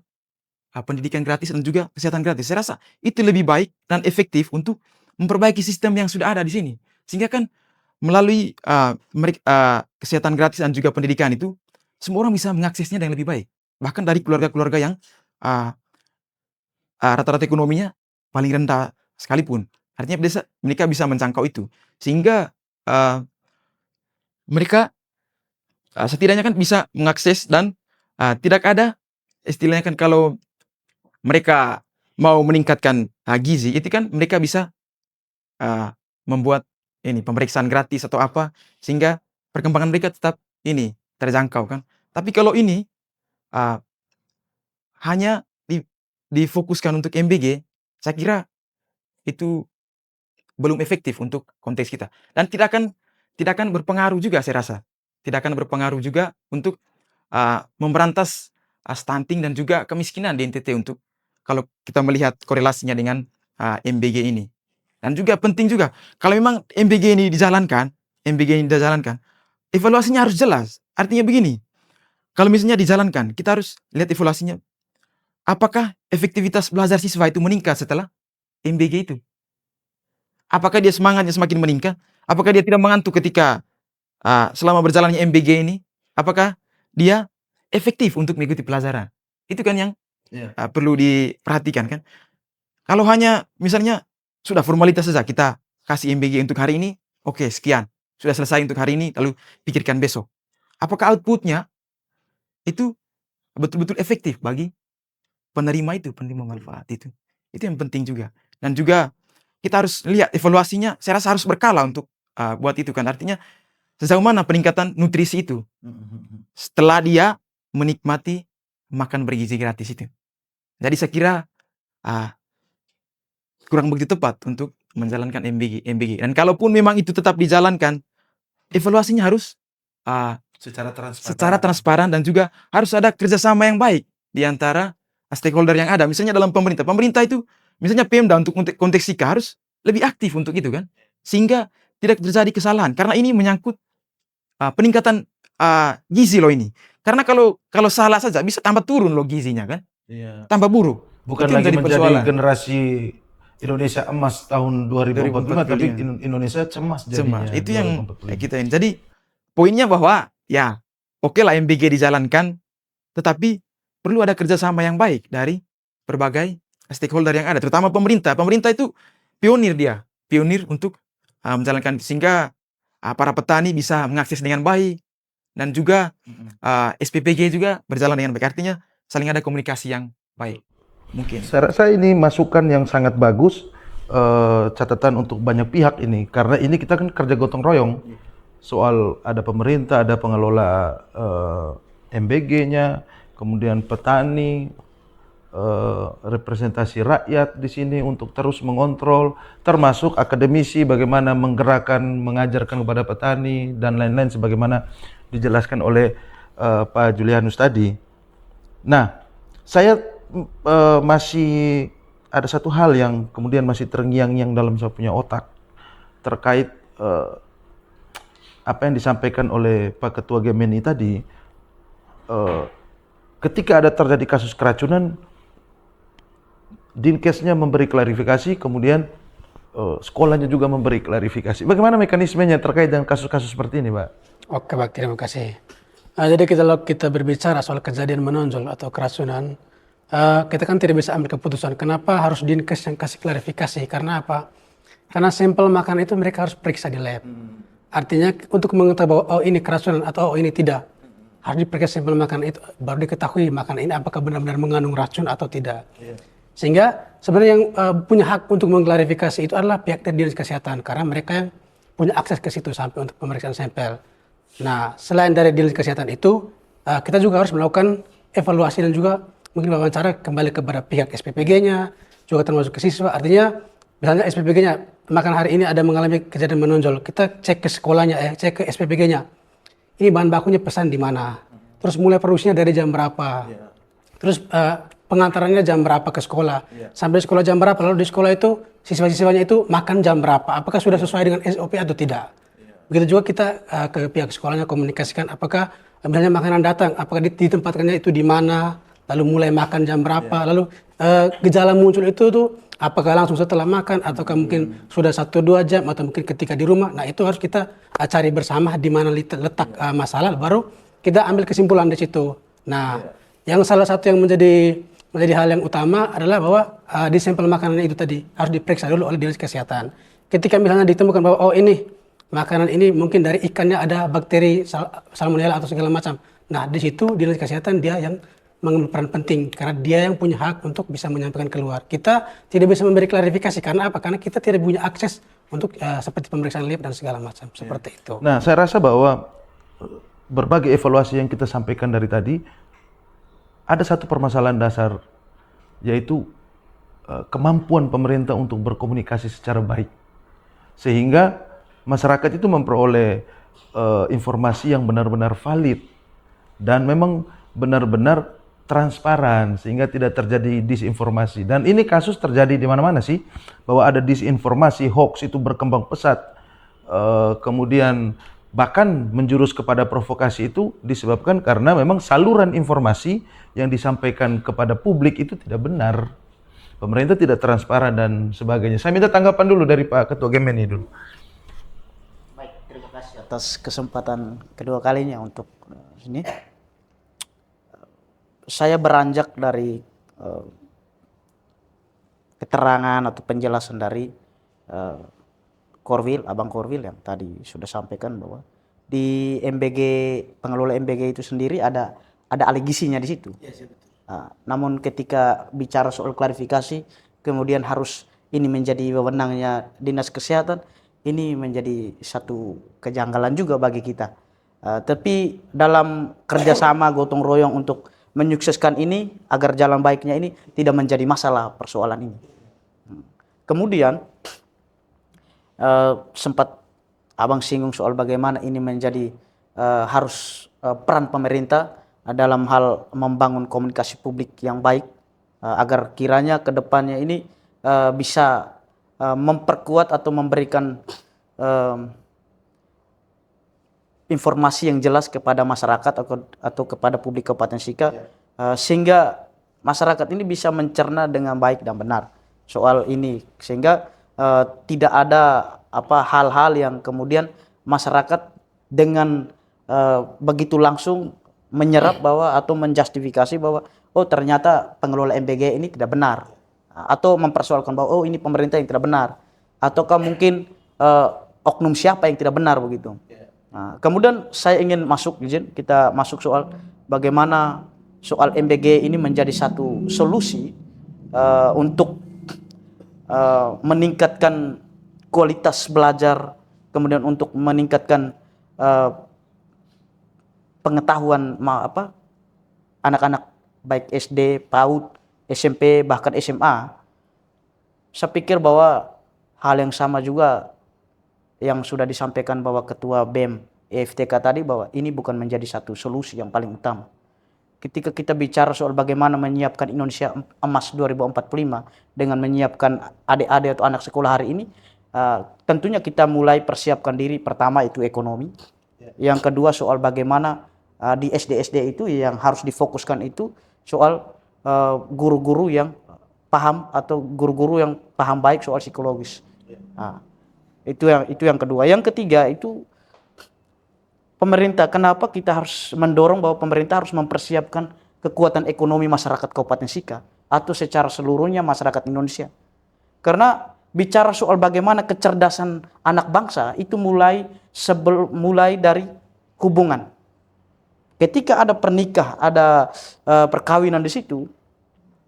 Speaker 7: pendidikan gratis dan juga kesehatan gratis. Saya rasa itu lebih baik dan efektif untuk memperbaiki sistem yang sudah ada di sini. Sehingga kan melalui kesehatan gratis dan juga pendidikan itu, semua orang bisa mengaksesnya dengan lebih baik. Bahkan dari keluarga-keluarga yang rata-rata ekonominya paling rendah sekalipun. Artinya mereka bisa menjangkau itu. Sehingga mereka setidaknya kan bisa mengakses dan tidak ada istilahnya kan kalau mereka mau meningkatkan gizi, itu kan mereka bisa membuat ini pemeriksaan gratis atau apa, sehingga perkembangan mereka tetap ini terjangkau kan. Tapi kalau ini hanya difokuskan untuk MBG, saya kira itu belum efektif untuk konteks kita. Dan tidak akan berpengaruh juga saya rasa. Tidak akan berpengaruh juga untuk memberantas stunting dan juga kemiskinan di NTT untuk kalau kita melihat korelasinya dengan MBG ini. Dan juga penting juga, kalau memang MBG ini dijalankan, evaluasinya harus jelas. Artinya begini, kalau misalnya dijalankan, kita harus lihat evaluasinya. Apakah efektivitas belajar siswa itu meningkat setelah MBG itu? Apakah dia semangatnya semakin meningkat? Apakah dia tidak mengantuk ketika selama berjalannya MBG ini? Apakah dia efektif untuk mengikuti pelajaran? Itu kan yang perlu diperhatikan kan. Kalau hanya misalnya sudah formalitas saja kita kasih MBG untuk hari ini, oke, sekian. Sudah selesai untuk hari ini, lalu pikirkan besok. Apakah outputnya itu betul-betul efektif bagi penerima itu, penerima manfaat itu. Itu yang penting juga. Dan juga kita harus lihat evaluasinya, saya rasa harus berkala untuk buat itu kan. Artinya sejauh mana peningkatan nutrisi itu setelah dia menikmati makan bergizi gratis itu. Jadi saya kira kurang begitu tepat untuk menjalankan MBG. Dan kalaupun memang itu tetap dijalankan, evaluasinya harus secara transparan dan juga harus ada kerjasama yang baik di antara stakeholder yang ada. Misalnya dalam pemerintah itu, misalnya Pemda untuk konteks SIKA harus lebih aktif untuk itu kan, sehingga tidak terjadi kesalahan. Karena ini menyangkut peningkatan gizi loh ini. Karena kalau salah saja bisa tambah turun loh gizinya kan, tambah buruk.
Speaker 2: Bukan
Speaker 7: itu
Speaker 2: lagi menjadi
Speaker 7: persoalan.
Speaker 2: generasi Indonesia emas tahun 2045, tapi Indonesia cemas jadinya.
Speaker 7: Itu yang kita ini. Jadi poinnya bahwa ya oke lah MBG dijalankan, tetapi perlu ada kerjasama yang baik dari berbagai stakeholder yang ada, terutama pemerintah. Pemerintah itu pionir untuk menjalankan, sehingga para petani bisa mengakses dengan baik, dan juga SPPG juga berjalan dengan baik. Artinya saling ada komunikasi yang baik. Mungkin.
Speaker 2: Saya rasa ini masukan yang sangat bagus, catatan untuk banyak pihak ini, karena ini kita kan kerja gotong royong. Soal ada pemerintah, ada pengelola MBG-nya, kemudian petani, representasi rakyat di sini untuk terus mengontrol, termasuk akademisi bagaimana menggerakkan, mengajarkan kepada petani dan lain-lain sebagaimana dijelaskan oleh Pak Julianus tadi. Nah, saya masih ada satu hal yang kemudian masih terngiang-ngiang dalam saya punya otak terkait apa yang disampaikan oleh Pak Ketua Gemeni tadi. Ketika ada terjadi kasus keracunan, Dinkesnya memberi klarifikasi, kemudian sekolahnya juga memberi klarifikasi. Bagaimana mekanismenya terkait dengan kasus-kasus seperti ini, Pak?
Speaker 3: Oke, Pak, terima kasih. Jadi kalau kita berbicara soal kejadian menonjol atau keracunan, kita kan tidak bisa ambil keputusan kenapa harus Dinkes yang kasih klarifikasi. Karena apa? Karena sampel makanan itu mereka harus periksa di lab. Artinya untuk mengetahui bahwa oh ini keracunan atau oh ini tidak, harus diperiksa sampel makanan itu, baru diketahui makanan ini apakah benar-benar mengandung racun atau tidak. Sehingga sebenarnya yang punya hak untuk mengklarifikasi itu adalah pihak dari Dinas Kesehatan, karena mereka yang punya akses ke situ sampai untuk pemeriksaan sampel. Nah, selain dari Dinas Kesehatan itu, kita juga harus melakukan evaluasi dan juga mungkin wawancara kembali kepada pihak SPPG-nya, juga termasuk ke siswa. Artinya, misalnya SPPG-nya, makan hari ini ada mengalami kejadian menonjol, kita cek ke sekolahnya, cek ke SPPG-nya. Ini bahan bakunya pesan di mana, terus mulai produksinya dari jam berapa, terus pengantarannya jam berapa ke sekolah, sampai sekolah jam berapa, lalu di sekolah itu siswa-siswanya itu makan jam berapa, apakah sudah sesuai dengan SOP atau tidak. Begitu juga kita ke pihak sekolahnya komunikasikan apakah misalnya makanan datang, apakah ditempatkannya itu di mana, lalu mulai makan jam berapa, lalu gejala muncul itu tuh apakah langsung setelah makan ataukah mungkin sudah 1-2 jam atau mungkin ketika di rumah. Nah itu harus kita cari bersama di mana letak masalah, baru kita ambil kesimpulan di situ. Nah yang salah satu yang menjadi hal yang utama adalah bahwa di sampel makanan itu tadi harus diperiksa dulu oleh dinas kesehatan. Ketika misalnya ditemukan bahwa oh ini makanan ini mungkin dari ikannya ada bakteri salmonella atau segala macam. Nah di situ dinas kesehatan dia yang mengambil peran penting karena dia yang punya hak untuk bisa menyampaikan keluar. Kita tidak bisa memberi klarifikasi karena apa? Karena kita tidak punya akses untuk seperti pemeriksaan lab dan segala macam seperti itu.
Speaker 2: Nah, saya rasa bahwa berbagai evaluasi yang kita sampaikan dari tadi ada satu permasalahan dasar, yaitu kemampuan pemerintah untuk berkomunikasi secara baik sehingga masyarakat itu memperoleh informasi yang benar-benar valid dan memang benar-benar transparan sehingga tidak terjadi disinformasi. Dan ini kasus terjadi di mana-mana sih, bahwa ada disinformasi, hoax itu berkembang pesat, kemudian bahkan menjurus kepada provokasi itu disebabkan karena memang saluran informasi yang disampaikan kepada publik itu tidak benar. Pemerintah tidak transparan dan sebagainya. Saya minta tanggapan dulu dari Pak Ketua Gemeni dulu.
Speaker 6: Baik, terima kasih atas kesempatan kedua kalinya untuk ini. Saya beranjak dari keterangan atau penjelasan dari Korwil, Abang Korwil yang tadi sudah sampaikan bahwa di MBG, pengelola MBG itu sendiri ada alegisinya di situ. Yes, betul. Namun ketika bicara soal klarifikasi, kemudian harus ini menjadi wewenangnya dinas kesehatan, ini menjadi satu kejanggalan juga bagi kita. Tapi dalam kerjasama gotong royong untuk menyukseskan ini agar jalan baiknya ini tidak menjadi masalah persoalan ini. Kemudian sempat Abang singgung soal bagaimana ini menjadi harus peran pemerintah dalam hal membangun komunikasi publik yang baik agar kiranya ke depannya ini bisa memperkuat atau memberikan informasi yang jelas kepada masyarakat atau kepada publik Kabupaten Sika, sehingga masyarakat ini bisa mencerna dengan baik dan benar soal ini, sehingga tidak ada hal-hal yang kemudian masyarakat dengan begitu langsung menyerap bahwa atau menjustifikasi bahwa oh ternyata pengelola MBG ini tidak benar, atau mempersoalkan bahwa oh ini pemerintah yang tidak benar, ataukah mungkin oknum siapa yang tidak benar begitu. Nah, kemudian saya ingin kita masuk soal bagaimana soal MBG ini menjadi satu solusi untuk meningkatkan kualitas belajar, kemudian untuk meningkatkan pengetahuan anak-anak baik SD, PAUD, SMP, bahkan SMA. Saya pikir bahwa hal yang sama juga yang sudah disampaikan bahwa Ketua BEM EFTK tadi, bahwa ini bukan menjadi satu solusi yang paling utama. Ketika kita bicara soal bagaimana menyiapkan Indonesia Emas 2045 dengan menyiapkan adik-adik atau anak sekolah hari ini, tentunya kita mulai persiapkan diri. Pertama itu ekonomi, yang kedua soal bagaimana di SD-SD itu yang harus difokuskan itu soal guru-guru yang paham atau guru-guru yang paham baik soal psikologis. Itu yang kedua. Yang ketiga itu pemerintah. Kenapa kita harus mendorong bahwa pemerintah harus mempersiapkan kekuatan ekonomi masyarakat Kabupaten Sika atau secara seluruhnya masyarakat Indonesia? Karena bicara soal bagaimana kecerdasan anak bangsa itu mulai dari hubungan. Ketika ada ada perkawinan di situ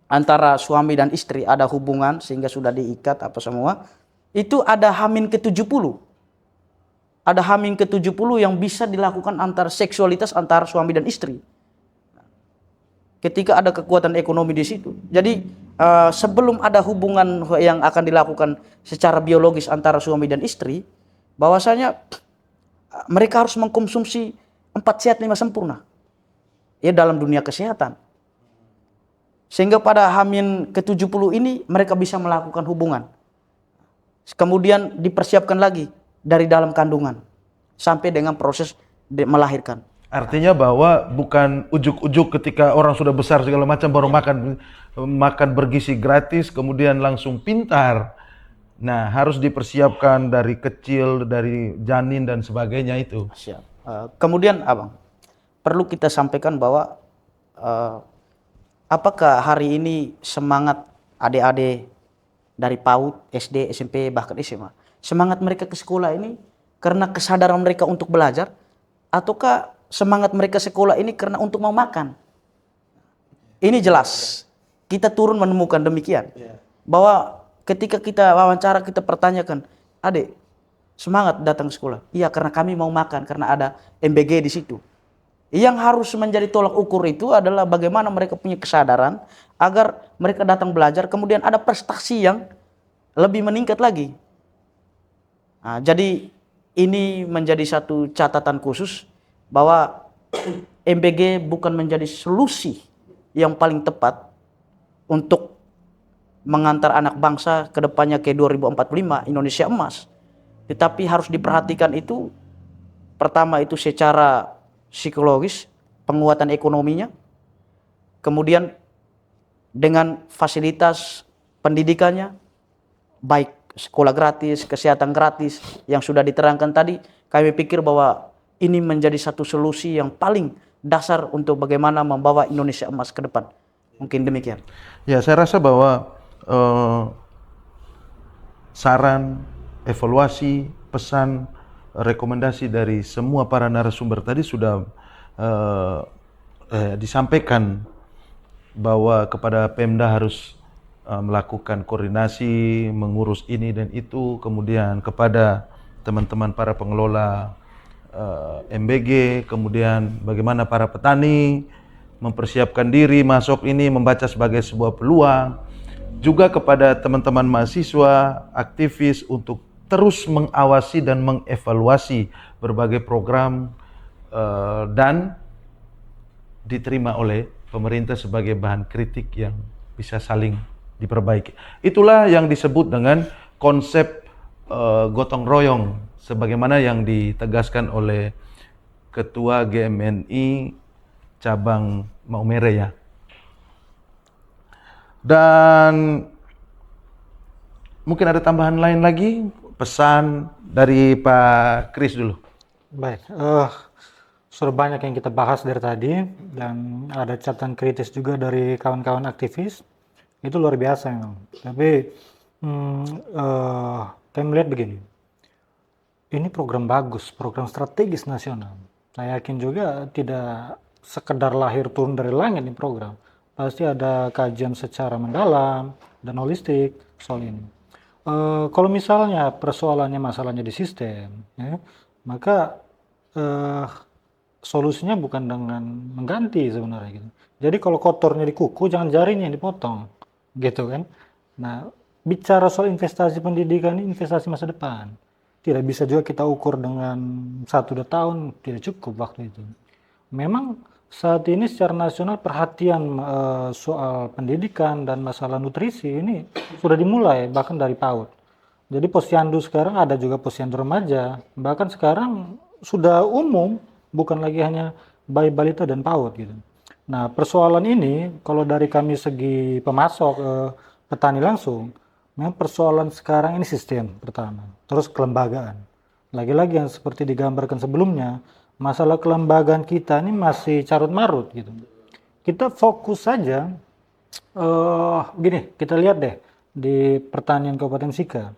Speaker 6: antara suami dan istri, ada hubungan sehingga sudah diikat apa semua, itu ada H-70. Ada H-70 yang bisa dilakukan antara seksualitas antara suami dan istri. Ketika ada kekuatan ekonomi di situ. Jadi sebelum ada hubungan yang akan dilakukan secara biologis antara suami dan istri, bahwasanya mereka harus mengkonsumsi 4 sehat 5 sempurna. Ya, dalam dunia kesehatan. Sehingga pada H-70 ini mereka bisa melakukan hubungan. Kemudian dipersiapkan lagi dari dalam kandungan sampai dengan proses melahirkan.
Speaker 2: Artinya bahwa bukan ujuk-ujuk ketika orang sudah besar segala macam baru makan bergizi gratis kemudian langsung pintar. Nah, harus dipersiapkan dari kecil, dari janin dan sebagainya itu.
Speaker 6: Siap. Kemudian Abang, perlu kita sampaikan bahwa apakah hari ini semangat adik-adik dari PAUD, SD, SMP, bahkan SMA, semangat mereka ke sekolah ini karena kesadaran mereka untuk belajar, ataukah semangat mereka sekolah ini karena untuk mau makan? Ini jelas, kita turun menemukan demikian. Bahwa ketika kita wawancara, kita pertanyakan, adik, semangat datang ke sekolah? Iya, karena kami mau makan, karena ada MBG di situ. Yang harus menjadi tolak ukur itu adalah bagaimana mereka punya kesadaran agar mereka datang belajar, kemudian ada prestasi yang lebih meningkat lagi. Nah, jadi ini menjadi satu catatan khusus bahwa MBG bukan menjadi solusi yang paling tepat untuk mengantar anak bangsa ke depannya ke 2045 Indonesia emas. Tetapi harus diperhatikan itu, pertama itu secara psikologis, penguatan ekonominya, kemudian dengan fasilitas pendidikannya, baik sekolah gratis, kesehatan gratis yang sudah diterangkan tadi, kami pikir bahwa ini menjadi satu solusi yang paling dasar untuk bagaimana membawa Indonesia emas ke depan. Mungkin demikian.
Speaker 2: Ya, saya rasa bahwa saran, evaluasi, pesan, rekomendasi dari semua para narasumber tadi sudah disampaikan bahwa kepada Pemda harus melakukan koordinasi, mengurus ini dan itu, kemudian kepada teman-teman para pengelola MBG, kemudian bagaimana para petani mempersiapkan diri masuk ini, membaca sebagai sebuah peluang, juga kepada teman-teman mahasiswa, aktivis untuk terus mengawasi dan mengevaluasi berbagai program dan diterima oleh pemerintah sebagai bahan kritik yang bisa saling diperbaiki. Itulah yang disebut dengan konsep gotong royong, sebagaimana yang ditegaskan oleh Ketua GMNI cabang Maumere ya. Dan mungkin ada tambahan lain lagi, pesan dari Pak Kris dulu.
Speaker 5: Baik, sudah banyak yang kita bahas dari tadi dan ada catatan kritis juga dari kawan-kawan aktivis. Itu luar biasa memang. Tapi kami melihat begini, ini program bagus, program strategis nasional. Saya yakin juga tidak sekedar lahir turun dari langit ini program. Pasti ada kajian secara mendalam dan holistik soal ini. Kalau misalnya persoalannya masalahnya di sistem, ya, maka solusinya bukan dengan mengganti sebenarnya gitu. Jadi kalau kotornya di kuku, jangan jarinya yang dipotong, gitu kan. Nah, bicara soal investasi pendidikan ini investasi masa depan. Tidak bisa juga kita ukur dengan 1-2 tahun, tidak cukup waktu itu. Memang saat ini secara nasional perhatian soal pendidikan dan masalah nutrisi ini sudah dimulai bahkan dari PAUD. Jadi posyandu sekarang ada juga posyandu remaja, bahkan sekarang sudah umum, bukan lagi hanya bayi balita dan PAUD gitu. Nah, persoalan ini kalau dari kami segi pemasok petani langsung, memang persoalan sekarang ini sistem pertama, terus kelembagaan. Lagi-lagi yang seperti digambarkan sebelumnya, masalah kelembagaan kita ini masih carut marut gitu. Kita fokus saja, gini, kita lihat deh di pertanian Kabupaten Sika,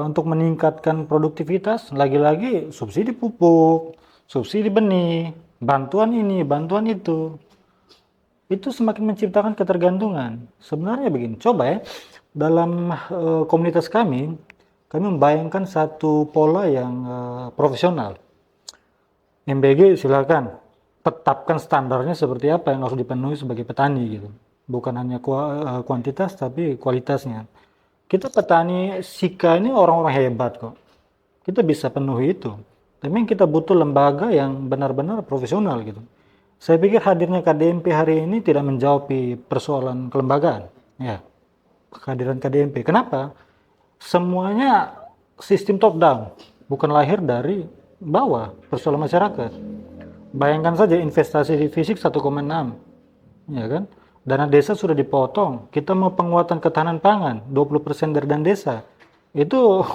Speaker 5: untuk meningkatkan produktivitas, lagi-lagi subsidi pupuk, subsidi benih, bantuan ini, bantuan itu semakin menciptakan ketergantungan. Sebenarnya begini, coba ya, dalam komunitas kami membayangkan satu pola yang profesional. MBG silakan tetapkan standarnya seperti apa yang harus dipenuhi sebagai petani gitu. Bukan hanya kuantitas tapi kualitasnya. Kita petani Sika ini orang-orang hebat kok. Kita bisa penuhi itu. Tapi kita butuh lembaga yang benar-benar profesional gitu. Saya pikir hadirnya KDMP hari ini tidak menjawab persoalan kelembagaan. Ya, kehadiran KDMP. Kenapa? Semuanya sistem top down, bukan lahir dari bawah, persoalan masyarakat. Bayangkan saja investasi di fisik 1,6, ya kan? Dana desa sudah dipotong. Kita mau penguatan ketahanan pangan, 20% dari dana desa. Itu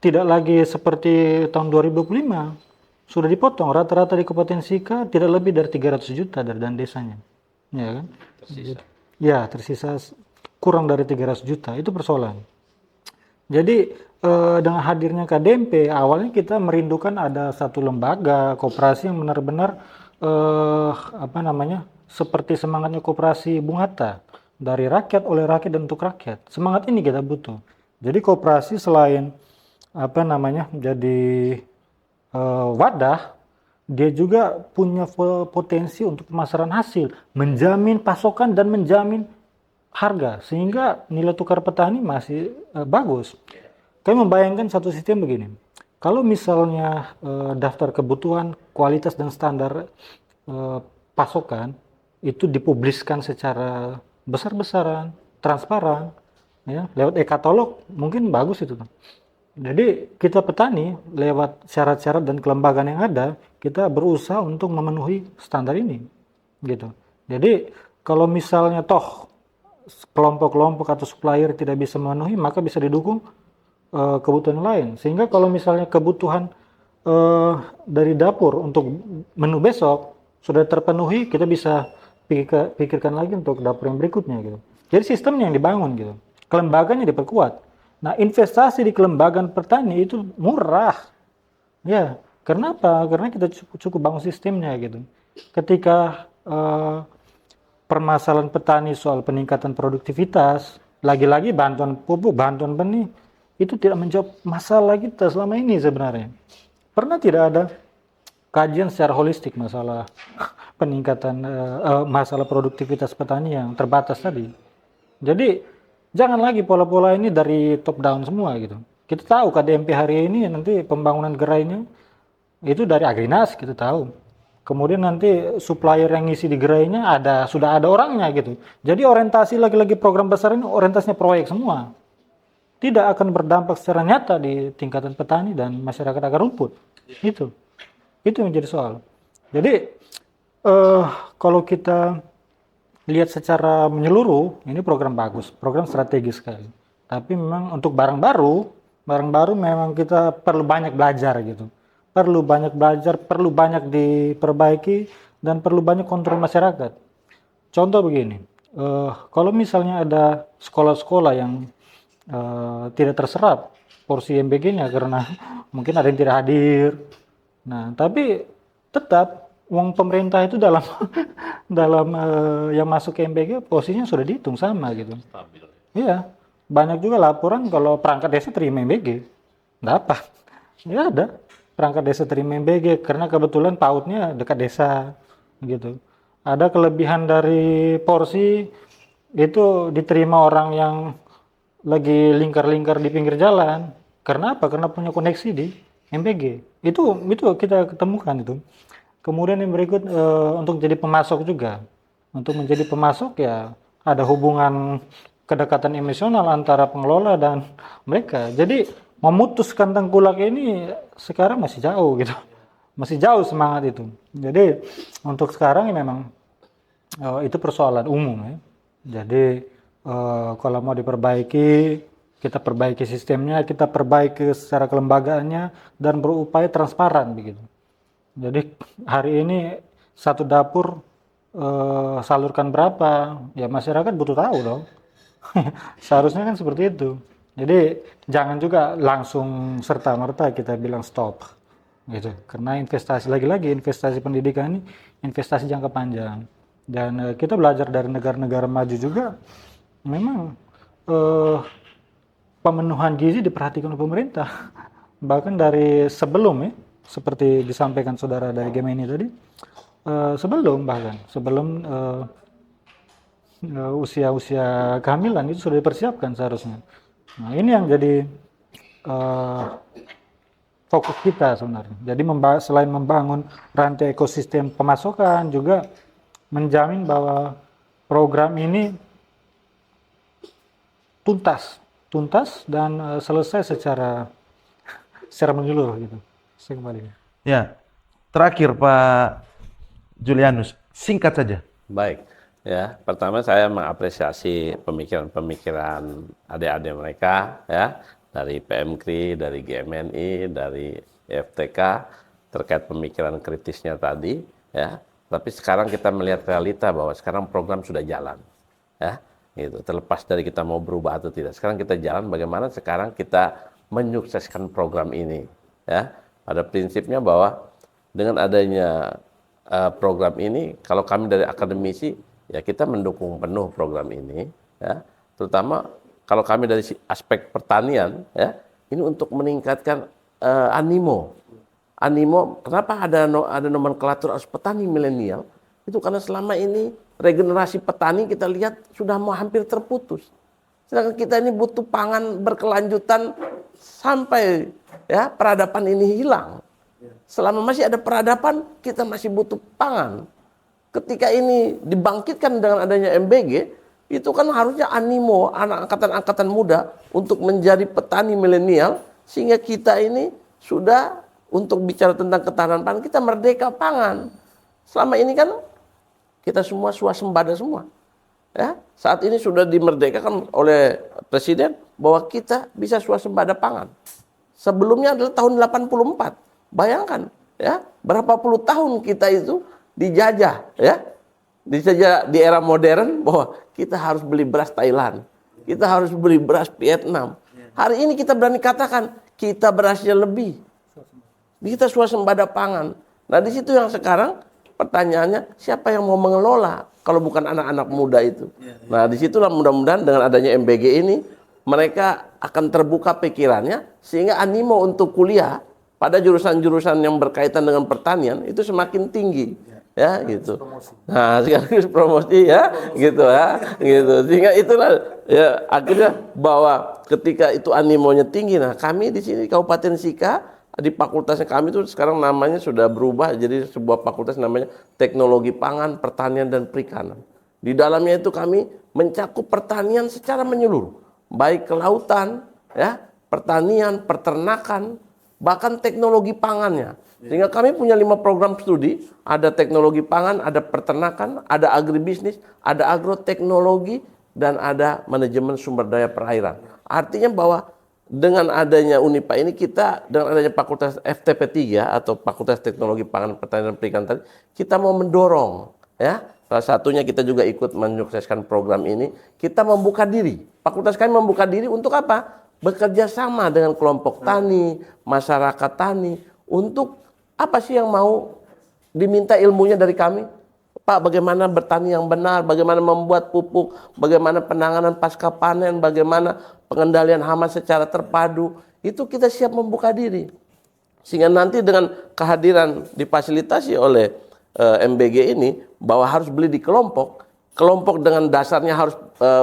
Speaker 5: tidak lagi seperti tahun 2025. Sudah dipotong, rata-rata di Kabupaten Sika tidak lebih dari 300 juta dari dana desanya. Ya kan? Tersisa. Ya, tersisa kurang dari 300 juta. Itu persoalan. Jadi dengan hadirnya KDMP, awalnya kita merindukan ada satu lembaga koperasi yang benar-benar seperti semangatnya koperasi Bung Hatta, dari rakyat, oleh rakyat, dan untuk rakyat. Semangat ini kita butuh. Jadi koperasi selain jadi wadah, dia juga punya potensi untuk pemasaran hasil, menjamin pasokan dan menjamin harga, sehingga nilai tukar petani masih bagus. Kami membayangkan satu sistem begini, kalau misalnya daftar kebutuhan, kualitas dan standar pasokan itu dipubliskan secara besar-besaran, transparan, ya, lewat e-katalog, mungkin bagus itu. Jadi kita petani lewat syarat-syarat dan kelembagaan yang ada, kita berusaha untuk memenuhi standar ini, gitu. Jadi kalau misalnya toh kelompok-kelompok atau supplier tidak bisa memenuhi, maka bisa didukung kebutuhan lain. Sehingga kalau misalnya kebutuhan dari dapur untuk menu besok sudah terpenuhi, kita bisa pikirkan lagi untuk dapur yang berikutnya, gitu. Jadi sistemnya yang dibangun, gitu. Kelembagaannya diperkuat. Nah, investasi di kelembagaan petani itu murah. Ya, kenapa? Karena kita cukup bangun sistemnya, gitu. Ketika permasalahan petani soal peningkatan produktivitas, lagi-lagi bantuan pupuk, bantuan benih, itu tidak menjawab masalah kita selama ini sebenarnya. Pernah tidak ada kajian secara holistik masalah peningkatan masalah produktivitas petani yang terbatas tadi. Jadi jangan lagi pola-pola ini dari top down semua, gitu. Kita tahu KDMP hari ini nanti pembangunan gerainya itu dari Agrinas, kita tahu. Kemudian nanti supplier yang ngisi di gerainya sudah ada orangnya, gitu. Jadi orientasi lagi-lagi program besar ini orientasinya proyek semua. Tidak akan berdampak secara nyata di tingkatan petani dan masyarakat akar rumput. Itu yang menjadi soal. Jadi kalau kita lihat secara menyeluruh, ini program bagus, program strategis sekali. Tapi memang untuk barang baru memang kita perlu banyak belajar, gitu. Perlu banyak belajar, perlu banyak diperbaiki, dan perlu banyak kontrol masyarakat. Contoh begini, kalau misalnya ada sekolah-sekolah yang tidak terserap porsi MBG-nya karena mungkin ada yang tidak hadir. Nah, tapi tetap uang pemerintah itu dalam yang masuk ke MBG posisinya sudah dihitung sama, gitu. Stabil. Iya, banyak juga laporan kalau perangkat desa terima MBG, dapat. Ya ada perangkat desa terima MBG karena kebetulan PAUD-nya dekat desa, gitu. Ada kelebihan dari porsi itu diterima orang yang lagi lingkar-lingkar di pinggir jalan. Karena apa? Karena punya koneksi di MBG. Itu kita ketemukan itu. Kemudian yang berikut untuk jadi pemasok juga. Untuk menjadi pemasok ya ada hubungan kedekatan emosional antara pengelola dan mereka. Jadi memutuskan tengkulak ini sekarang masih jauh, gitu. Masih jauh semangat itu. Jadi untuk sekarang ya memang itu persoalan umum, ya. Jadi kalau mau diperbaiki, kita perbaiki sistemnya, kita perbaiki secara kelembagaannya, dan berupaya transparan, begitu. Jadi hari ini satu dapur salurkan berapa, ya masyarakat butuh tahu dong. Seharusnya kan seperti itu. Jadi jangan juga langsung serta-merta kita bilang stop, gitu. Karena investasi, lagi-lagi investasi pendidikan ini investasi jangka panjang. Dan kita belajar dari negara-negara maju juga, memang pemenuhan gizi diperhatikan oleh pemerintah. Bahkan dari sebelum, ya, seperti disampaikan saudara dari Gemini tadi, sebelum usia kehamilan itu sudah dipersiapkan seharusnya. Nah, ini yang jadi fokus kita sebenarnya. Jadi selain membangun rantai ekosistem pemasokan, juga menjamin bahwa program ini tuntas dan selesai secara menyeluruh, gitu. Saya kembali.
Speaker 2: Ya, terakhir Pak Julianus, singkat saja.
Speaker 4: Baik, ya. Pertama saya mengapresiasi pemikiran-pemikiran adik-adik mereka, ya, dari PMKRI, dari GMNI, dari IFTK terkait pemikiran kritisnya tadi, ya. Tapi sekarang kita melihat realita bahwa sekarang program sudah jalan, ya, gitu. Terlepas dari kita mau berubah atau tidak, sekarang kita jalan. Bagaimana sekarang kita menyukseskan program ini, ya. Pada prinsipnya bahwa dengan adanya program ini, kalau kami dari akademisi, ya kita mendukung penuh program ini, ya. Terutama kalau kami dari aspek pertanian, ya, ini untuk meningkatkan animo. Kenapa ada nomenklatur harus petani milenial? Itu karena selama ini regenerasi petani kita lihat sudah mau hampir terputus. Sedangkan kita ini butuh pangan berkelanjutan sampai, ya, peradaban ini hilang. Selama masih ada peradaban, kita masih butuh pangan. Ketika ini dibangkitkan dengan adanya MBG, itu kan harusnya animo anak angkatan muda untuk menjadi petani milenial, sehingga kita ini sudah untuk bicara tentang ketahanan pangan, kita merdeka pangan. Selama ini kan kita semua swasembada semua. Ya, saat ini sudah dimerdekakan oleh Presiden bahwa kita bisa swasembada pangan. Sebelumnya adalah tahun 84. Bayangkan, ya, berapa puluh tahun kita itu dijajah, ya. Dijajah di era modern bahwa kita harus beli beras Thailand. Kita harus beli beras Vietnam. Hari ini kita berani katakan kita berasnya lebih. Kita swasembada pangan. Nah, di situ yang sekarang pertanyaannya, siapa yang mau mengelola kalau bukan anak-anak muda itu? Nah, disitulah mudah-mudahan dengan adanya MBG ini mereka akan terbuka pikirannya sehingga animo untuk kuliah pada jurusan-jurusan yang berkaitan dengan pertanian itu semakin tinggi, ya, gitu. Nah, sekaligus promosi, ya, gitu, ya, gitu. Sehingga itulah, ya, akhirnya bahwa ketika itu animonya tinggi. Nah, kami di sini Kabupaten Sika di fakultasnya kami itu sekarang namanya sudah berubah jadi sebuah fakultas namanya Teknologi Pangan, Pertanian dan Perikanan. Di dalamnya itu kami mencakup pertanian secara menyeluruh, baik kelautan, ya, pertanian, peternakan, bahkan teknologi pangannya. Sehingga kami punya 5 program studi, ada teknologi pangan, ada peternakan, ada agribisnis, ada agroteknologi, dan ada manajemen sumber daya perairan. Artinya bahwa dengan adanya Unipa ini kita, dengan adanya Fakultas FTP 3 atau Fakultas Teknologi Pangan, Pertanian dan Perikanan tadi, kita mau mendorong, ya. Salah satunya kita juga ikut menyukseskan program ini, kita membuka diri. Fakultas kami membuka diri untuk apa? Bekerja sama dengan kelompok tani, masyarakat tani, untuk apa sih yang mau diminta ilmunya dari kami? Pak, bagaimana bertani yang benar, bagaimana membuat pupuk, bagaimana penanganan pasca panen, bagaimana pengendalian hama secara terpadu, itu kita siap membuka diri. Sehingga nanti dengan kehadiran difasilitasi oleh MBG ini, bahwa harus beli di kelompok dengan dasarnya harus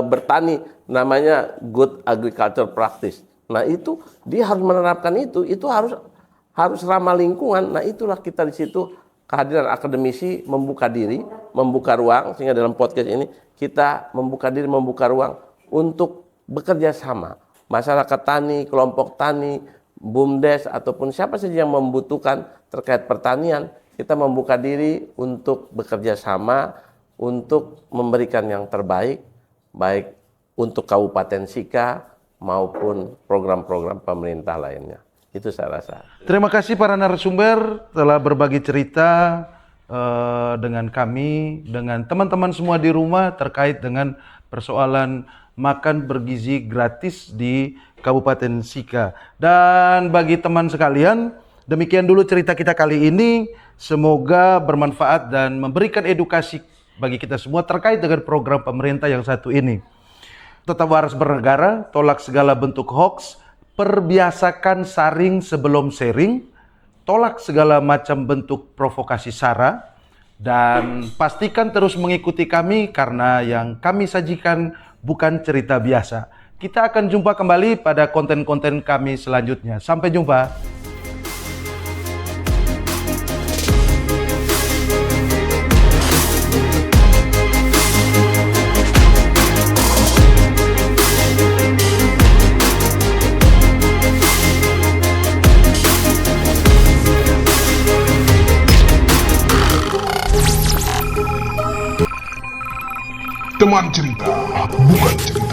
Speaker 4: bertani, namanya good agriculture practice. Nah, itu dia harus menerapkan itu harus ramah lingkungan. Nah, itulah kita di situ kehadiran akademisi membuka diri, membuka ruang, sehingga dalam podcast ini kita membuka diri, membuka ruang untuk bekerja sama. Masyarakat tani, kelompok tani, BUMDes ataupun siapa saja yang membutuhkan terkait pertanian, kita membuka diri untuk bekerja sama untuk memberikan yang terbaik, baik untuk Kabupaten Sika maupun program-program pemerintah lainnya. Itu saya rasa.
Speaker 2: Terima kasih para narasumber telah berbagi cerita dengan kami, dengan teman-teman semua di rumah terkait dengan persoalan makan bergizi gratis di Kabupaten Sika. Dan bagi teman sekalian, demikian dulu cerita kita kali ini. Semoga bermanfaat dan memberikan edukasi bagi kita semua terkait dengan program pemerintah yang satu ini. Tetap waras bernegara, tolak segala bentuk hoax, perbiasakan saring sebelum sharing, tolak segala macam bentuk provokasi sara, dan pastikan terus mengikuti kami karena yang kami sajikan bukan cerita biasa. Kita akan jumpa kembali pada konten-konten kami selanjutnya. Sampai jumpa.
Speaker 1: Teman cerita bukan cerita